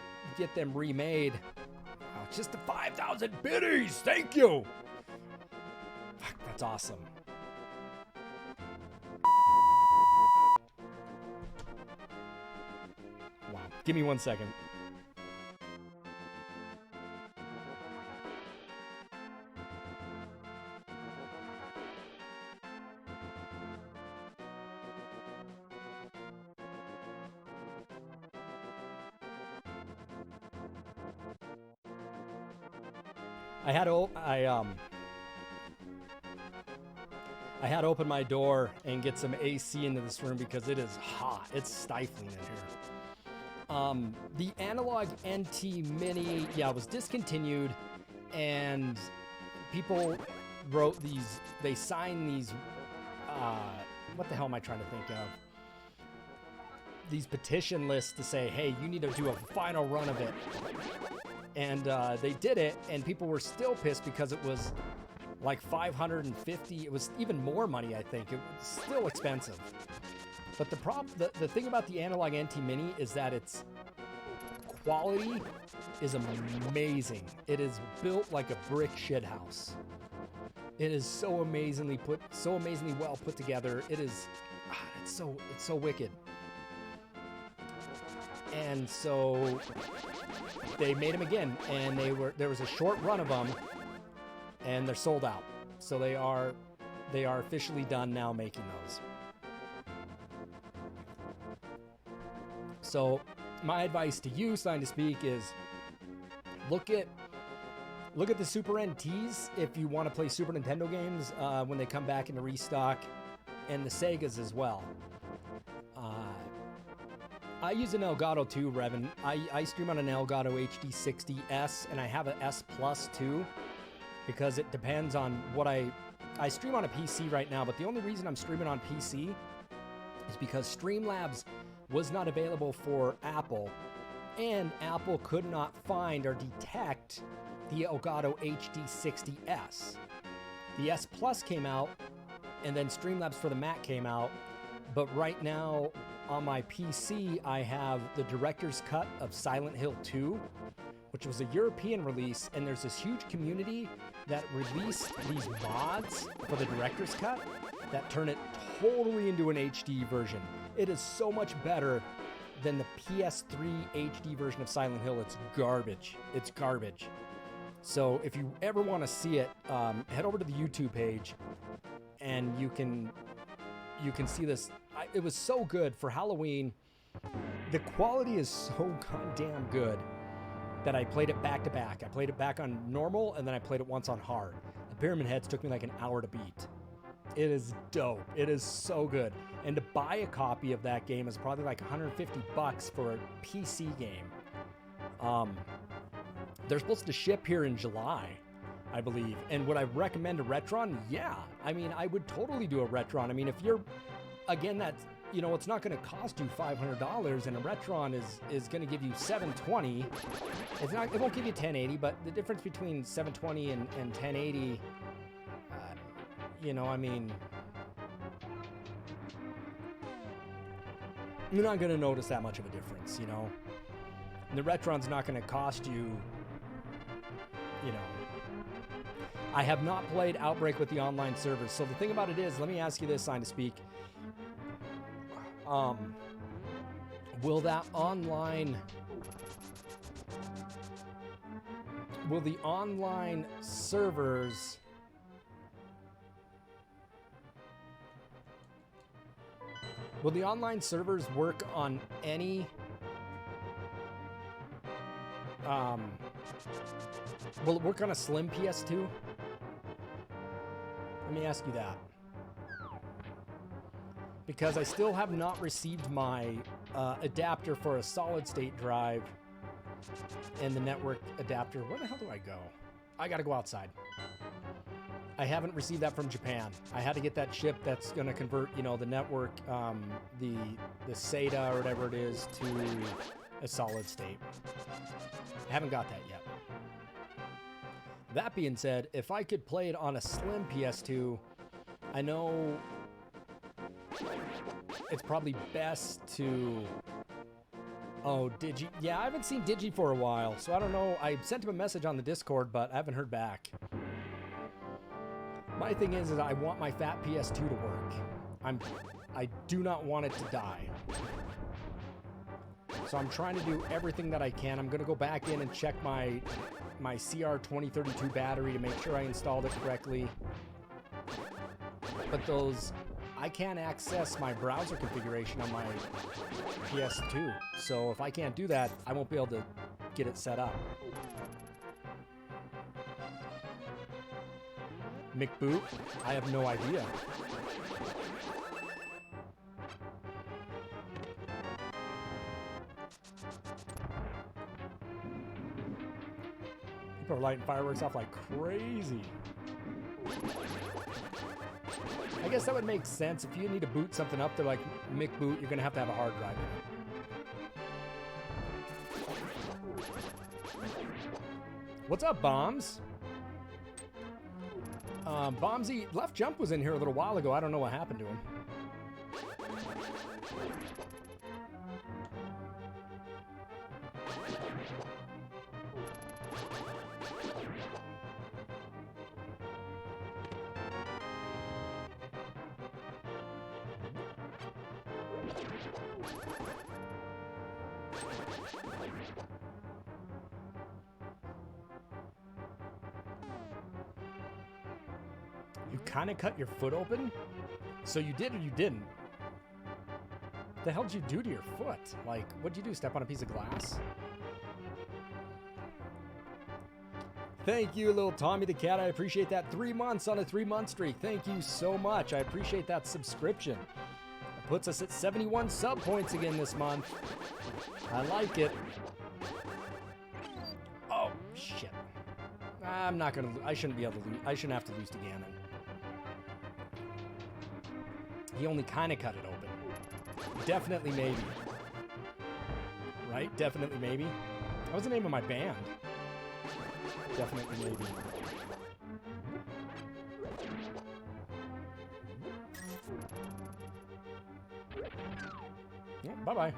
S1: them remade. Wow, just the 5,000 biddies. Thank you. Fuck, that's awesome. Wow. Give me 1 second. I had to open my door and get some AC into this room because it is hot. It's stifling in here. The Analogue NT Mini, yeah, was discontinued, and people wrote these, they signed these, what the hell am I trying to think of? These petition lists to say, hey, you need to do a final run of it. And they did it, and people were still pissed because it was like $550. It was even more money, I think. It was still expensive. But the thing about the Analogue NT Mini is that its quality is amazing. It is built like a brick shithouse. It is so amazingly well put together. It is, it's so wicked. And so they made them again, and there was a short run of them, and they're sold out. So they are officially done now making those. So my advice to you, Sign to Speak, is look at the Super NTs if you want to play Super Nintendo games when they come back into restock, and the Segas as well. I use an Elgato too, Revan. I stream on an Elgato HD60S, and I have an S Plus too, because it depends on what I stream on a PC right now, but the only reason I'm streaming on PC is because Streamlabs was not available for Apple, and Apple could not find or detect the Elgato HD60S. The S Plus came out, and then Streamlabs for the Mac came out, but right now on my PC, I have the director's cut of Silent Hill 2, which was a European release, and there's this huge community that released these mods for the director's cut that turn it totally into an HD version. It is so much better than the PS3 HD version of Silent Hill. It's garbage. It's garbage. So if you ever want to see it, head over to the YouTube page, and you can see this. It was so good for Halloween. The quality is so goddamn good that I played it back to back. I played it back on normal, and then I played it once on hard. The Pyramid Heads took me like an hour to beat. It is dope. It is so good. And to buy a copy of that game is probably like $150 for a PC game. They're supposed to ship here in July, I believe. And would I recommend a Retron? Yeah. I mean, I would totally do a Retron. I mean, if you're, again, that's, you know, it's not going to cost you $500, and a Retron is going to give you 720. It's not, it won't give you 1080, but the difference between 720 and 1080, you know, I mean, you're not going to notice that much of a difference, you know. And the Retron's not going to cost you, you know. I have not played Outbreak with the online servers. So the thing about it is, let me ask you this, Sign to Speak. Will that online will the online servers work on any will it work on a slim PS2? Let me ask you that. Because I still have not received my adapter for a solid state drive and the network adapter. Where the hell do I go? I gotta go outside. I haven't received that from Japan. I had to get that chip that's gonna convert, you know, the network, the SATA or whatever it is to a solid state. I haven't got that yet. That being said, if I could play it on a slim PS2, I know it's probably best to... Oh, Digi. Yeah, I haven't seen Digi for a while, so I don't know. I sent him a message on the Discord, but I haven't heard back. My thing is I want my fat PS2 to work. I do not want it to die. So I'm trying to do everything that I can. I'm going to go back in and check my CR2032 battery to make sure I installed it correctly. But those... I can't access my browser configuration on my PS2. So if I can't do that, I won't be able to get it set up. McBoot? I have no idea. People are lighting fireworks off like crazy. I guess that would make sense. If you need to boot something up, they're like, McBoot, you're going to have a hard drive in it. What's up, Bombs? Bombsy, Left Jump was in here a little while ago. I don't know what happened to him. You kind of cut your foot open? So you did or you didn't? What the hell did you do to your foot? Like, what'd you do? Step on a piece of glass? Thank you, little Tommy the Cat. I appreciate that. 3 months on a 3-month streak. Thank you so much. I appreciate that subscription. It puts us at 71 sub points again this month. I like it. Oh, shit. I'm not gonna... I shouldn't be able to lose. I shouldn't have to lose to Ganon. He only kind of cut it open. Definitely maybe. Right? Definitely maybe. That was the name of my band. Definitely maybe. Yeah, bye-bye.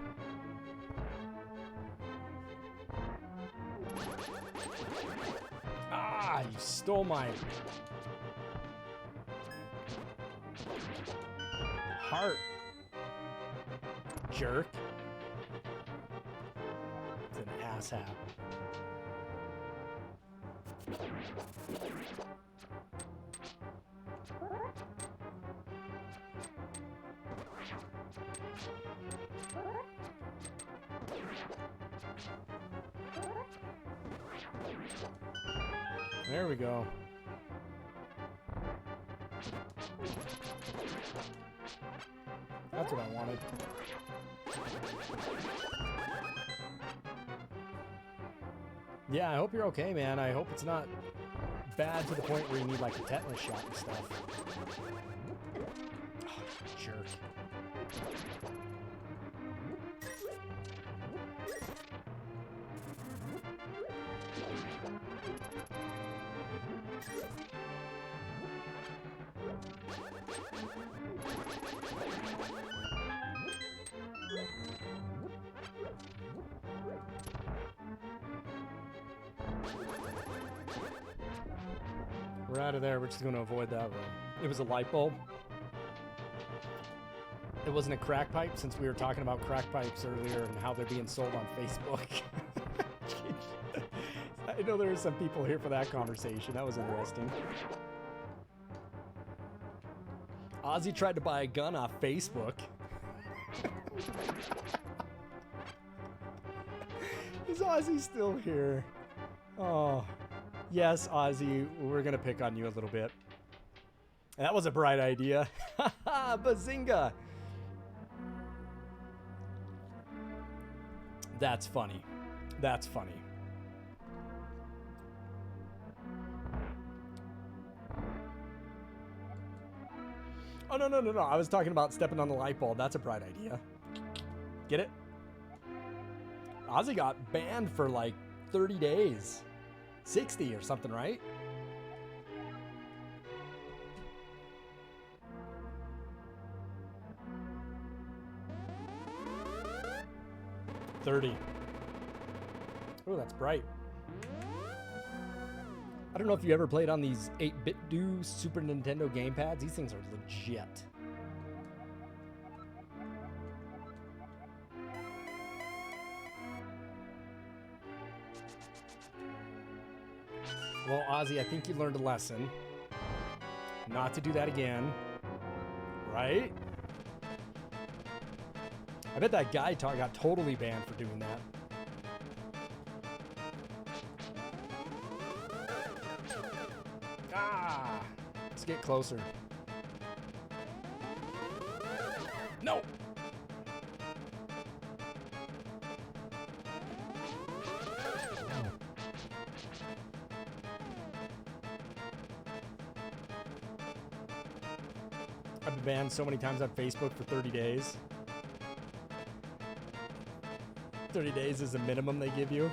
S1: Ah, you stole my... heart. Jerk. It's an asshat. There we go. That's what I wanted. Yeah, I hope you're okay, man. I hope it's not bad to the point where you need like a tetanus shot and stuff. Oh, jerk. We're out of there. We're just going to avoid that room. It was a light bulb. It wasn't a crack pipe, since we were talking about crack pipes earlier and how they're being sold on Facebook. I know there are some people here for that conversation. That was interesting. Ozzy tried to buy a gun off Facebook. Is Ozzy still here? Oh, yes, Ozzy, we're going to pick on you a little bit. That was a bright idea. Bazinga! That's funny. That's funny. Oh, no, no, no, no. I was talking about stepping on the light bulb. That's a bright idea. Get it? Ozzy got banned for like 30 days. 60 or something, right? $30. Oh, that's bright. I don't know if you ever played on these 8-bit do Super Nintendo gamepads. These things are legit. Well, Ozzy, I think you learned a lesson. Not to do that again. Right? I bet that guy got totally banned for doing that. Ah! Let's get closer. No! I've been banned so many times on Facebook for 30 days. 30 days is the minimum they give you.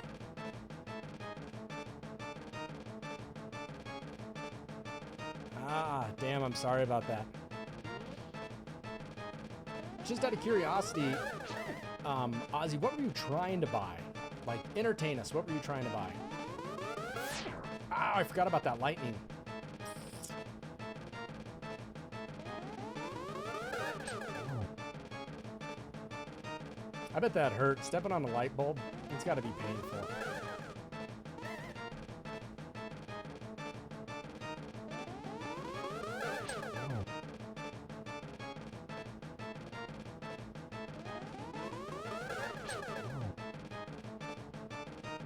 S1: Ah, damn, I'm sorry about that. Just out of curiosity, Ozzy, what were you trying to buy? Like, entertain us. What were you trying to buy? Ah, I forgot about that lightning. I bet that hurt. Stepping on the light bulb, it's got to be painful.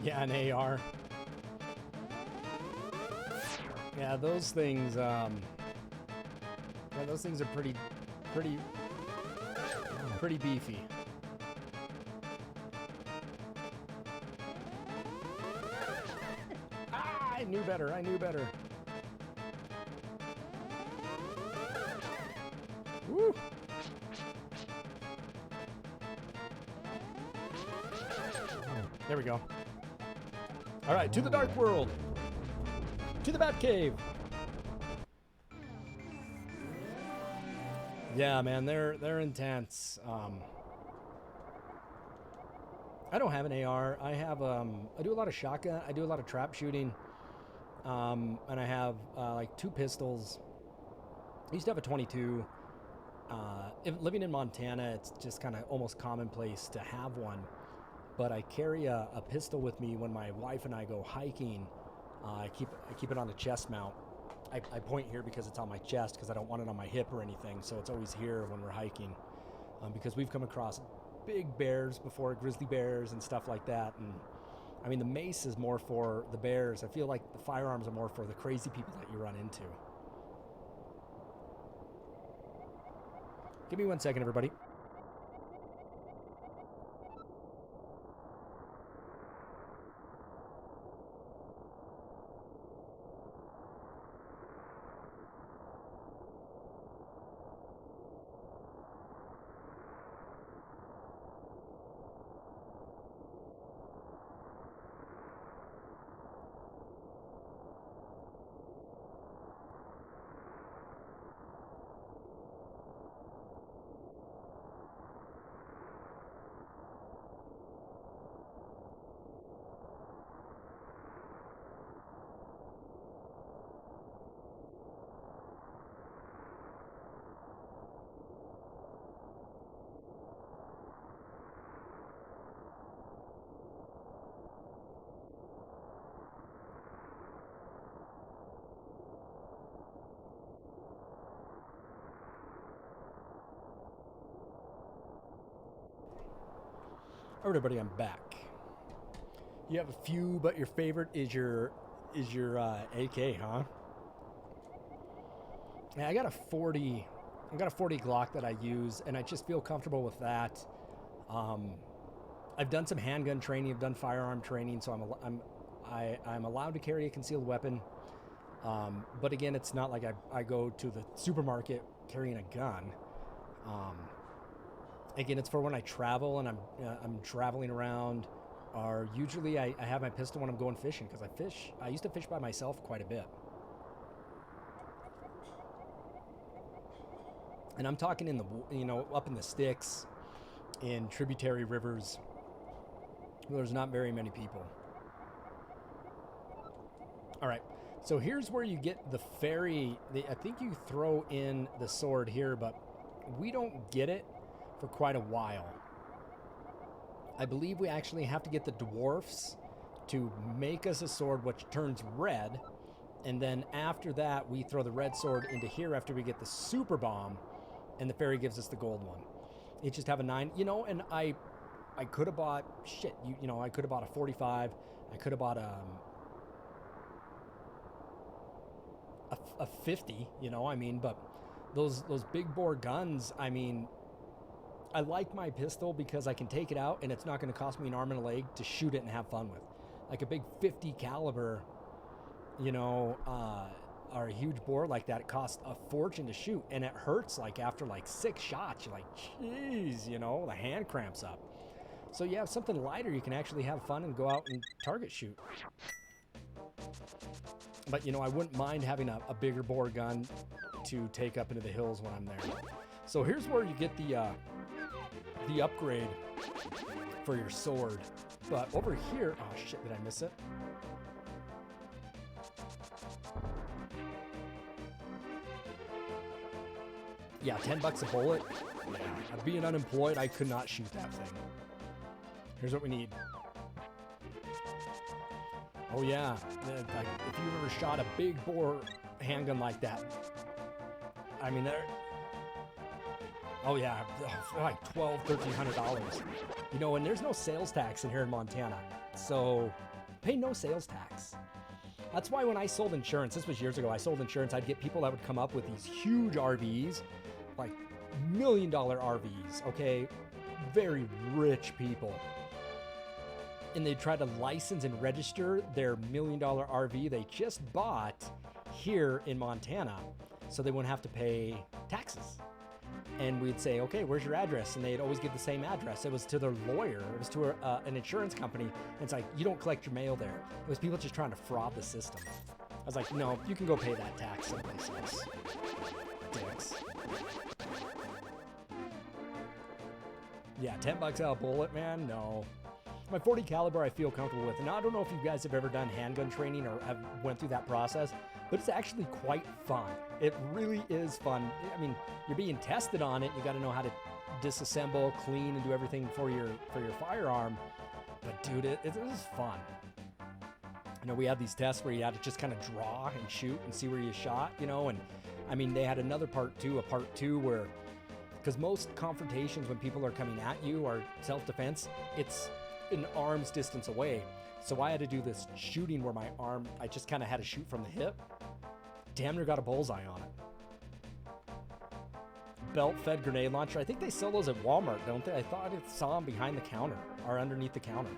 S1: Yeah, an AR. Yeah, those things, yeah, those things are pretty beefy. Ah, I knew better. I knew better. Woo! There we go. All right, to the dark world. To the Batcave. Yeah, man, they're intense. I don't have an AR. I have I do a lot of shotgun. I do a lot of trap shooting. And I have like 2 pistols. I used to have a 22. Living in Montana, it's just kind of almost commonplace to have one. But I carry a pistol with me when my wife and I go hiking. I keep it on a chest mount. I point here because it's on my chest because I don't want it on my hip or anything. So it's always here when we're hiking, because we've come across big bears before, grizzly bears and stuff like that. And I mean, the mace is more for the bears. I feel like the firearms are more for the crazy people that you run into. Give me 1 second, everybody. Everybody, I'm back. You have a few, but your favorite is your AK, huh? Yeah, I got a 40 Glock that I use, and I just feel comfortable with that. I've done some handgun training, I've done firearm training, so I'm allowed to carry a concealed weapon. But again, it's not like I go to the supermarket carrying a gun. Again, it's for when I travel and I'm traveling around, or usually I have my pistol when I'm going fishing, because I used to fish by myself quite a bit. And I'm talking in the, up in the sticks, in tributary rivers, where there's not very many people. All right, so here's where you get the fairy. I think you throw in the sword here, but we don't get it for quite a while. I believe we actually have to get the dwarfs to make us a sword which turns red, and then after that we throw the red sword into here after we get the super bomb, and the fairy gives us the gold one. You just have a 9, and I could have bought shit. I could have bought a 45. I could have bought a 50. But those big bore guns. I like my pistol because I can take it out and it's not going to cost me an arm and a leg to shoot it and have fun with. Like a big 50 caliber, or a huge bore like that, it costs a fortune to shoot, and it hurts like after like 6 shots. You're like, geez, the hand cramps up. So you have something lighter, you can actually have fun and go out and target shoot. But I wouldn't mind having a bigger bore gun to take up into the hills when I'm there. So here's where you get the upgrade for your sword. But over here, oh shit, did I miss it? Yeah, $10 a bullet. Yeah, being unemployed, I could not shoot that thing. Here's what we need. Oh yeah, like if you've ever shot a big bore handgun like that, they're, oh yeah, like $1,200–$1,300. And there's no sales tax in here in Montana, so pay no sales tax. That's why when I sold insurance, this was years ago, I sold insurance, I'd get people that would come up with these huge RVs, like $1 million RVs, okay? Very rich people. And they'd try to license and register their $1 million RV they just bought here in Montana, so they wouldn't have to pay taxes. And we'd say, okay, where's your address? And they'd always give the same address. It was to their lawyer. It was to an insurance company. And it's like, you don't collect your mail there. It was people just trying to fraud the system. I was like, no, you can go pay that tax someplace else. Dicks. Yeah, $10 out a bullet, man? No. My 40 caliber I feel comfortable with. And I don't know if you guys have ever done handgun training or have went through that process, but it's actually quite fun. It really is fun. You're being tested on it. You got to know how to disassemble, clean, and do everything for your firearm. But dude, it is fun. We had these tests where you had to just kind of draw and shoot and see where you shot, and they had another part two where, because most confrontations when people are coming at you or self-defense, it's an arm's distance away. So I had to do this shooting where my arm, I just kind of had to shoot from the hip. Damn near got a bullseye on it. Belt-fed grenade launcher. I think they sell those at Walmart, don't they? I thought I saw them behind the counter or underneath the counter.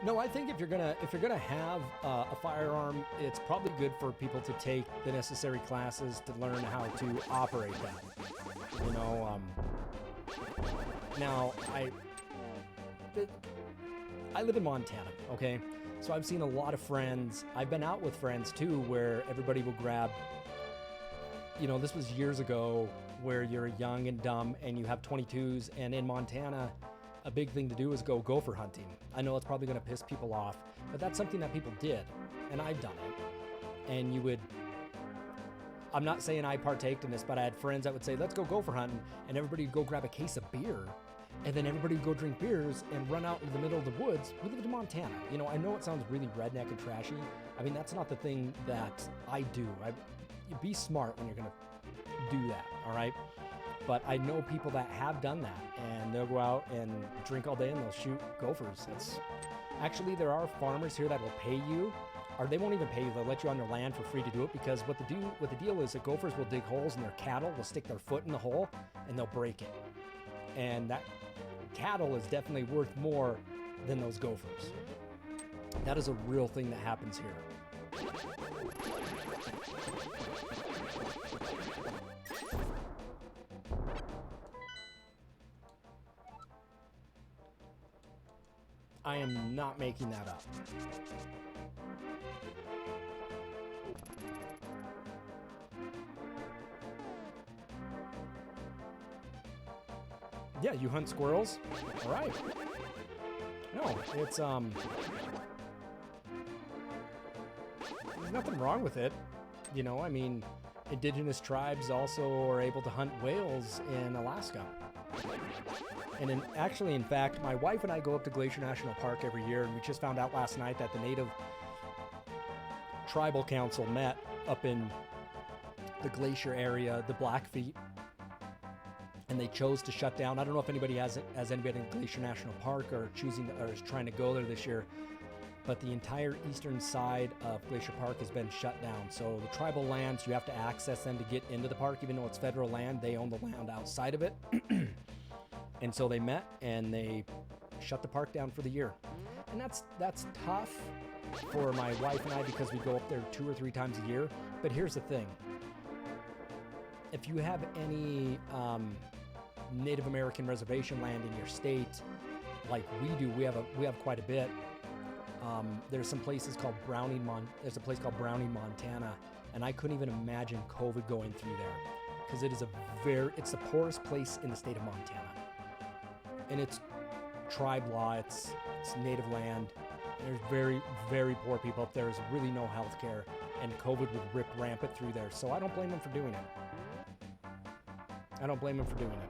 S1: No, I think if you're gonna have a firearm, it's probably good for people to take the necessary classes to learn how to operate that. Now I live in Montana, okay? So I've seen a lot of friends. I've been out with friends too, where everybody will grab. This was years ago, where you're young and dumb and you have 22s, and in Montana, a big thing to do is go gopher hunting. I know it's probably going to piss people off, but that's something that people did, and I've done it. And you would, I'm not saying I partaked in this, but I had friends that would say, let's go gopher hunting, and everybody would go grab a case of beer, and then everybody would go drink beers and run out into the middle of the woods. We lived in Montana. You know, I know it sounds really redneck and trashy. I mean, that's not the thing that I do. You be smart when you're going to do that, all right? But I know people that have done that, and they'll go out and drink all day and they'll shoot gophers. Actually, there are farmers here that will pay you, or they won't even pay you. They'll let you on their land for free to do it, because what the deal is that gophers will dig holes and their cattle will stick their foot in the hole and they'll break it. And that cattle is definitely worth more than those gophers. That is a real thing that happens here. I am not making that up. Yeah, you hunt squirrels? All right. No, it's, there's nothing wrong with it. You know, I mean, indigenous tribes also are able to hunt whales in Alaska. And in fact, my wife and I go up to Glacier National Park every year, and we just found out last night that the Native Tribal Council met up in the Glacier area, the Blackfeet, and they chose to shut down. I don't know if anybody has anybody in Glacier National Park or is trying to go there this year, but the entire eastern side of Glacier Park has been shut down. So the tribal lands, you have to access them to get into the park, even though it's federal land. They own the land outside of it. And so they met and they shut the park down for the year. And that's tough for my wife and I, because we go up there 2 or 3 times a year. But here's the thing. If you have any Native American reservation land in your state, like we do, we have quite a bit. There's some places called there's a place called Browning, Montana, and I couldn't even imagine COVID going through there, because it's the poorest place in the state of Montana. And it's tribe law, it's native land. There's very, very poor people up there. There's really no health care, and COVID would rip rampant through there. So I don't blame them for doing it. I don't blame them for doing it.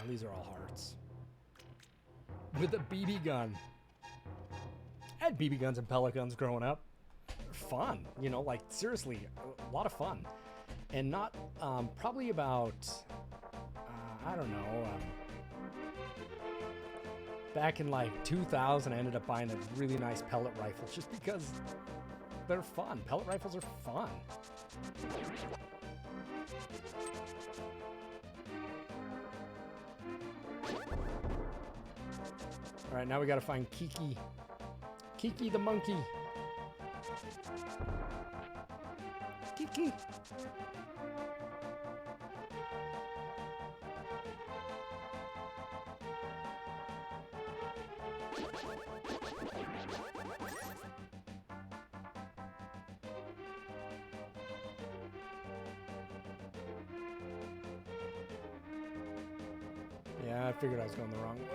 S1: These are all hearts. With a BB gun. I had BB guns and pellet guns growing up. Fun, you know, like seriously, a lot of fun. And not, probably about, I don't know, back in like 2000, I ended up buying a really nice pellet rifle just because they're fun. Pellet rifles are fun. All right, now we got to find Kiki. Kiki the monkey. Kiki. Yeah, I figured I was going the wrong way.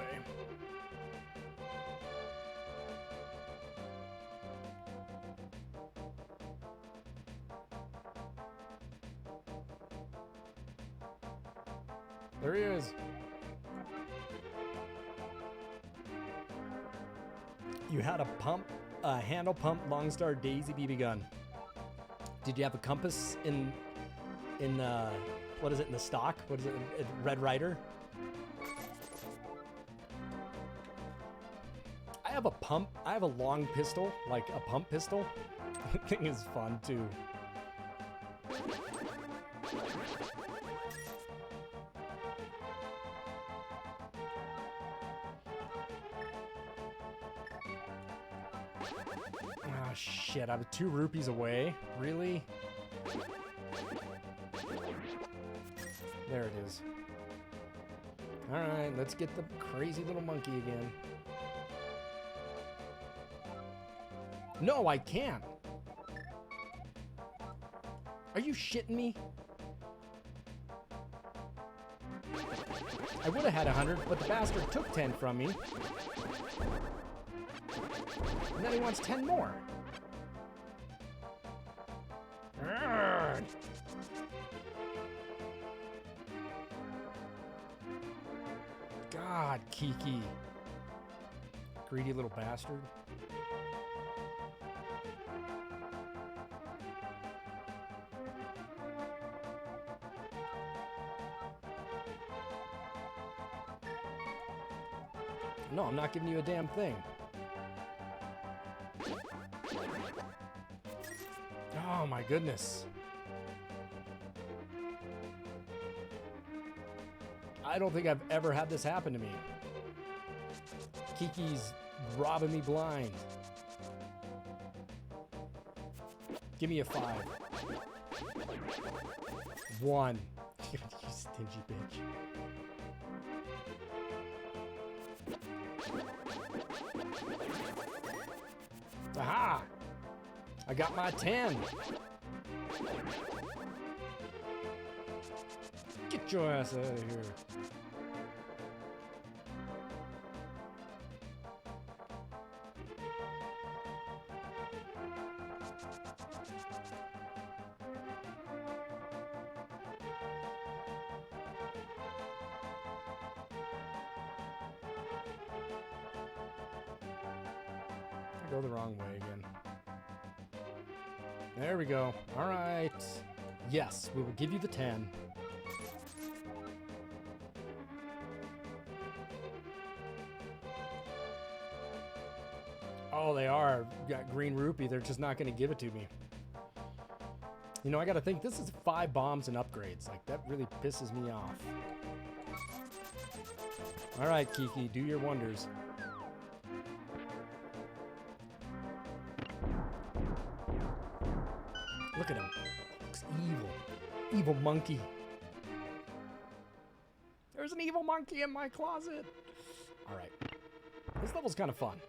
S1: There he is. You had a handle pump Longstar Daisy BB gun. Did you have a compass in what is it, in the stock? What is it, Red Ryder? I have a pump. I have a long pistol, like a pump pistol. The thing is fun too. Oh shit, I was 2 rupees away. Really? There it is. Alright, let's get the crazy little monkey again. No, I can't. Are you shitting me? I would have had 100, but the bastard took 10 from me. And then he wants 10 more. Urgh. God, Kiki. Greedy little bastard. No, I'm not giving you a damn thing. Oh my goodness. I don't think I've ever had this happen to me. Kiki's robbing me blind. Give me a 5. 1. You stingy bitch. Aha! I got my 10. Get your ass out of here. I go the wrong way again. There we go. All right. Yes, we will give you the 10. Oh, they are. Got green rupee. They're just not going to give it to me. You know, I got to think this is 5 bombs and upgrades. Like, that really pisses me off. All right, Kiki, do your wonders. Look at him. Looks evil. Evil monkey. There's an evil monkey in my closet. All right. This level's kind of fun.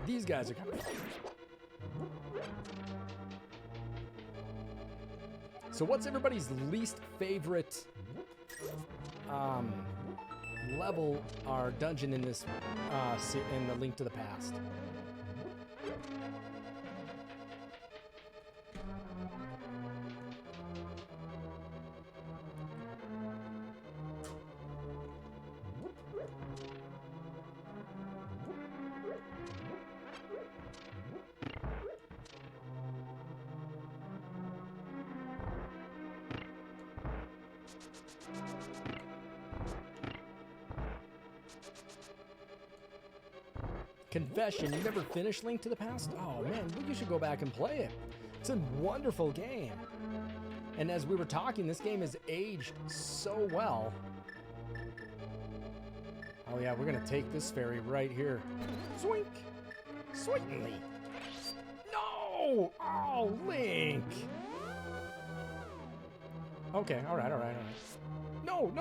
S1: These guys are kind of fun. So what's everybody's least favorite level or dungeon in this in the Link to the Past? Confession, you never finished Link to the Past? Oh man, you should go back and play it. It's a wonderful game. And as we were talking, this game has aged so well. Oh yeah, we're gonna take this ferry right here. Zoink! Sweetly! No! Oh, Link! Okay, alright. No!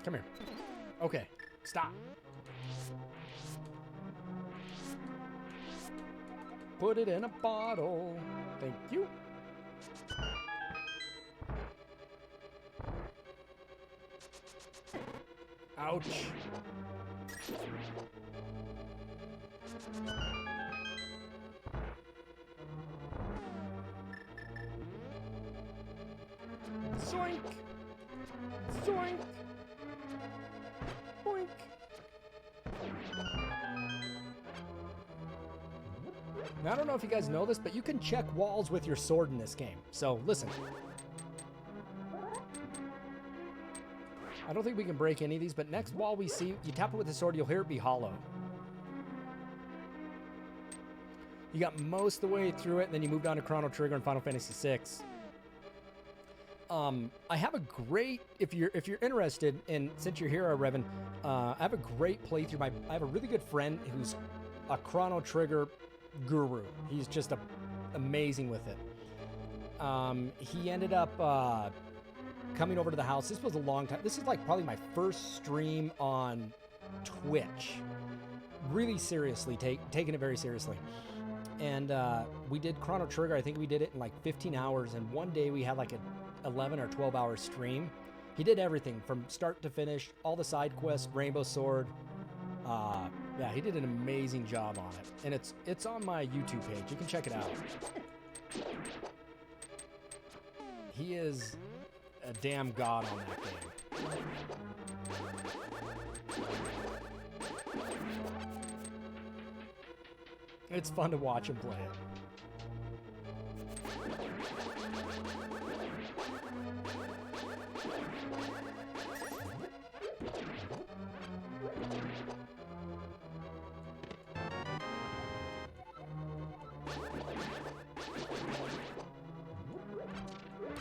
S1: Come here. Okay, stop. Put it in a bottle. Thank you. Ouch. Zoink. Zoink. Boink. Now, I don't know if you guys know this, but you can check walls with your sword in this game. So, listen. I don't think we can break any of these, but next wall we see, you tap it with the sword, you'll hear it be hollow. You got most of the way through it, and then you moved on to Chrono Trigger and Final Fantasy VI. I have a great, if you're interested, and since you're here, Revan, I have a great playthrough. I have a really good friend who's a Chrono Trigger guru. He's just a amazing with it. He ended up coming over to the house. This was a long time. This is like probably my first stream on Twitch. Really seriously, taking it very seriously. And we did Chrono Trigger. I think we did it in like 15 hours. And one day we had like a 11 or 12 hour stream. He did everything from start to finish, all the side quests, Rainbow Sword. Yeah, he did an amazing job on it. And it's on my YouTube page. You can check it out. He is a damn god on that game. It's fun to watch him play it.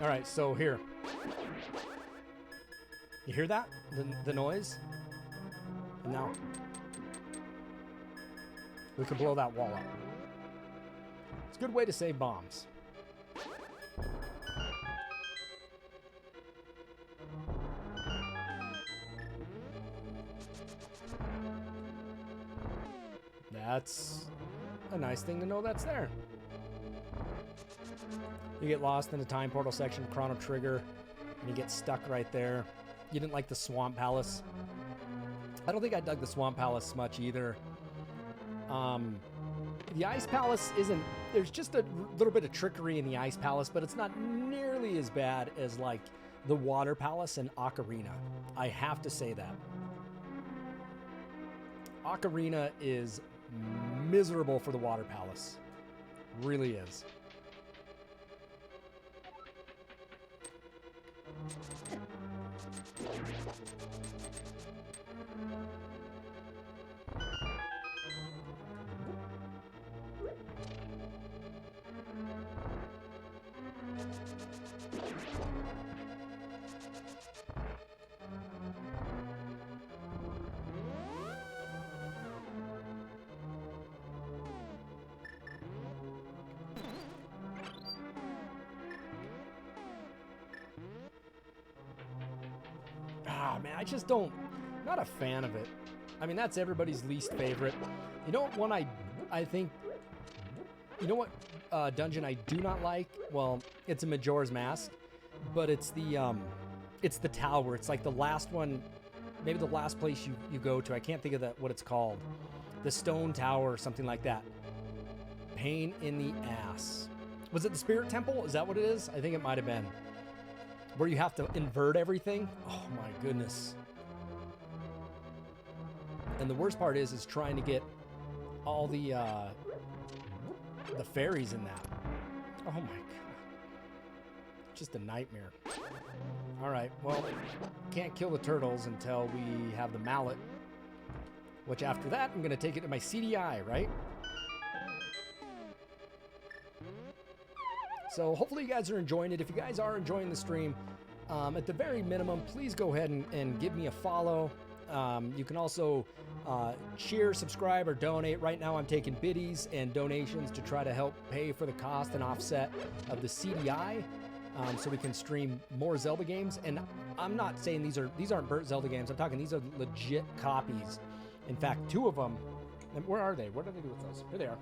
S1: All right, so here. You hear that? The noise? Now, we can blow that wall up. It's a good way to save bombs. That's a nice thing to know that's there. You get lost in the time portal section, Chrono Trigger, and you get stuck right there. You didn't like the Swamp Palace. I don't think I dug the Swamp Palace much either. The Ice Palace isn't... There's just a little bit of trickery in the Ice Palace, but it's not nearly as bad as, like, the Water Palace and Ocarina. I have to say that. Ocarina is miserable for the Water Palace. Really is. Man, I just don't, not a fan of it. I mean, that's everybody's least favorite. You know what one I think, you know what dungeon I do not like? Well, it's a Majora's Mask, but it's the tower. It's like the last one, maybe the last place you go to. I can't think of what it's called. The Stone Tower or something like that. Pain in the ass. Was it the Spirit Temple? Is that what it is? I think it might have been. Where you have to invert everything. Oh my goodness. And the worst part is trying to get all the fairies in that. Oh my god. Just a nightmare. Alright, well, can't kill the turtles until we have the mallet. Which after that, I'm gonna take it to my CDI, right? So hopefully you guys are enjoying it. If you guys are enjoying the stream, at the very minimum, please go ahead and give me a follow. You can also cheer, subscribe, or donate. Right now I'm taking biddies and donations to try to help pay for the cost and offset of the CDI, so we can stream more Zelda games. And I'm not saying these aren't burnt Zelda games. I'm talking these are legit copies. In fact, 2 of them. And where are they? What do they do with those? Here they are.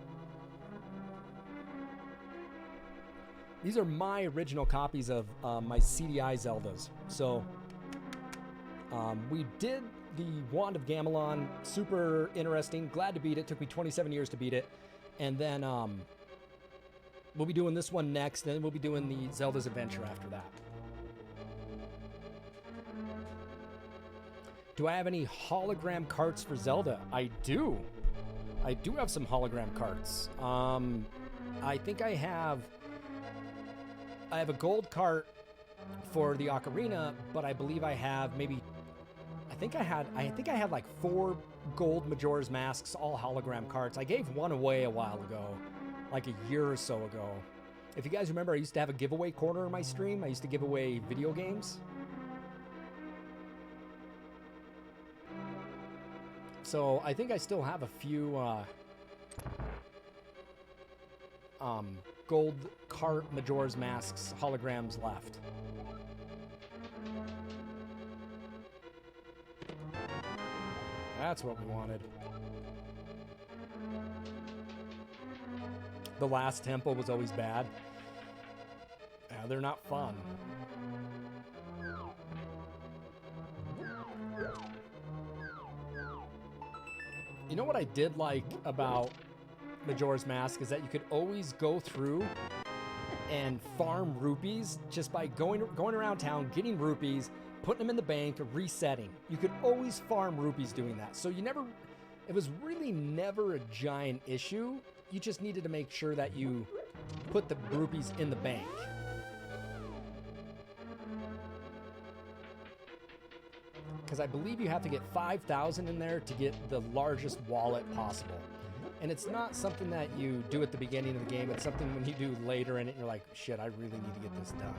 S1: These are my original copies of my CDI Zeldas. So we did the Wand of Gamelon. Super interesting. Glad to beat it. Took me 27 years to beat it. And then we'll be doing this one next. Then we'll be doing the Zelda's Adventure after that. Do I have any hologram carts for Zelda? I do. I do have some hologram carts. I think I have a gold cart for the Ocarina, but I believe I have maybe, I think I had like 4 gold Majora's Masks, all hologram carts. I gave one away a while ago, like a year or so ago. If you guys remember, I used to have a giveaway corner in my stream. I used to give away video games. So I think I still have a few gold cart Majora's Mask's holograms left. That's what we wanted. The last temple was always bad. Yeah, they're not fun. You know what I did like about Majora's Mask is that you could always go through and farm rupees just by going around town, getting rupees, putting them in the bank, resetting. You could always farm rupees doing that. So it was really never a giant issue. You just needed to make sure that you put the rupees in the bank. Because I believe you have to get 5,000 in there to get the largest wallet possible. And it's not something that you do at the beginning of the game. It's something when you do later in it, you're like, shit, I really need to get this done.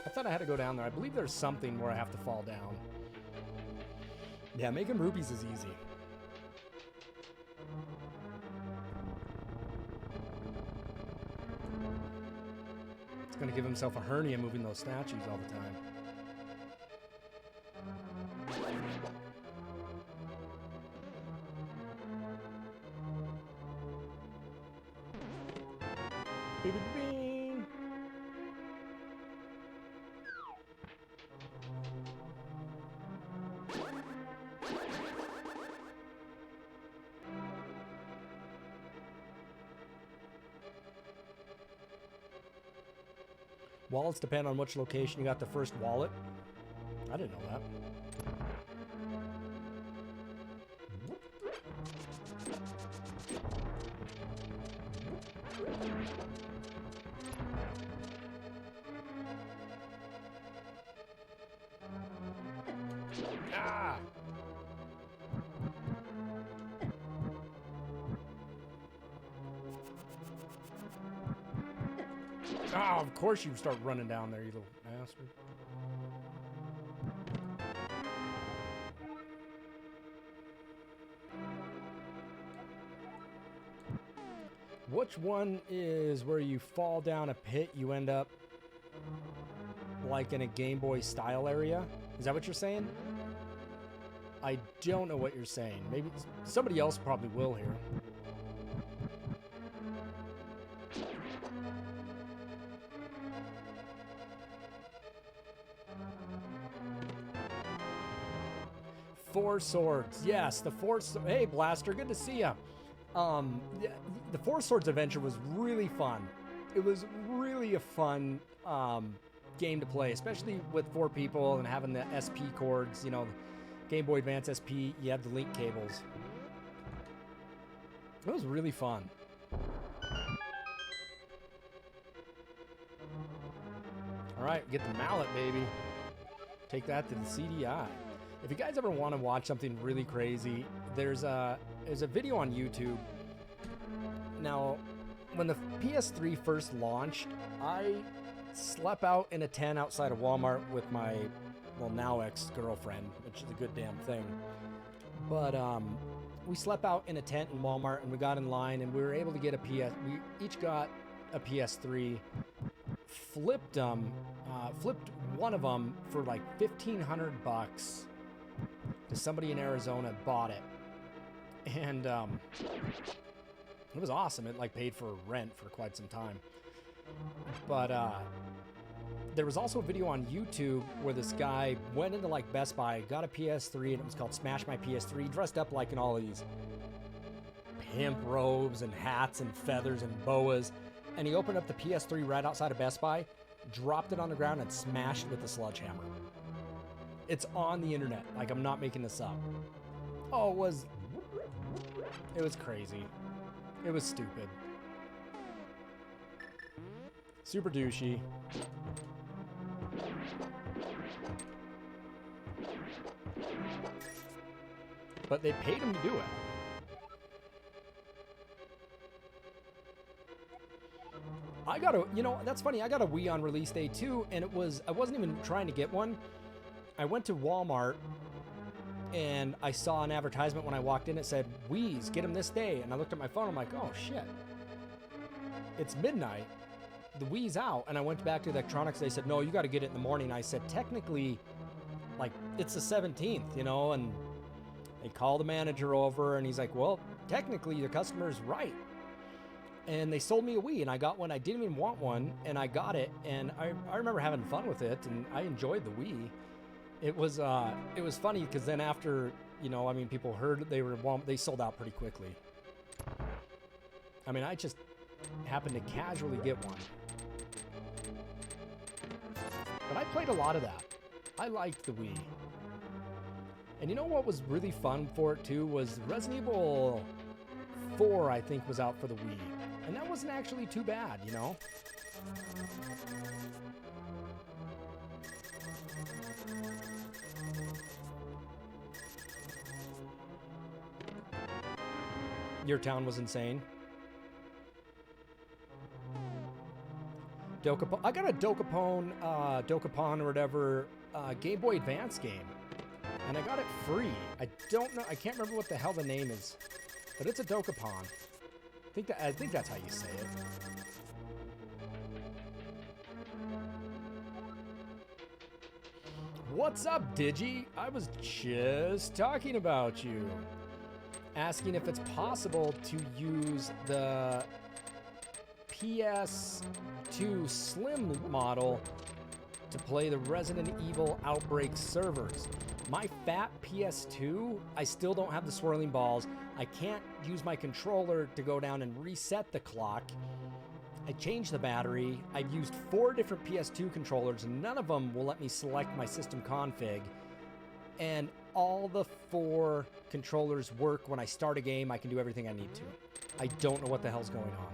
S1: I thought I had to go down there. I believe there's something where I have to fall down. Yeah, making rupees is easy. He's gonna give himself a hernia moving those statues all the time. Bing. Wallets depend on which location you got the first wallet. I didn't know that. Ah! Oh, of course you start running down there, you little bastard. Which one is where you fall down a pit, you end up like in a Game Boy style area? Is that what you're saying? I don't know what you're saying. Maybe somebody else probably will here. Four Swords. Yes, the Four Swords. Hey, Blaster, good to see ya. The Four Swords adventure was really fun. It was really a fun game to play, especially with 4 people and having the SP cords, you know, Game Boy Advance SP, you have the link cables. It was really fun. All right, get the mallet, baby. Take that to the CDI. If you guys ever want to watch something really crazy, there's a video on YouTube. Now, when the PS3 first launched, I slept out in a tent outside of Walmart with my, well, now ex-girlfriend, which is a good damn thing. But we slept out in a tent in Walmart, and we got in line, and we were able to get we each got a PS3, flipped one of them for like $1,500 to somebody in Arizona bought it. And it was awesome. It like paid for rent for quite some time. But there was also a video on YouTube where this guy went into like Best Buy, got a PS3, and it was called Smash My PS3, dressed up like in all these pimp robes and hats and feathers and boas. And he opened up the PS3 right outside of Best Buy, dropped it on the ground, and smashed it with a sledgehammer. It's on the internet. Like, I'm not making this up. Oh, it was crazy. It was stupid. But they paid him to do it. I got a, you know, that's funny. I got a Wii on release day too, and I wasn't even trying to get one. I went to Walmart and I saw an advertisement when I walked in. It said, Wii's, get them this day. And I looked at my phone. I'm like, oh shit. It's midnight. The Wii's out. And I went back to electronics. They said, no, you got to get it in the morning. I said, technically, like, it's the 17th, you know, and they call the manager over and he's like, well, technically the customer's right. And they sold me a Wii, and I got one. I didn't even want one, and I got it, and I remember having fun with it, and I enjoyed the Wii. It was funny because then after, you know, I mean, people heard they sold out pretty quickly. I mean, I just happened to casually get one, but I played a lot of that. I liked the Wii, and you know what was really fun for it too was Resident Evil 4. I think was out for the Wii. And that wasn't actually too bad, you know? Your town was insane. Dokapon. I got a Dokapon or whatever Game Boy Advance game. And I got it free. I don't know. I can't remember what the hell the name is. But it's a Dokapon. I think that's how you say it. What's up, Digi? I was just talking about you. Asking if it's possible to use the PS2 Slim model to play the Resident Evil Outbreak servers. My fat PS2, I still don't have the swirling balls. I can't use my controller to go down and reset the clock. I changed the battery. I've used 4 different PS2 controllers, and none of them will let me select my system config. And all the 4 controllers work when I start a game. I can do everything I need to. I don't know what the hell's going on.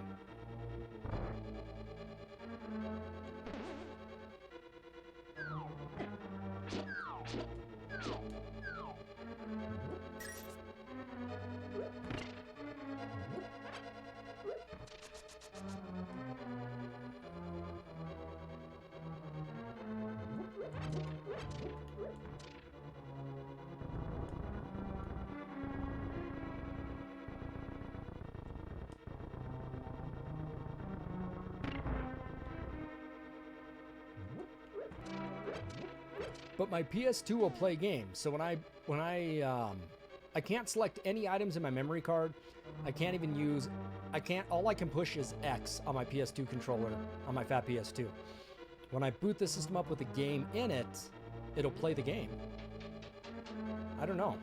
S1: But my PS2 will play games. So I can't select any items in my memory card. All I can push is X on my PS2 controller, on my fat PS2. When I boot the system up with a game in it, it'll play the game. I don't know.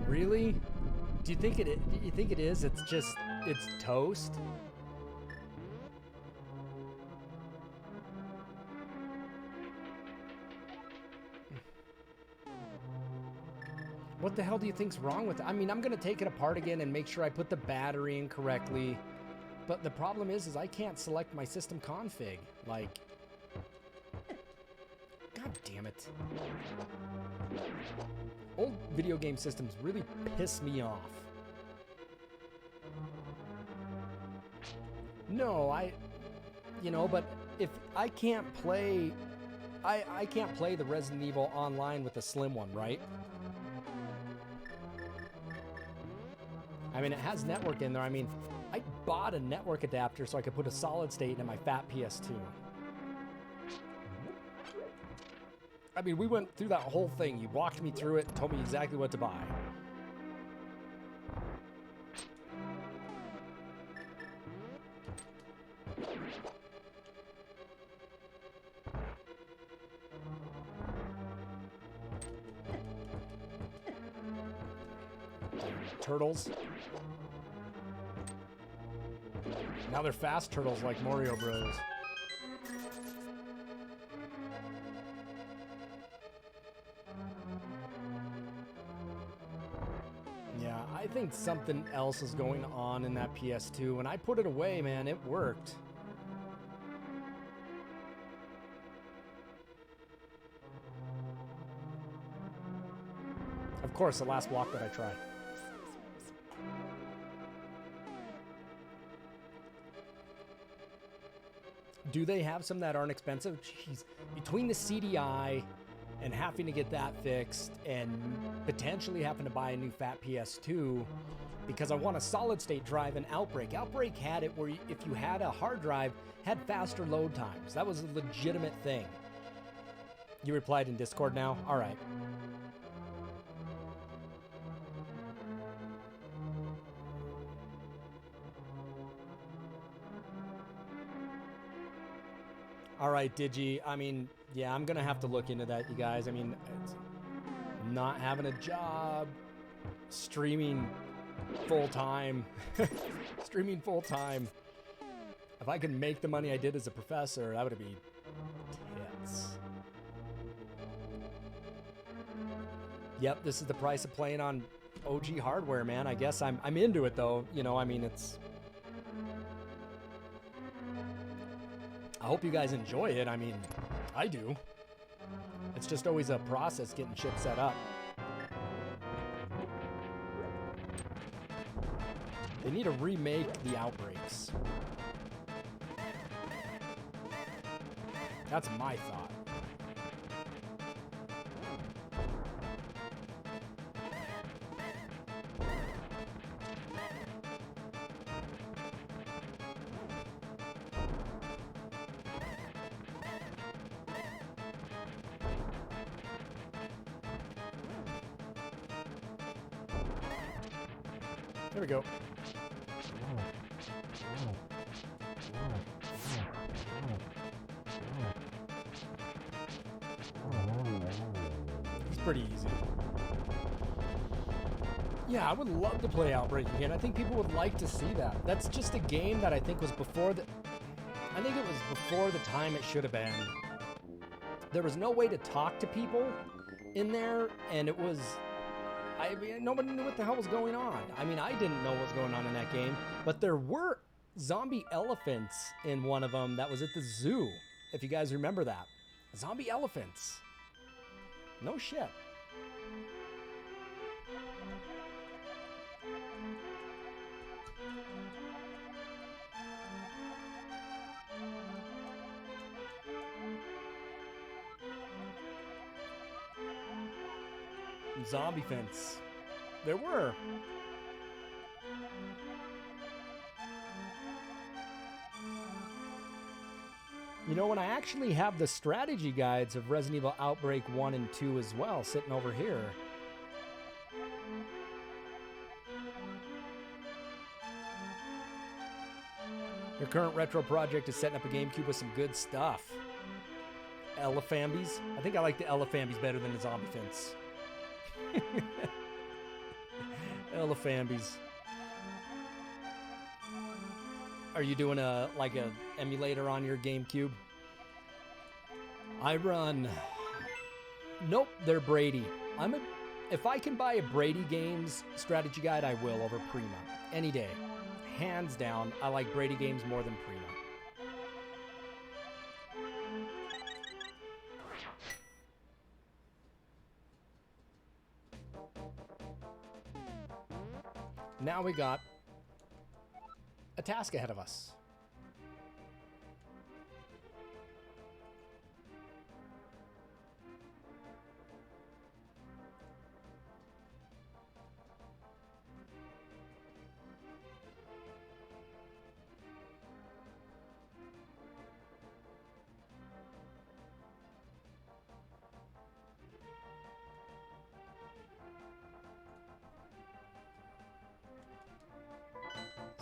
S1: Really? Do you think it is? It's toast? What the hell do you think's wrong with it? I mean, I'm gonna take it apart again and make sure I put the battery in correctly. But the problem is I can't select my system config. Like, God damn it. Old video game systems really piss me off. No, but if I can't play, I can't play the Resident Evil online with the Slim one, right? I mean, it has network in there. I mean, I bought a network adapter so I could put a solid state in my fat PS2. I mean, we went through that whole thing. You walked me through it and told me exactly what to buy. Turtles. Now they're fast turtles like Mario Bros. Yeah, I think something else is going on in that PS2. When I put it away, man, it worked. Of course, the last block that I tried. Do they have some that aren't expensive? Jeez, between the CDI and having to get that fixed and potentially having to buy a new fat PS2 because I want a solid state drive and Outbreak. Outbreak had it where if you had a hard drive, had faster load times. That was a legitimate thing. You replied in Discord now? All right. All right, Digi. I mean, yeah, I'm going to have to look into that, you guys. I mean, it's not having a job, streaming full-time, streaming full-time. If I could make the money I did as a professor, that would be tits. Yep, this is the price of playing on OG hardware, man. I guess I'm into it, though. You know, I mean, it's... I hope you guys enjoy it. I mean, I do. It's just always a process getting shit set up. They need to remake the Outbreaks. That's my thought. There we go. It's pretty easy. Yeah, I would love to play Outbreak again. I think people would like to see that. That's just a game that I think was before the... I think it was before the time it should have been. There was no way to talk to people in there, and it was... I mean, nobody knew what the hell was going on. I mean, I didn't know what was going on in that game, but there were zombie elephants in one of them that was at the zoo, if you guys remember that. Zombie elephants. No shit. Zombie fence. There were. You know, and I actually have the strategy guides of Resident Evil Outbreak 1 and 2 as well, sitting over here. Your current retro project is setting up a GameCube with some good stuff. Elefambies. I think I like the Elefambies better than the Zombie Fence. Elefambies. Are you doing a emulator on your GameCube? I run... Nope, they're Brady. If I can buy a Brady Games strategy guide, I will over Prima. Any day. Hands down, I like Brady Games more than Prima. Now we got a task ahead of us.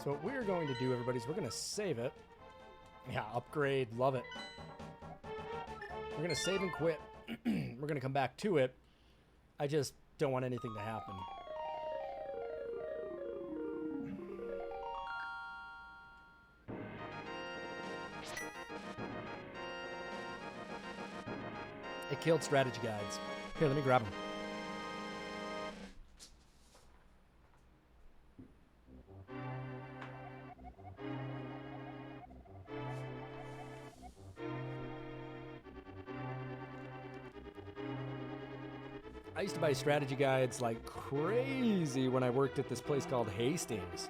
S1: So what we're going to do, everybody, is we're going to save it. Yeah, upgrade. Love it. We're going to save and quit. We're going to come back to it. I just don't want anything to happen. It killed strategy guides. Here, let me grab them. I used to buy strategy guides like crazy when I worked at this place called Hastings.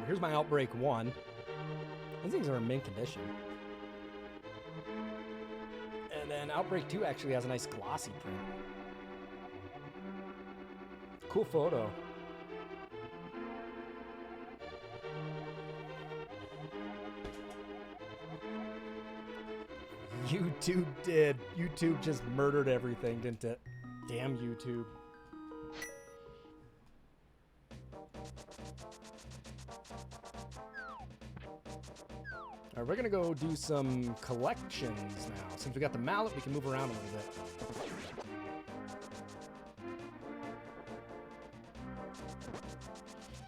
S1: Here's my Outbreak 1. These things are in mint condition. And then Outbreak 2 actually has a nice glossy print. Cool photo. YouTube did. YouTube just murdered everything, didn't it? Damn YouTube. All right, we're gonna go do some collections now. Since we got the mallet, we can move around a little bit.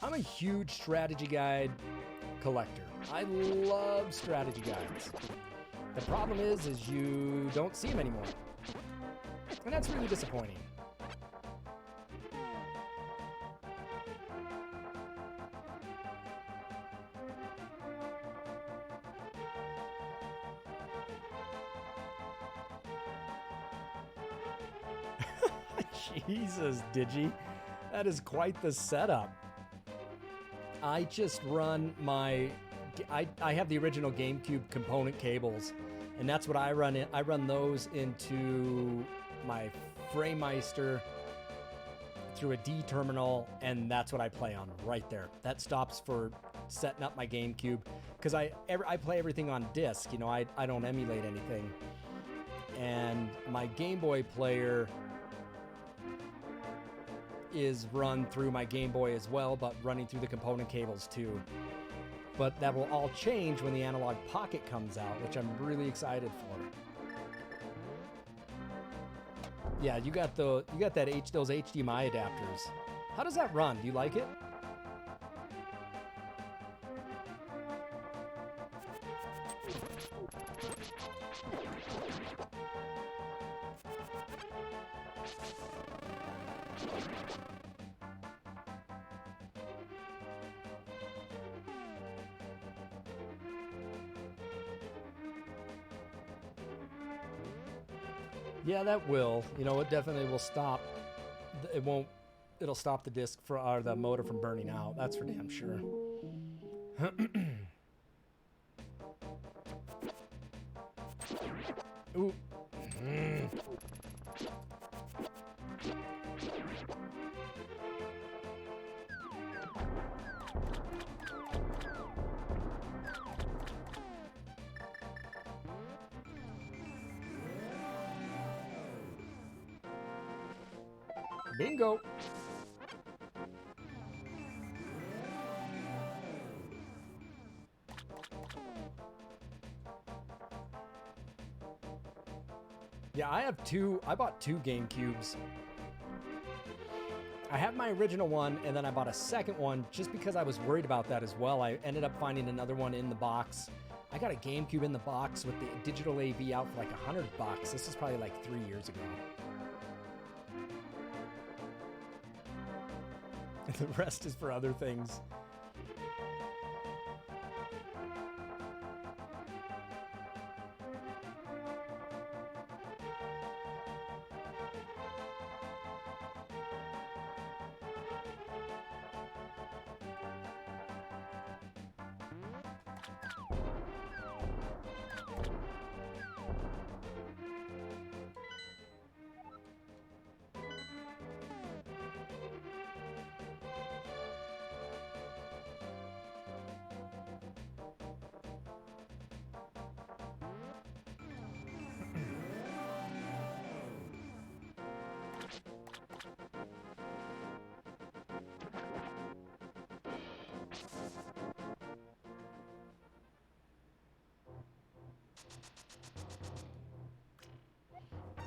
S1: I'm a huge strategy guide collector. I love strategy guides. The problem is you don't see them anymore. And that's really disappointing. Jesus, Digi. That is quite the setup. I just run my... I have the original GameCube component cables, and that's what I run in. I run those into my FrameMeister through a D terminal, and that's what I play on right there. That stops for setting up my GameCube, because I play everything on disc. You know, I don't emulate anything. And my Game Boy player is run through my Game Boy as well, but running through the component cables too. But that will all change when the Analogue Pocket comes out, which I'm really excited for. Yeah, you got those HDMI adapters. How does that run? Do you like it? Yeah, that will. You know, it definitely will stop. It won't. It'll stop the disc or the motor from burning out. That's for damn sure. Ooh. Bingo. Yeah, I have two. I bought two GameCubes. I have my original one, and then I bought a second one just because I was worried about that as well. I ended up finding another one in the box. I got a GameCube in the box with the digital AV out for like $100. This is probably like 3 years ago. The rest is for other things.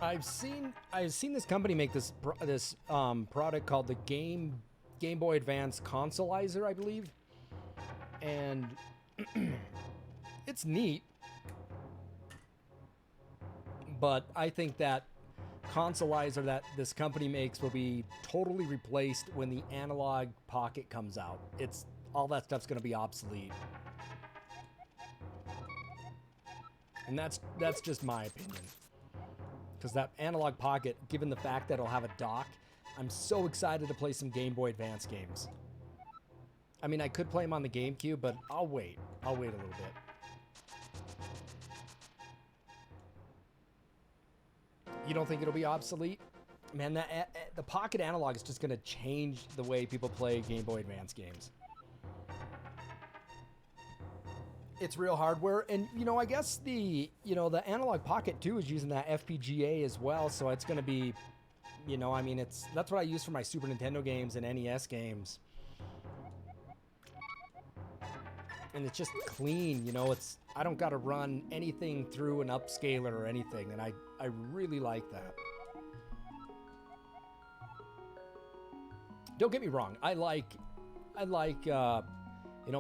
S1: I've seen this company make this product called the Game Boy Advance Consolizer, I believe, and it's neat. But I think that consolizer that this company makes will be totally replaced when the Analog Pocket comes out. It's all that stuff's going to be obsolete. And that's just my opinion. Because that Analog Pocket, given the fact that it'll have a dock, I'm so excited to play some Game Boy Advance games. I mean, I could play them on the GameCube, but I'll wait. I'll wait a little bit. You don't think it'll be obsolete? Man, the Pocket Analog is just going to change the way people play Game Boy Advance games. It's real hardware, and I guess the Analog Pocket 2 is using that FPGA as well, so it's going to be, I mean, that's what I use for my Super Nintendo games and NES games. And it's just clean, I don't got to run anything through an upscaler or anything, and I really like that. Don't get me wrong, I like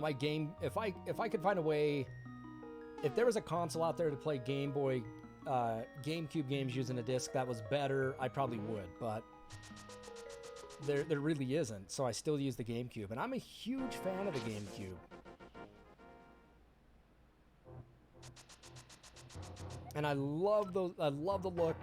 S1: my game, if I could find a way, if there was a console out there to play Game Boy, GameCube games using a disc that was better, I probably would, but there really isn't, so I still use the GameCube, and I'm a huge fan of the GameCube. And I love the look.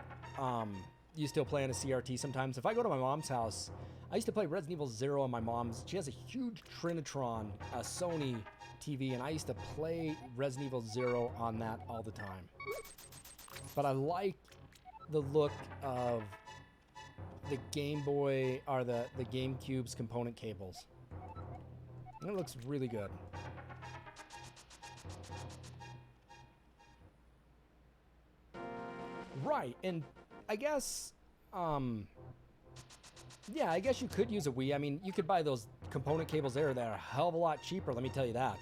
S1: You still play on a CRT sometimes. If I go to my mom's house, I used to play Resident Evil 0 on my mom's. She has a huge Trinitron, a Sony TV, and I used to play Resident Evil 0 on that all the time. But I like the look of the Game Boy, or the GameCube's component cables. And it looks really good. Right, and I guess, yeah, I guess you could use a Wii. I mean, you could buy those component cables there that are a hell of a lot cheaper, let me tell you that.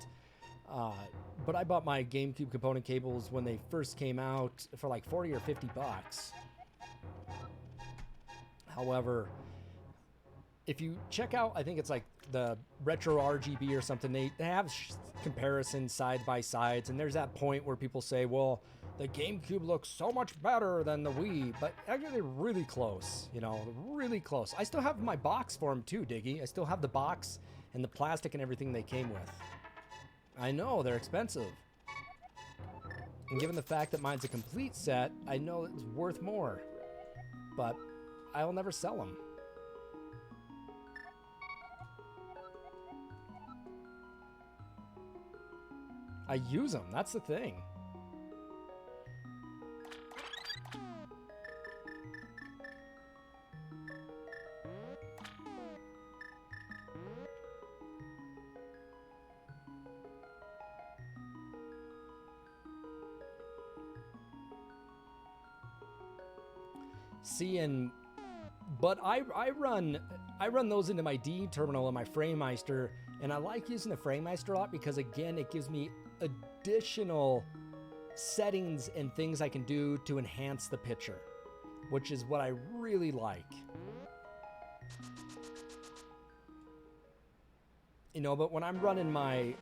S1: But I bought my GameCube component cables when they first came out for like 40 or 50 bucks. However, if you check out, I think it's like the Retro RGB or something, they have comparisons side by sides, and there's that point where people say, well, the GameCube looks so much better than the Wii, but actually they're really close, really close. I still have my box for them too, Diggy. I still have the box and the plastic and everything they came with. I know, they're expensive. And given the fact that mine's a complete set, I know it's worth more. But I'll never sell them. I use them, that's the thing. But I run those into my D terminal and my FrameMeister, and I like using the FrameMeister a lot because, again, it gives me additional settings and things I can do to enhance the picture, which is what I really like. But when I'm running my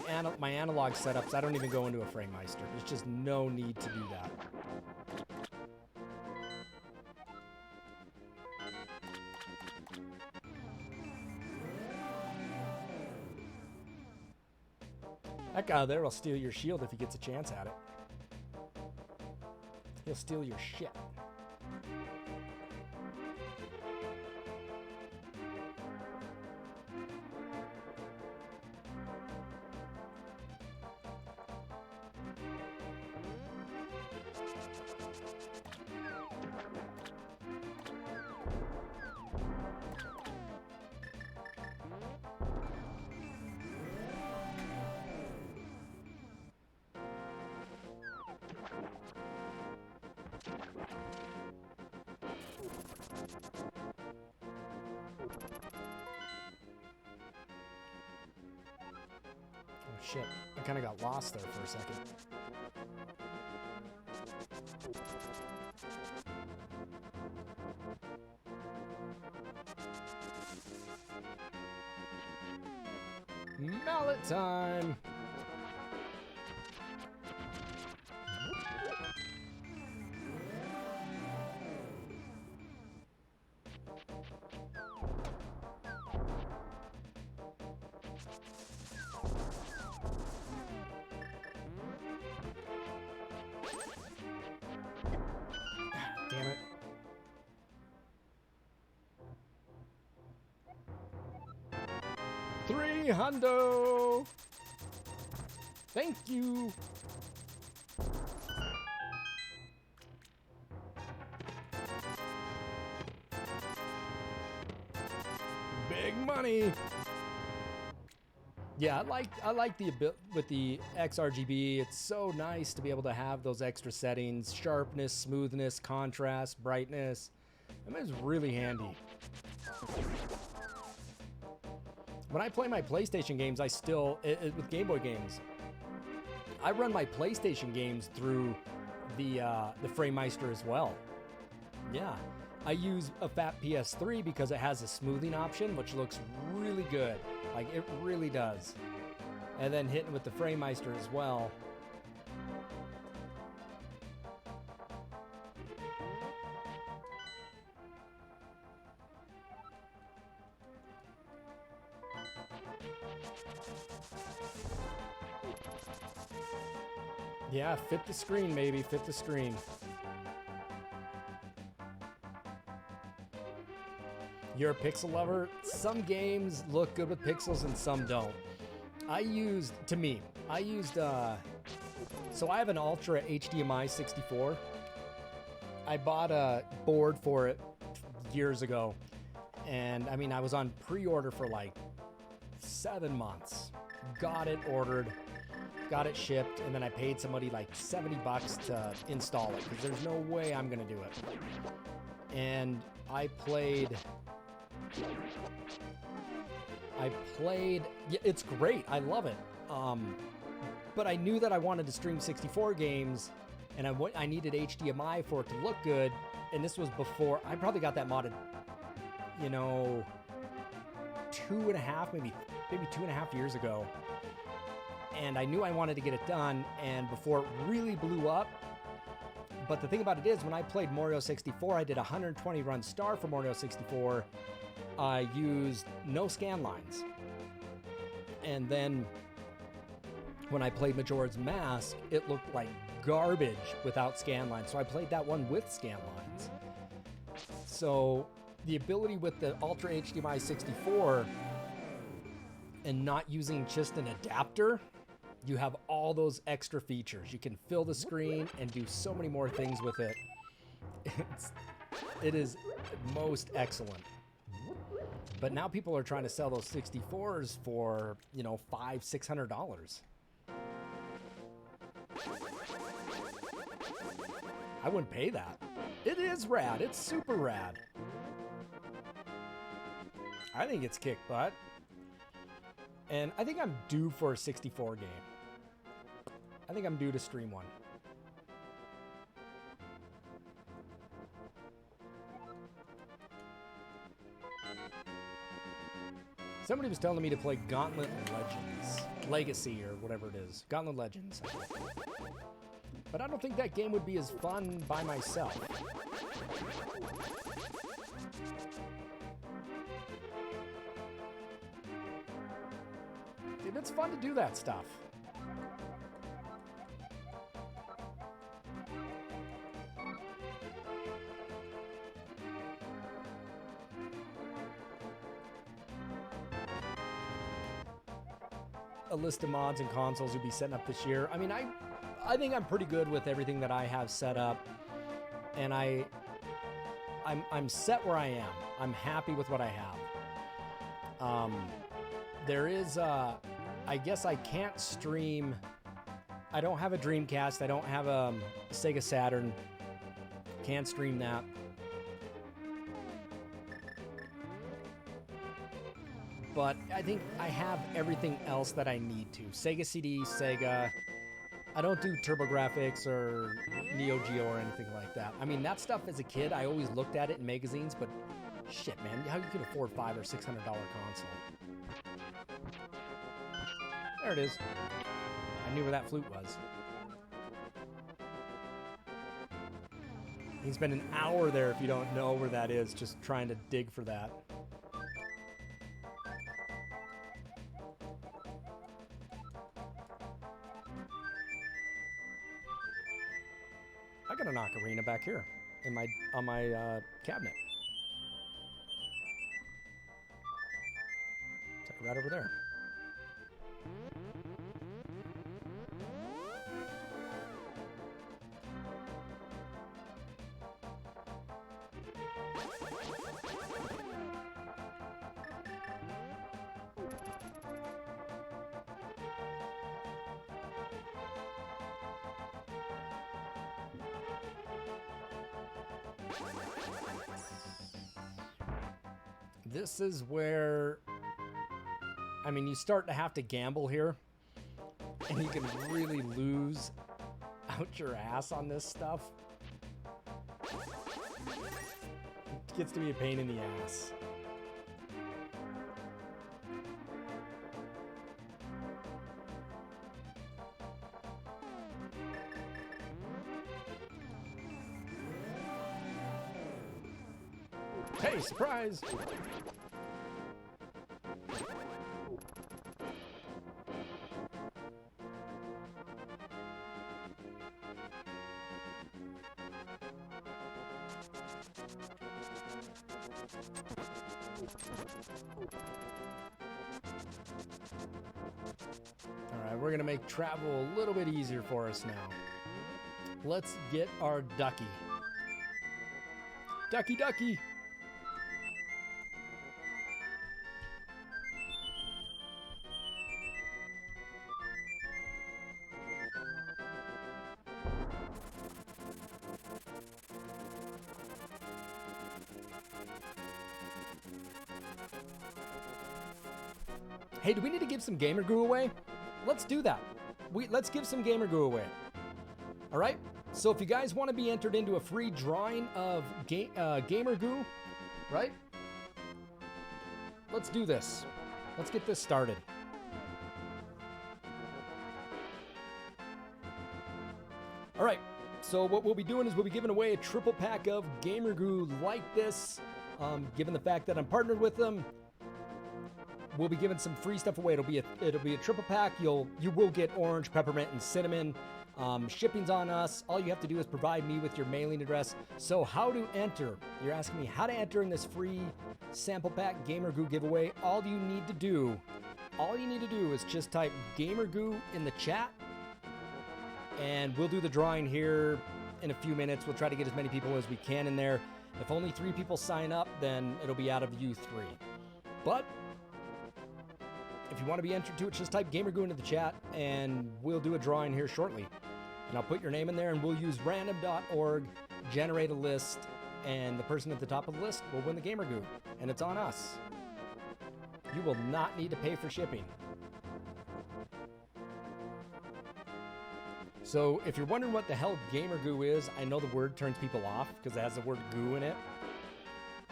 S1: analog setups, I don't even go into a FrameMeister. There's just no need to do that. That guy there will steal your shield if he gets a chance at it. He'll steal your shit. Shit, I kind of got lost there for a second. Mallet time. Damn it. $300. Thank you. Big money. Yeah, I like the with the XRGB. It's so nice to be able to have those extra settings: sharpness, smoothness, contrast, brightness. I mean, it's really handy. When I play my PlayStation games, I still with Game Boy games, I run my PlayStation games through the FrameMeister as well. Yeah, I use a fat PS3 because it has a smoothing option, which looks really good. Like, it really does. And then hitting with the FrameMeister as well. Yeah, fit the screen, maybe. Fit the screen. You're a pixel lover? Some games look good with pixels and some don't. So I have an Ultra HDMI 64. I bought a board for it years ago. And I mean, I was on pre-order for like 7 months. Got it ordered, got it shipped, and then I paid somebody like $70 to install it because there's no way I'm gonna do it. And I played, yeah, it's great. I love it. But I knew that I wanted to stream 64 games, and I needed HDMI for it to look good. And this was before, I probably got that modded, you know, 2.5, maybe 2.5 years ago. And I knew I wanted to get it done, and before it really blew up. But the thing about it is, when I played Mario 64, I did 120 run star for Mario 64. I used no scan lines. And then when I played Majora's Mask, it looked like garbage without scan lines. So I played that one with scan lines. So the ability with the Ultra HDMI 64 and not using just an adapter, you have all those extra features. You can fill the screen and do so many more things with it. It is most excellent. But now people are trying to sell those 64s for, you know, $500-$600. I wouldn't pay that. It is rad. It's super rad. I think it's kick butt. And I think I'm due for a 64 game. I think I'm due to stream one. Somebody was telling me to play Gauntlet Legends. Legacy or whatever it is. Gauntlet Legends. But I don't think that game would be as fun by myself. Dude, it's fun to do that stuff. A list of mods and consoles you'll be setting up this year. I mean, I think I'm pretty good with everything that I have set up, and I'm set where I am. I'm happy with what I have. There is I guess I can't stream. I don't have a Dreamcast. I don't have a Sega Saturn. Can't stream that. But I think I have everything else that I need to. Sega CD, Sega. I don't do TurboGrafx or Neo Geo or anything like that. I mean, that stuff as a kid, I always looked at it in magazines, but shit, man, how you can afford $500 or $600 console? There it is. I knew where that flute was. You can spend an hour there if you don't know where that is, just trying to dig for that. I got an ocarina back here in on my cabinet. It's like right over there. This is where, I mean, you start to have to gamble here, and you can really lose out your ass on this stuff. It gets to be a pain in the ass. Hey, surprise! Alright, we're gonna make travel a little bit easier for us now. Let's get our ducky. Ducky, ducky! Hey, do we need to give some gamer goo away? Let's do that. Let's give some gamer goo away. All right? So if you guys want to be entered into a free drawing of gamer goo, right? Let's do this. Let's get this started. All right. So what we'll be doing is we'll be giving away a triple pack of gamer goo like this. Given the fact that I'm partnered with them, we'll be giving some free stuff away. It'll be a triple pack. You will get orange, peppermint, and cinnamon. Shipping's on us. All you have to do is provide me with your mailing address. So how to enter? You're asking me how to enter in this free sample pack gamer goo giveaway. All you need to do is just type gamer goo in the chat, and we'll do the drawing here in a few minutes. We'll try to get as many people as we can in there. If only 3 people sign up, then it'll be out of you 3. But if you want to be entered to it, just type gamer goo into the chat, and we'll do a drawing here shortly. And I'll put your name in there, and we'll use random.org, generate a list, and the person at the top of the list will win the gamer goo. And it's on us. You will not need to pay for shipping. So if you're wondering what the hell gamer goo is, I know the word turns people off because it has the word goo in it.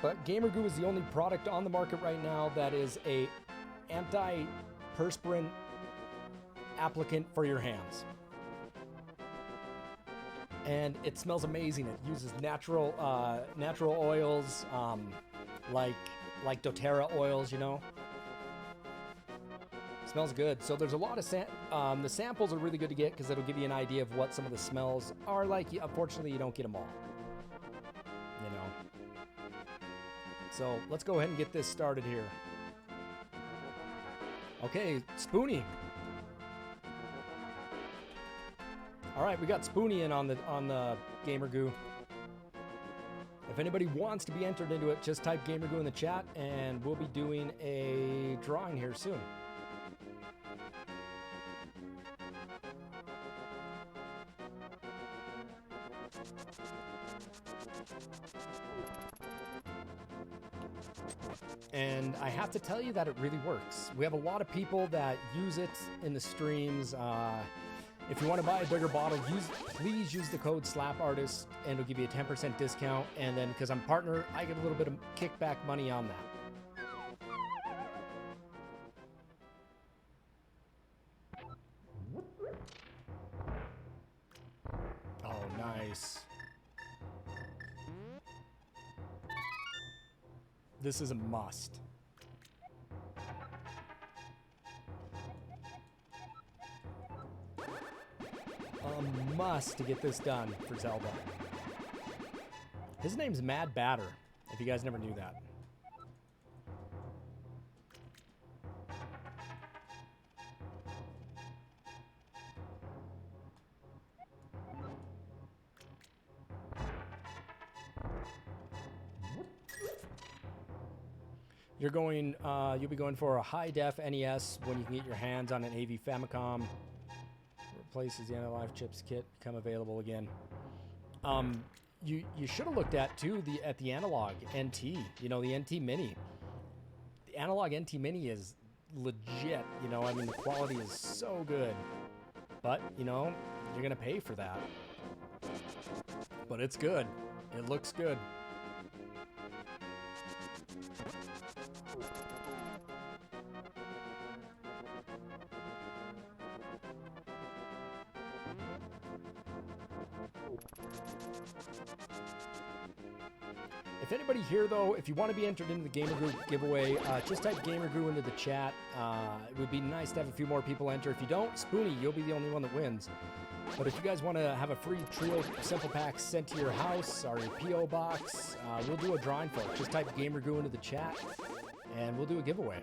S1: But gamer goo is the only product on the market right now that is a anti-perspirant applicant for your hands. And it smells amazing. It uses natural oils, like doTERRA oils, you know. Smells good. So there's a lot of the samples are really good to get because it'll give you an idea of what some of the smells are like. Unfortunately, you don't get them all, you know. So let's go ahead and get this started here. Okay, Spoonie. All right, we got Spoonie in on the gamer goo. If anybody wants to be entered into it, just type gamer goo in the chat, and we'll be doing a drawing here soon. And I have to tell you that it really works. We have a lot of people that use it in the streams. If you want to buy a bigger bottle, please use the code slapartist, and it'll give you a 10% discount. And then, because I'm partner, I get a little bit of kickback money on that. Nice. This is a must. A must to get this done for Zelda. His name's Mad Batter, if you guys never knew that. You're going, you'll be going for a high-def NES when you can get your hands on an AV Famicom. Replaces the Analogue chips kit, become available again. You should have looked at too the Analogue NT. You know, the NT Mini. The Analogue NT Mini is legit. You know, I mean the quality is so good, but you know you're gonna pay for that. But it's good. It looks good. If anybody here, though, if you want to be entered into the Gamer Group giveaway, just type Gamer Group into the chat. It would be nice to have a few more people enter. If you don't, Spoonie, you'll be the only one that wins. But if you guys want to have a free trio simple pack sent to your house or your P.O. box, we'll do a drawing for it. Just type Gamer Group into the chat, and we'll do a giveaway.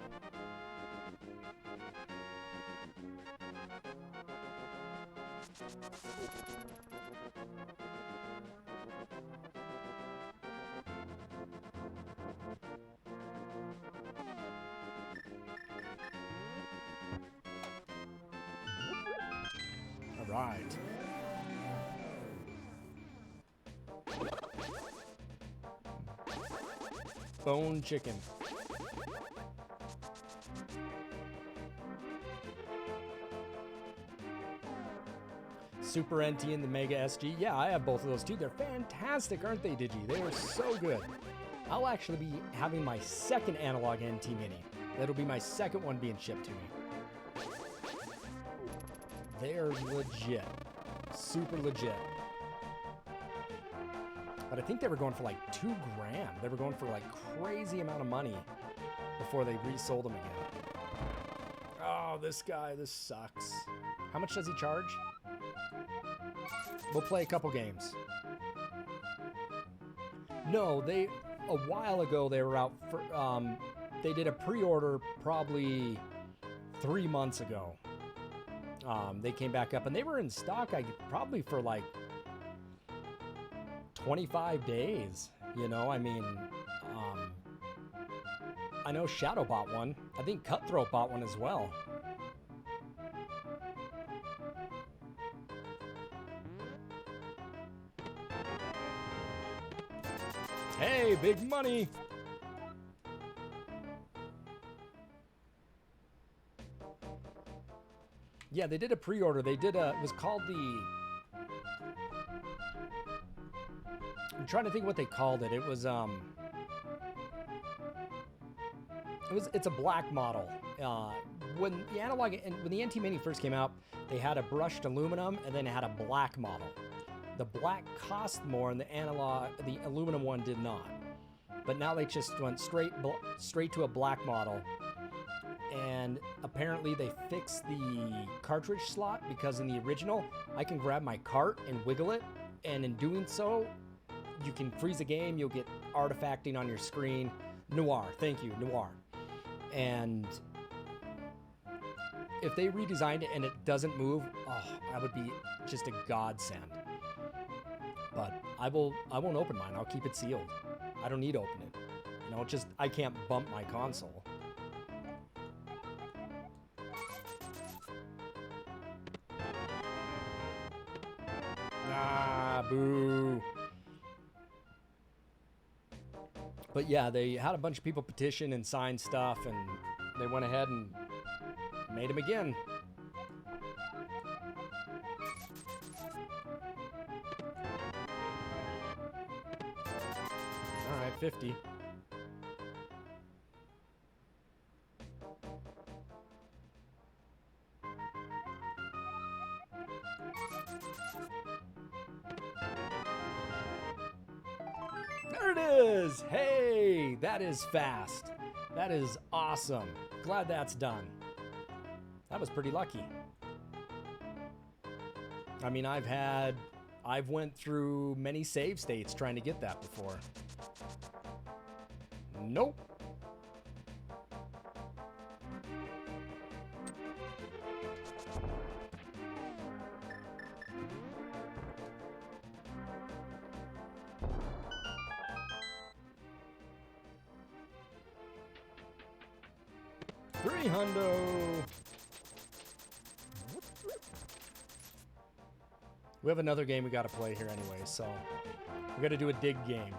S1: Right. Bone chicken. Super NT and the Mega SG. Yeah, I have both of those too. They're fantastic, aren't they, Digi? They are so good. I'll actually be having my second Analogue NT Mini. That'll be my second one being shipped to me. They're legit. Super legit. But I think they were going for like $2 grand. They were going for like crazy amount of money before they resold them again. Oh, this guy, this sucks. How much does he charge? We'll play a couple games. No, a while ago they were out for, they did a pre-order probably 3 months ago. They came back up and they were in stock probably for like 25 days. You know, I mean, I know Shadow bought one. I think Cutthroat bought one as well. Hey, big money! Yeah, they did a pre-order. They did it was called the... I'm trying to think what they called it. It was, it's a black model. When the Analogue, when the NT Mini first came out, they had a brushed aluminum and then it had a black model. The black cost more and the aluminum one did not. But now they just went straight to a black model. And apparently they fixed the cartridge slot because in the original, I can grab my cart and wiggle it. And in doing so, you can freeze a game. You'll get artifacting on your screen. Noir. Thank you, Noir. And if they redesigned it and it doesn't move, oh, that would be just a godsend. But I won't open mine. I'll keep it sealed. I don't need to open it. You know, just I can't bump my console. Ah, boo. But yeah, they had a bunch of people petition and sign stuff, and they went ahead and made them again. All right, 50. is! Hey, that is fast. That is awesome. Glad that's done. That was pretty lucky. I mean, I've went through many save states trying to get that before. Nope. $300. We have another game we got to play here anyway, so we got to do a dig game.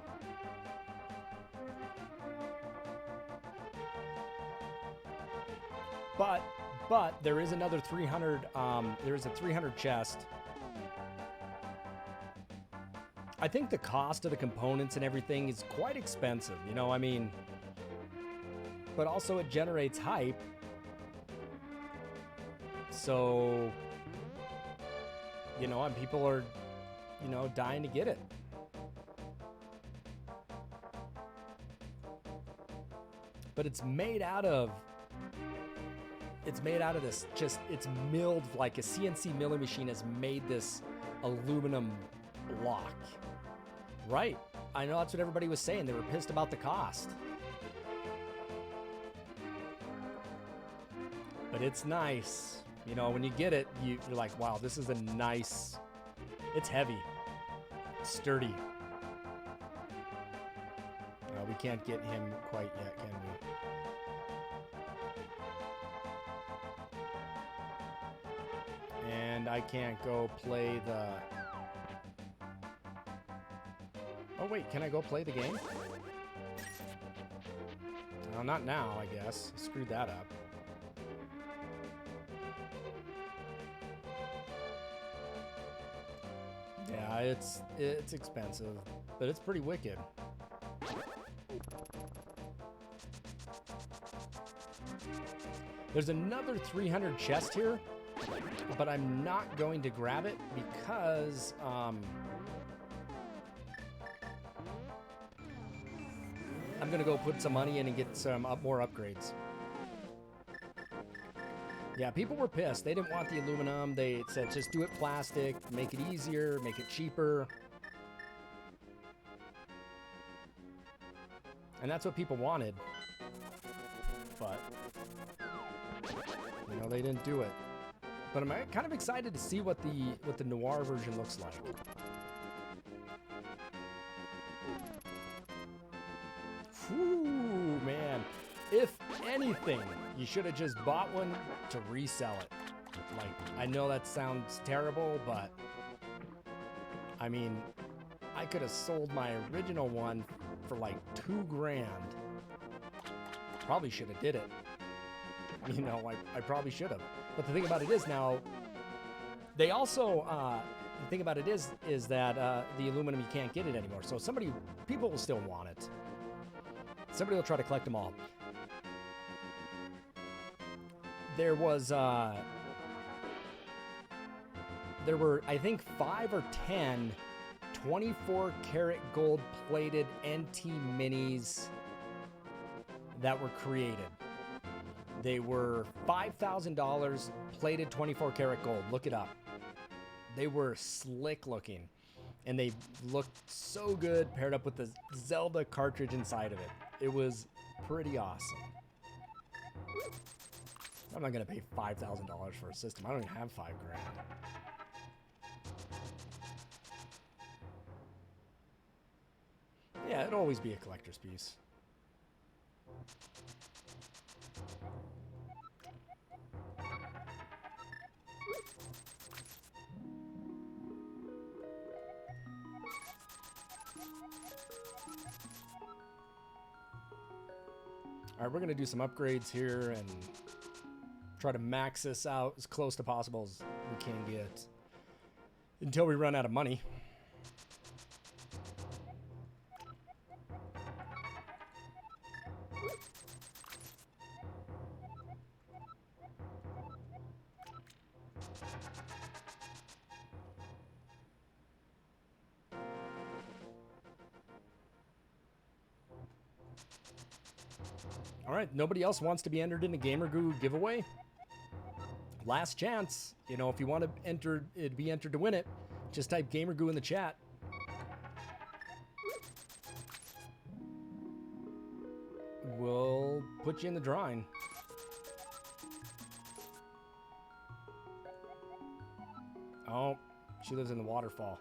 S1: But there is another 300. There is a 300 chest. I think the cost of the components and everything is quite expensive. You know, I mean. But also it generates hype. So, you know, and people are, you know, dying to get it. But it's made out of this, just, it's milled, like a CNC milling machine has made this aluminum block. Right. I know that's what everybody was saying. They were pissed about the cost. But it's nice. You know, when you get it, you're like, wow, this is a nice... It's heavy. Sturdy. We can't get him quite yet, can we? And I can't go play the... Oh, wait, can I go play the game? No, not now, I guess. Screwed that up. Yeah, it's expensive, but it's pretty wicked. There's another 300 chest here, but I'm not going to grab it because I'm gonna go put some money in and get some more upgrades. Yeah, people were pissed. They didn't want the aluminum. They said, just do it plastic, make it easier, make it cheaper. And that's what people wanted. But, you know, they didn't do it. But I'm kind of excited to see what the noir version looks like. Whew, man. If anything, you should have just bought one to resell it. Like, I know that sounds terrible, but I mean, I could have sold my original one for like $2,000. Probably should have did it. You know, I probably should have. But the thing about it is now, they also, the thing about it is that the aluminum, you can't get it anymore. So people will still want it. Somebody will try to collect them all. There were, I think, 5 or 10 24 karat gold plated NT minis that were created. They were $5,000 plated 24 karat gold. Look it up. They were slick looking and they looked so good paired up with the Zelda cartridge inside of it. It was pretty awesome. I'm not going to pay $5,000 for a system. I don't even have $5,000. Yeah, it'll always be a collector's piece. All right, we're going to do some upgrades here and try to max this out as close to possible as we can get until we run out of money. All right, nobody else wants to be entered in a Gamer Goo giveaway? Last chance. You know, if you want to enter, be entered to win it, just type Gamer Goo in the chat. We'll put you in the drawing. Oh, she lives in the waterfall.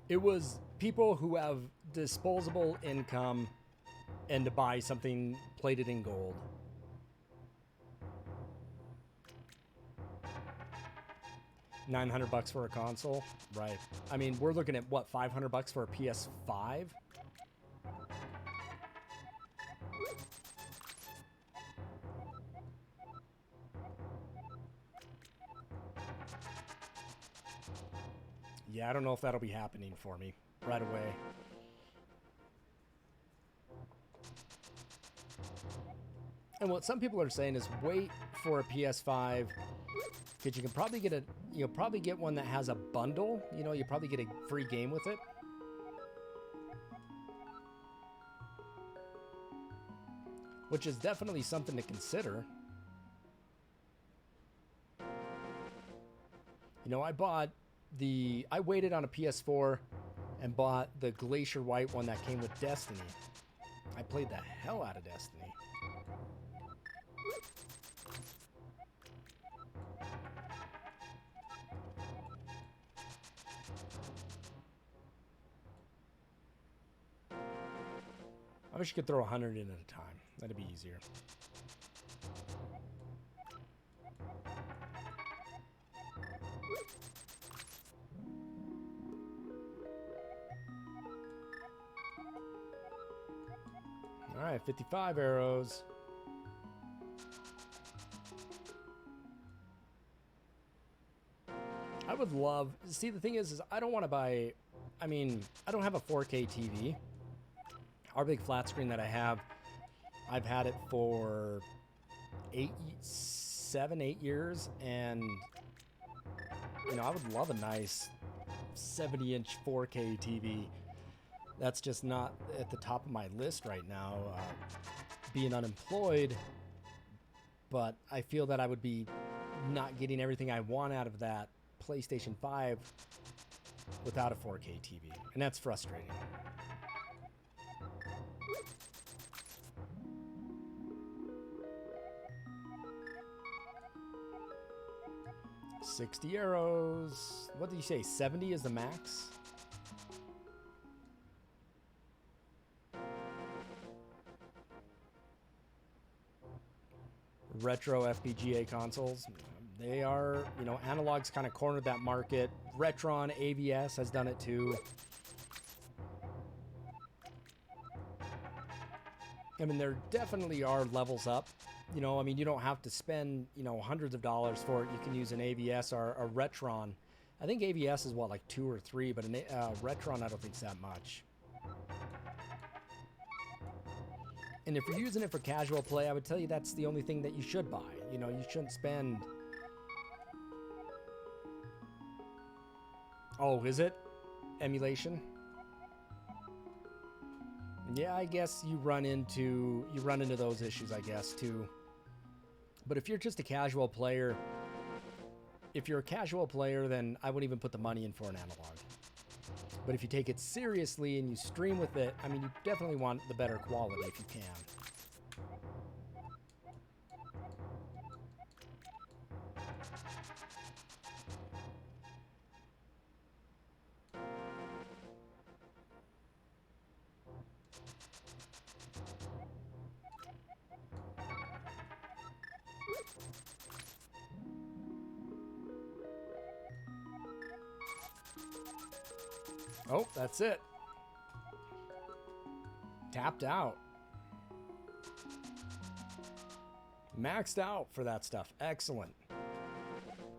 S1: It was people who have disposable income and to buy something plated in gold. $900 for a console, right? I mean, we're looking at what, $500 for a PS5? Yeah, I don't know if that'll be happening for me right away. And what some people are saying is wait for a PS5 because you can probably get you'll probably get one that has a bundle. You know, you probably get a free game with it. Which is definitely something to consider. You know, I waited on a PS4 and bought the Glacier White one that came with Destiny. I played the hell out of Destiny. I wish you could throw 100 in at a time. That'd be easier. All right, 55 arrows. I would love... See, the thing is I don't want to buy... I mean, I don't have a 4K TV. Our big flat screen that I have, I've had it for 7, 8 years, and you know, I would love a nice 70-inch 4K TV. That's just not at the top of my list right now, being unemployed, but I feel that I would be not getting everything I want out of that PlayStation 5 without a 4K TV, and that's frustrating. 60 arrows. What did you say? 70 is the max? Retro FPGA consoles. They are, you know, Analogue's kind of cornered that market. Retron AVS has done it too. I mean, there definitely are levels up. You know, I mean, you don't have to spend, you know, hundreds of dollars for it. You can use an AVS or a Retron. I think AVS is what, like 2 or 3, but a Retron I don't think is that much. And if you're using it for casual play, I would tell you that's the only thing that you should buy. You know, you shouldn't spend... Oh, is it? Emulation? Yeah, I guess you run into those issues, I guess, too. But if you're just a casual player, then I wouldn't even put the money in for an Analogue. But if you take it seriously and you stream with it, I mean, you definitely want the better quality if you can. Oh, that's it. Tapped out. Maxed out for that stuff. Excellent.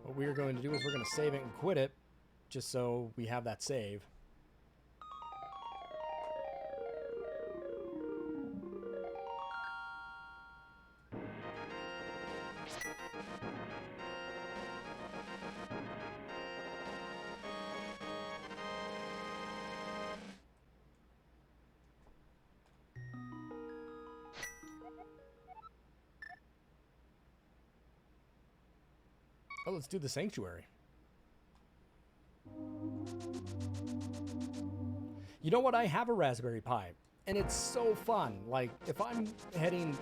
S1: What we're going to do is we're going to save it and quit it, just so we have that save. Oh, let's do the sanctuary. You know what? I have a Raspberry Pi, and it's so fun. Like, if I'm heading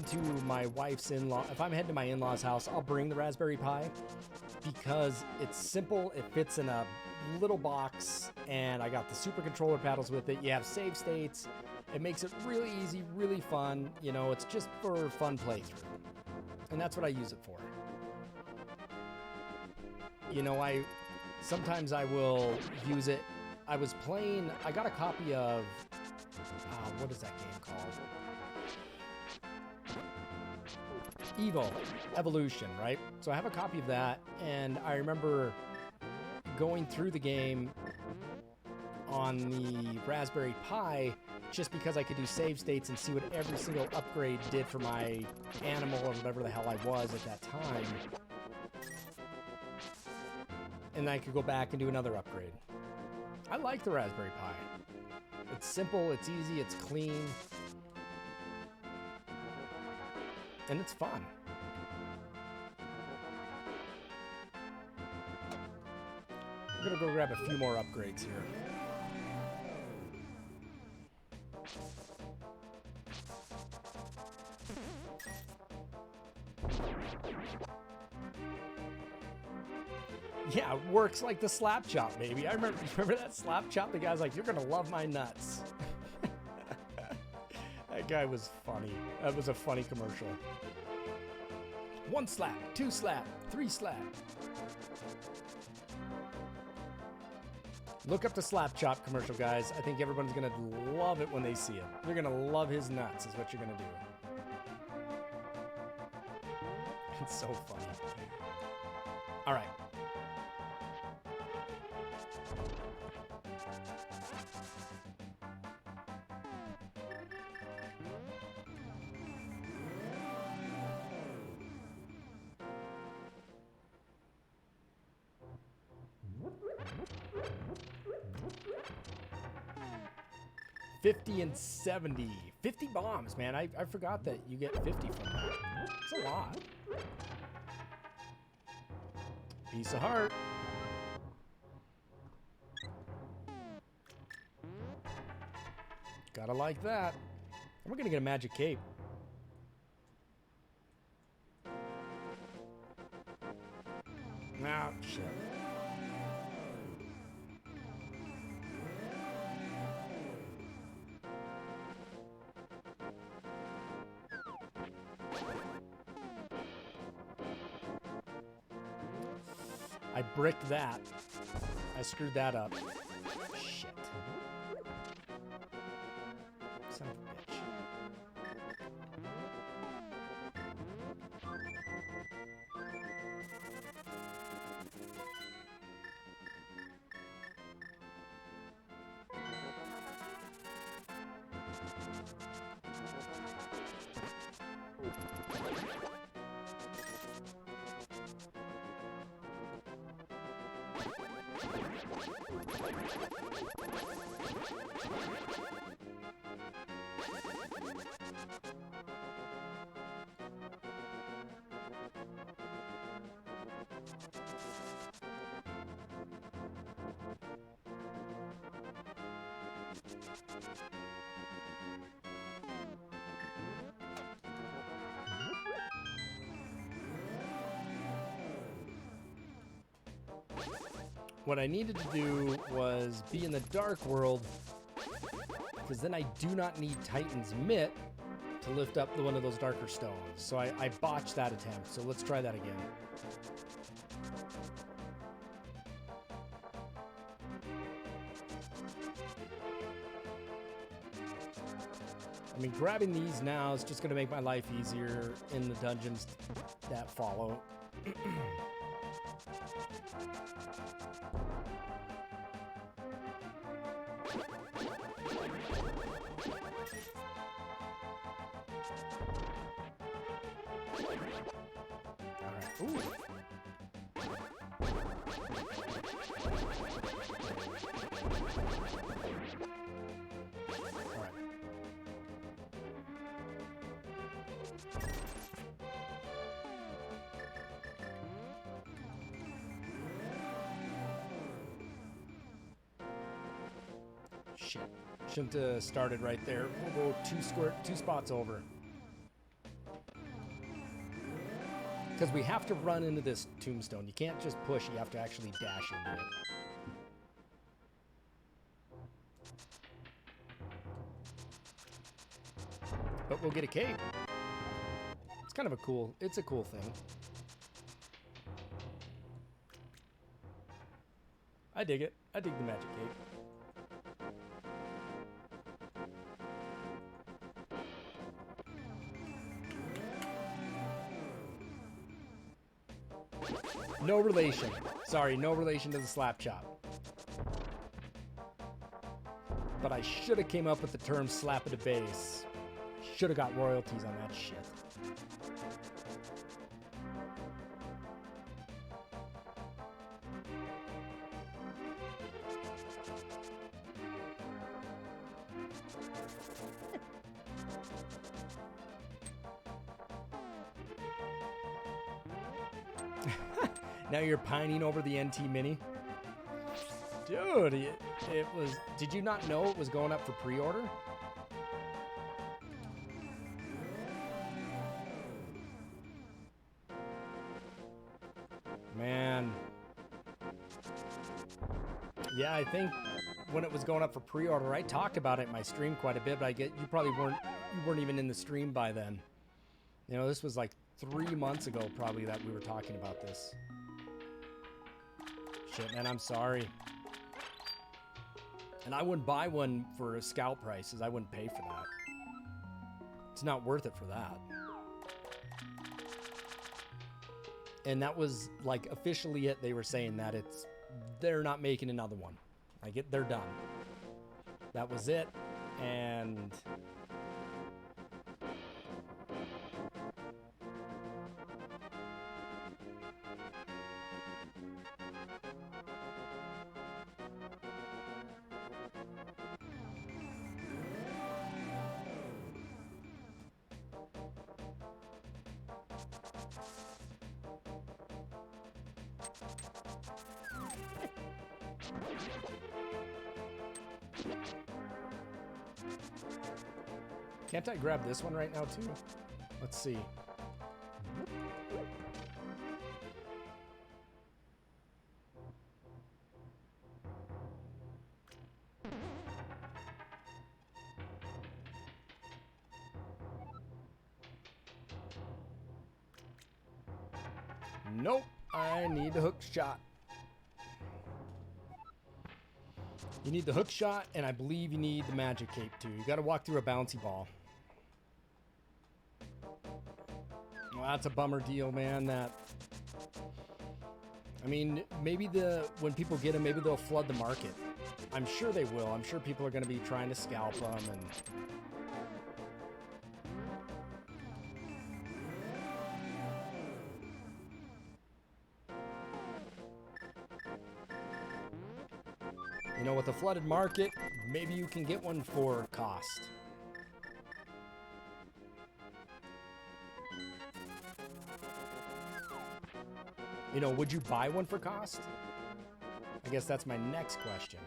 S1: to my wife's in-law, if I'm heading to my in-law's house, I'll bring the Raspberry Pi because it's simple. It fits in a little box, and I got the super controller paddles with it. You have save states. It makes it really easy, really fun. You know, it's just for fun playthrough, and that's what I use it for. You know, sometimes I will use it. I got a copy of, what is that game called? Evolution, right? So I have a copy of that, and I remember going through the game on the Raspberry Pi just because I could do save states and see what every single upgrade did for my animal or whatever the hell I was at that time. And I could go back and do another upgrade. I like the Raspberry Pi. It's simple, it's easy, it's clean, and it's fun. I'm gonna go grab a few more upgrades here. Yeah, it works like the slap chop, baby. I remember that slap chop? The guy's like, "You're gonna love my nuts." That guy was funny. That was a funny commercial. 1 slap, 2 slap, 3 slap. Look up the slap chop commercial, guys. I think everyone's gonna love it when they see it. You're gonna love his nuts, is what you're gonna do. It's so funny. All right. $50 and $70. 50 bombs, man. I forgot that you get 50 from that. It's a lot. Piece of heart. Gotta like that. And we're gonna get a magic cape. Ah, shit. I bricked that. I screwed that up. Shit. Son of a bitch. What I needed to do was be in the dark world, because then I do not need Titan's Mitt to lift up one of those darker stones. So I botched that attempt, so let's try that again. I mean, grabbing these now is just going to make my life easier in the dungeons that follow. shit. Shouldn't have started right there. We'll go two spots over. Because we have to run into this tombstone. You can't just push, you have to actually dash into it. But we'll get a cape. It's kind of a cool thing. I dig it. I dig the magic cape. No relation. Sorry, no relation to the slap chop. But I should have came up with the term slap at the base. Should have got royalties on that shit. Now you're pining over the NT Mini? Dude, it was... Did you not know it was going up for pre-order? Man. Yeah, I think when it was going up for pre-order, I talked about it in my stream quite a bit, but you probably weren't even in the stream by then. You know, this was like 3 months ago probably that we were talking about this. Shit, man, I'm sorry. And I wouldn't buy one for scout prices. I wouldn't pay for that. It's not worth it for that. And that was, like, officially it. They were saying that they're not making another one. Like, they're done. That was it. And... Can't I grab this one right now, too? Let's see. Nope, I need the hook shot. You need the hook shot, and I believe you need the magic cape, too. You gotta walk through a bouncy ball. Well, that's a bummer deal, man. I mean, maybe when people get them, maybe they'll flood the market. I'm sure they will. I'm sure people are gonna be trying to scalp them, and... You know, with a flooded market, maybe you can get one for cost. You know, would you buy one for cost? I guess that's my next question.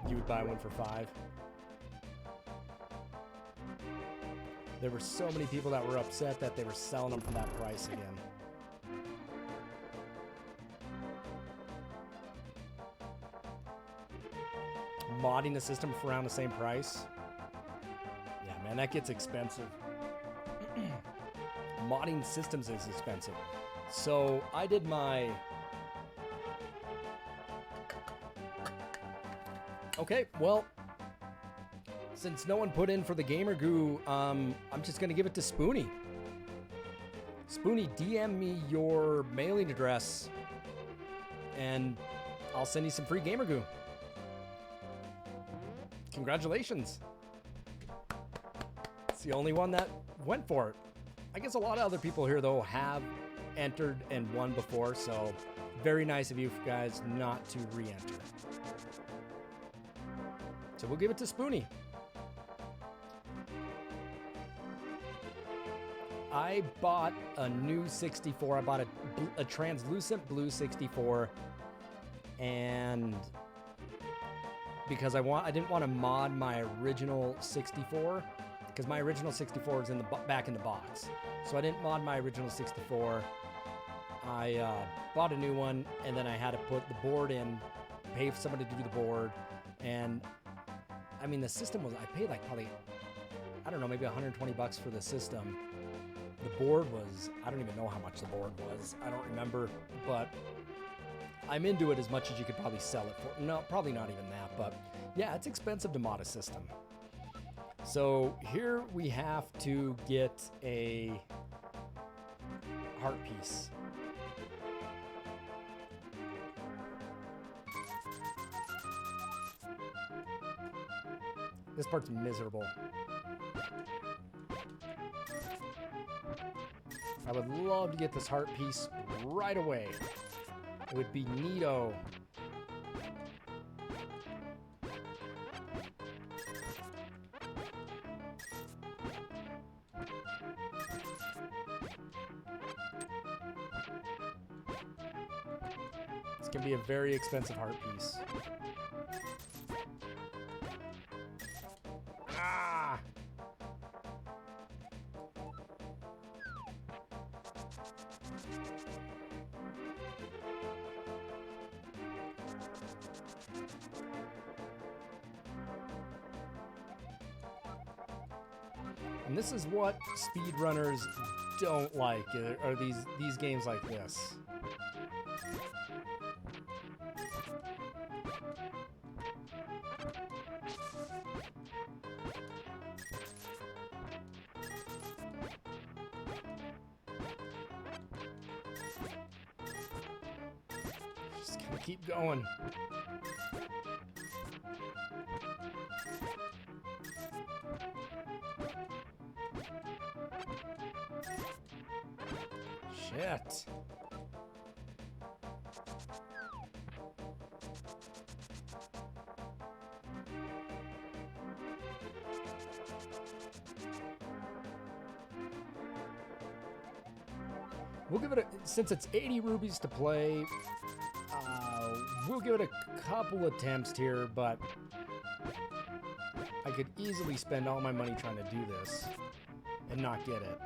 S1: You would buy one for $5. There were so many people that were upset that they were selling them for that price again. Modding the system for around the same price. Yeah, man, that gets expensive. Modding systems is expensive. So I did my... Okay, well, since no one put in for the Gamer Goo, I'm just going to give it to Spoonie. Spoonie, DM me your mailing address, and I'll send you some free Gamer Goo. Congratulations. It's the only one that went for it. I guess a lot of other people here, though, have entered and won before, so very nice of you guys not to re-enter. So we'll give it to Spoonie. I bought a new 64. I bought a translucent blue 64, and because I didn't want to mod my original 64, because my original 64 was back in the box. So I didn't mod my original 64. I bought a new one, and then I had to put the board in, pay for somebody to do the board, and I mean the system was, I paid like probably, I don't know, maybe 120 bucks for the system. The board was, I don't even know how much the board was. I don't remember, but I'm into it as much as you could probably sell it for. No, probably not even that, but yeah, it's expensive to mod a system. So here we have to get a heart piece. This part's miserable. I would love to get this heart piece right away. It would be neato. It's gonna be a very expensive heart piece. Ah! And this is what speedrunners don't like, are these games like this. Just gonna keep going. Shit. We'll give it a, since it's 80 rubies to play, we'll give it a couple attempts here, but I could easily spend all my money trying to do this and not get it.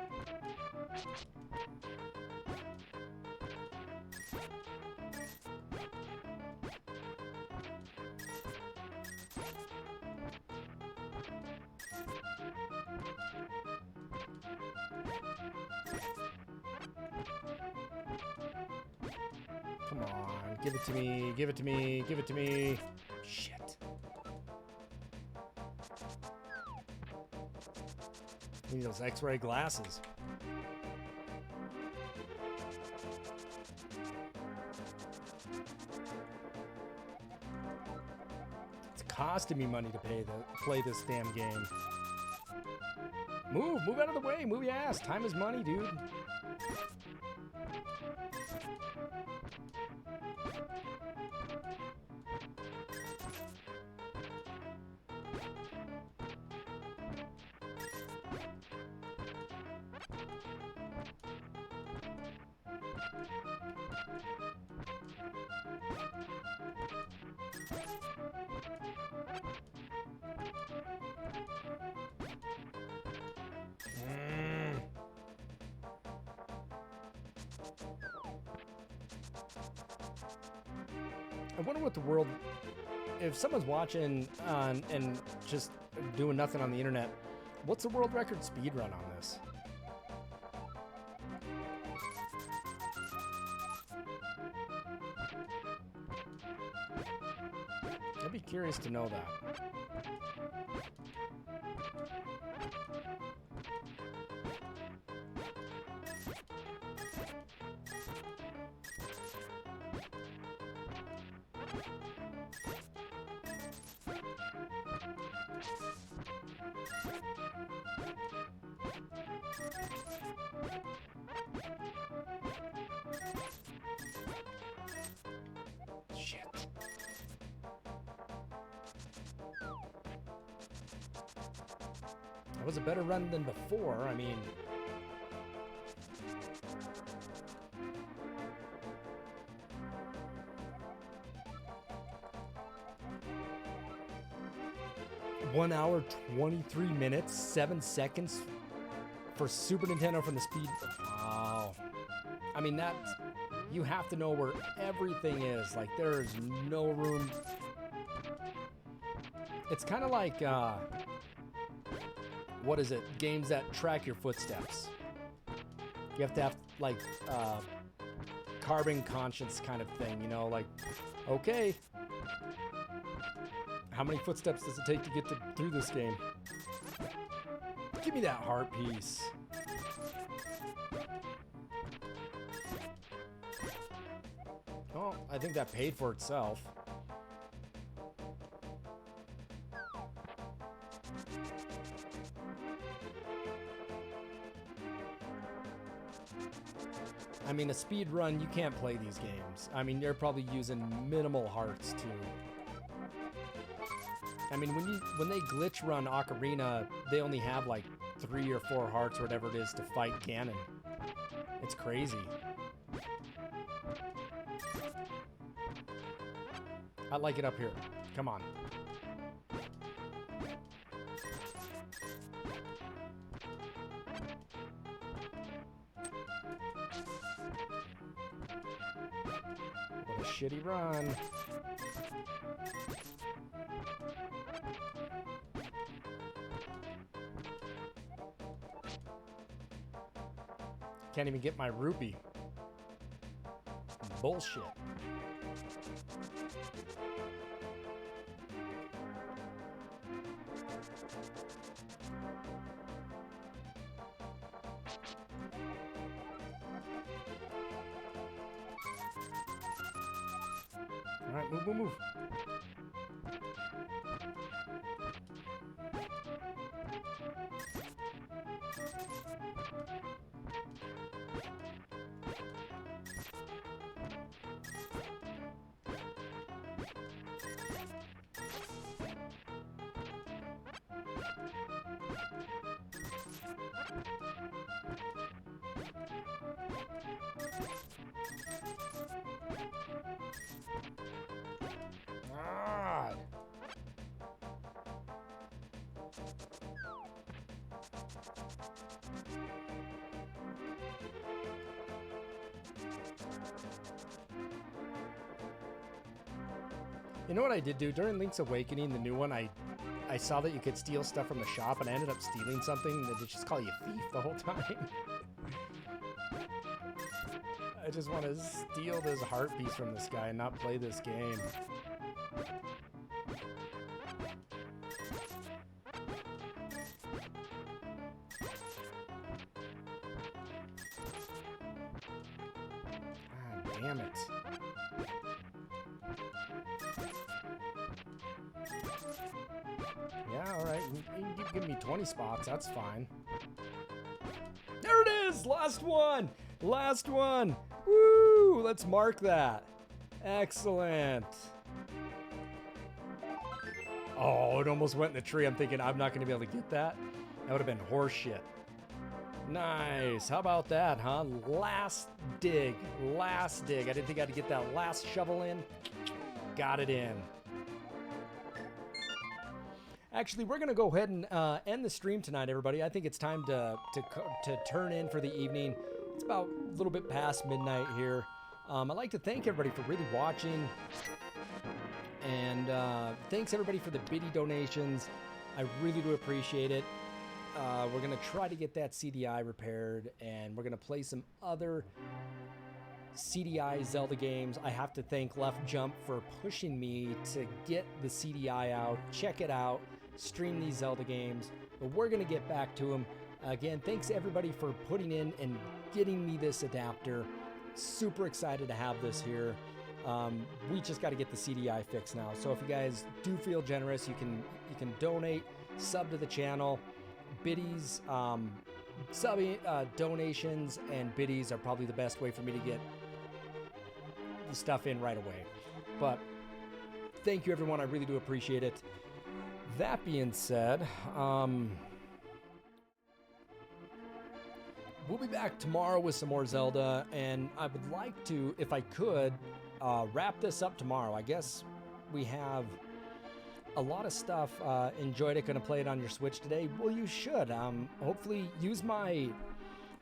S1: Come on, give it to me, give it to me, give it to me. Shit. Need those X-ray glasses. It's costing me money to play this damn game. Move out of the way, move your ass. Time is money, dude. I wonder what the world, if someone's watching and just doing nothing on the internet, what's the world record speed run on this? I'd be curious to know that. Shit. That was a better run than before. I mean... One hour, 23 minutes, 7 seconds for Super Nintendo from the speed. Wow. I mean, that's... You have to know where everything is. Like, there's no room. It's kind of like, what is it? Games that track your footsteps. You have to have, like, carbon conscience kind of thing, you know? Like, okay. How many footsteps does it take to get through this game? Give me that heart piece. Oh, I think that paid for itself. I mean, a speed run, you can't play these games. I mean, you're probably using minimal hearts too. I mean, when they glitch run Ocarina, they only have like 3 or 4 hearts or whatever it is to fight Ganon. It's crazy. I like it up here. Come on. What a shitty run. Can't even get my rupee. Bullshit. All right, move, move, move. God. You know what I did do? During Link's Awakening, the new one, I saw that you could steal stuff from the shop, and I ended up stealing something, and they just call you thief the whole time. I just want to steal this heart piece from this guy and not play this game. Ah, damn it. Yeah, alright. You can give me 20 spots. That's fine. There it is! Last one! Last one! Woo! Let's mark that. Excellent. Oh, it almost went in the tree. I'm thinking I'm not going to be able to get that. That would have been horse shit. Nice. How about that, huh? Last dig. Last dig. I didn't think I'd get that last shovel in. Got it in. Actually, we're going to go ahead and end the stream tonight, everybody. I think it's time to turn in for the evening. It's about a little bit past midnight here. I'd like to thank everybody for really watching. And thanks, everybody, for the biddy donations. I really do appreciate it. We're going to try to get that CDI repaired, and we're going to play some other CDI Zelda games. I have to thank Left Jump for pushing me to get the CDI out, check it out, stream these Zelda games, but we're going to get back to them. Again, thanks everybody for putting in and getting me this adapter. Super excited to have this here. We just got to get the CDI fixed now. So if you guys do feel generous, you can donate sub to the channel. Biddies, donations and biddies are probably the best way for me to get the stuff in right away. But thank you, everyone. I really do appreciate it. That being said, we'll be back tomorrow with some more Zelda, and I would like to, if I could, wrap this up tomorrow. I guess we have a lot of stuff. Enjoyed it. Gonna play it on your Switch today? Well, you should. Hopefully use my...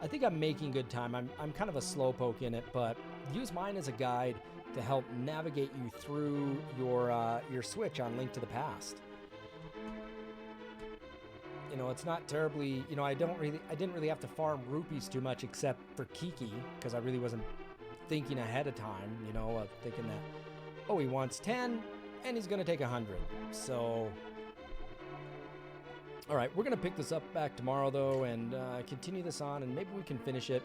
S1: I think I'm making good time. I'm kind of a slowpoke in it, but use mine as a guide to help navigate you through your Switch on Link to the Past. You know, it's not terribly, you know, I didn't really have to farm rupees too much except for Kiki, because I really wasn't thinking ahead of time, you know, thinking that, oh, he wants 10 and he's going to take 100. So, all right, we're going to pick this up back tomorrow though, and continue this on, and maybe we can finish it.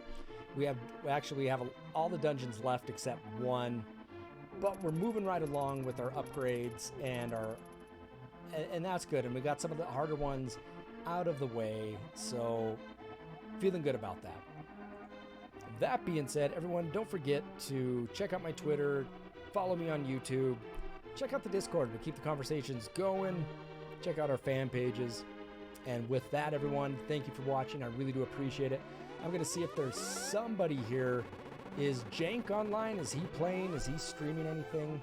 S1: We actually have all the dungeons left except one, but we're moving right along with our upgrades and that's good. And we got some of the harder ones out of the way, so feeling good about that. That being said, everyone, don't forget to check out my Twitter, follow me on YouTube, check out the Discord. We keep the conversations going. Check out our fan pages. And with that, everyone, thank you for watching. I really do appreciate it. I'm going to see if there's somebody here. Is Jank online? Is he playing? Is he streaming anything?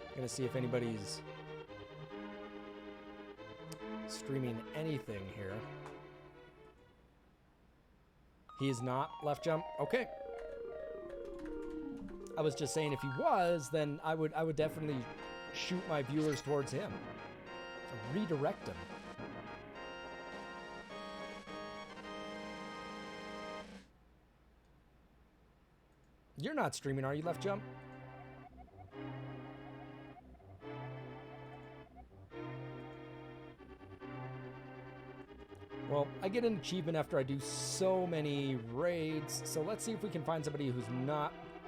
S1: I'm going to see if anybody's streaming anything here. He is not. Left jump. Okay. I was just saying if he was, then I would definitely shoot my viewers towards him. Redirect him. You're not streaming, are you, Left Jump? Well, I get an achievement after I do so many raids, so let's see if we can find somebody who's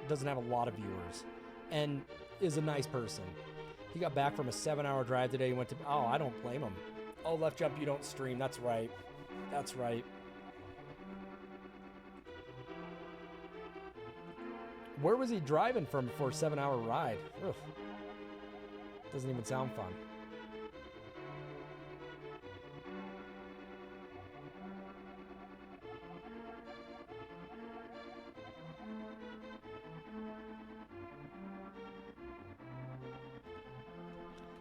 S1: doesn't have a lot of viewers and is a nice person. He got back from a 7-hour drive today. He went to... Oh, I don't blame him. Oh, Left Jump, you don't stream. That's right. That's right. Where was he driving from for a 7-hour ride? Ugh. Doesn't even sound fun.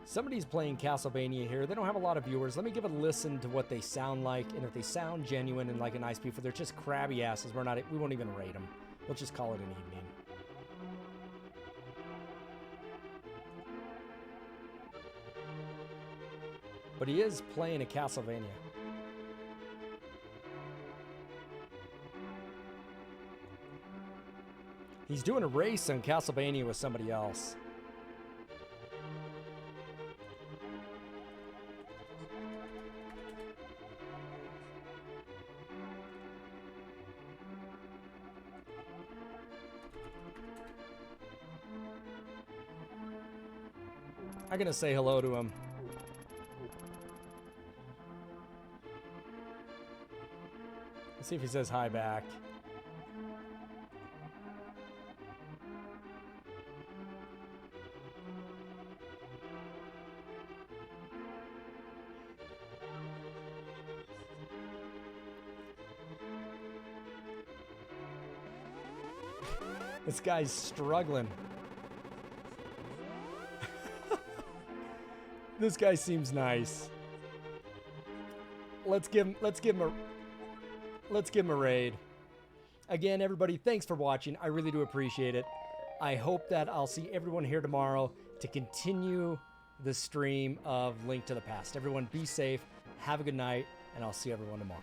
S1: Somebody's playing Castlevania here. They don't have a lot of viewers. Let me give a listen to what they sound like, and if they sound genuine and like a nice people, they're just crabby asses. We won't even rate them. We'll just call it an evening. But he is playing a Castlevania. He's doing a race on Castlevania with somebody else. I'm gonna say hello to him. Let's see if he says hi back. This guy's struggling. This guy seems nice. Let's give him a raid. Again, everybody, thanks for watching. I really do appreciate it. I hope that I'll see everyone here tomorrow to continue the stream of Link to the Past. Everyone be safe, have a good night, and I'll see everyone tomorrow.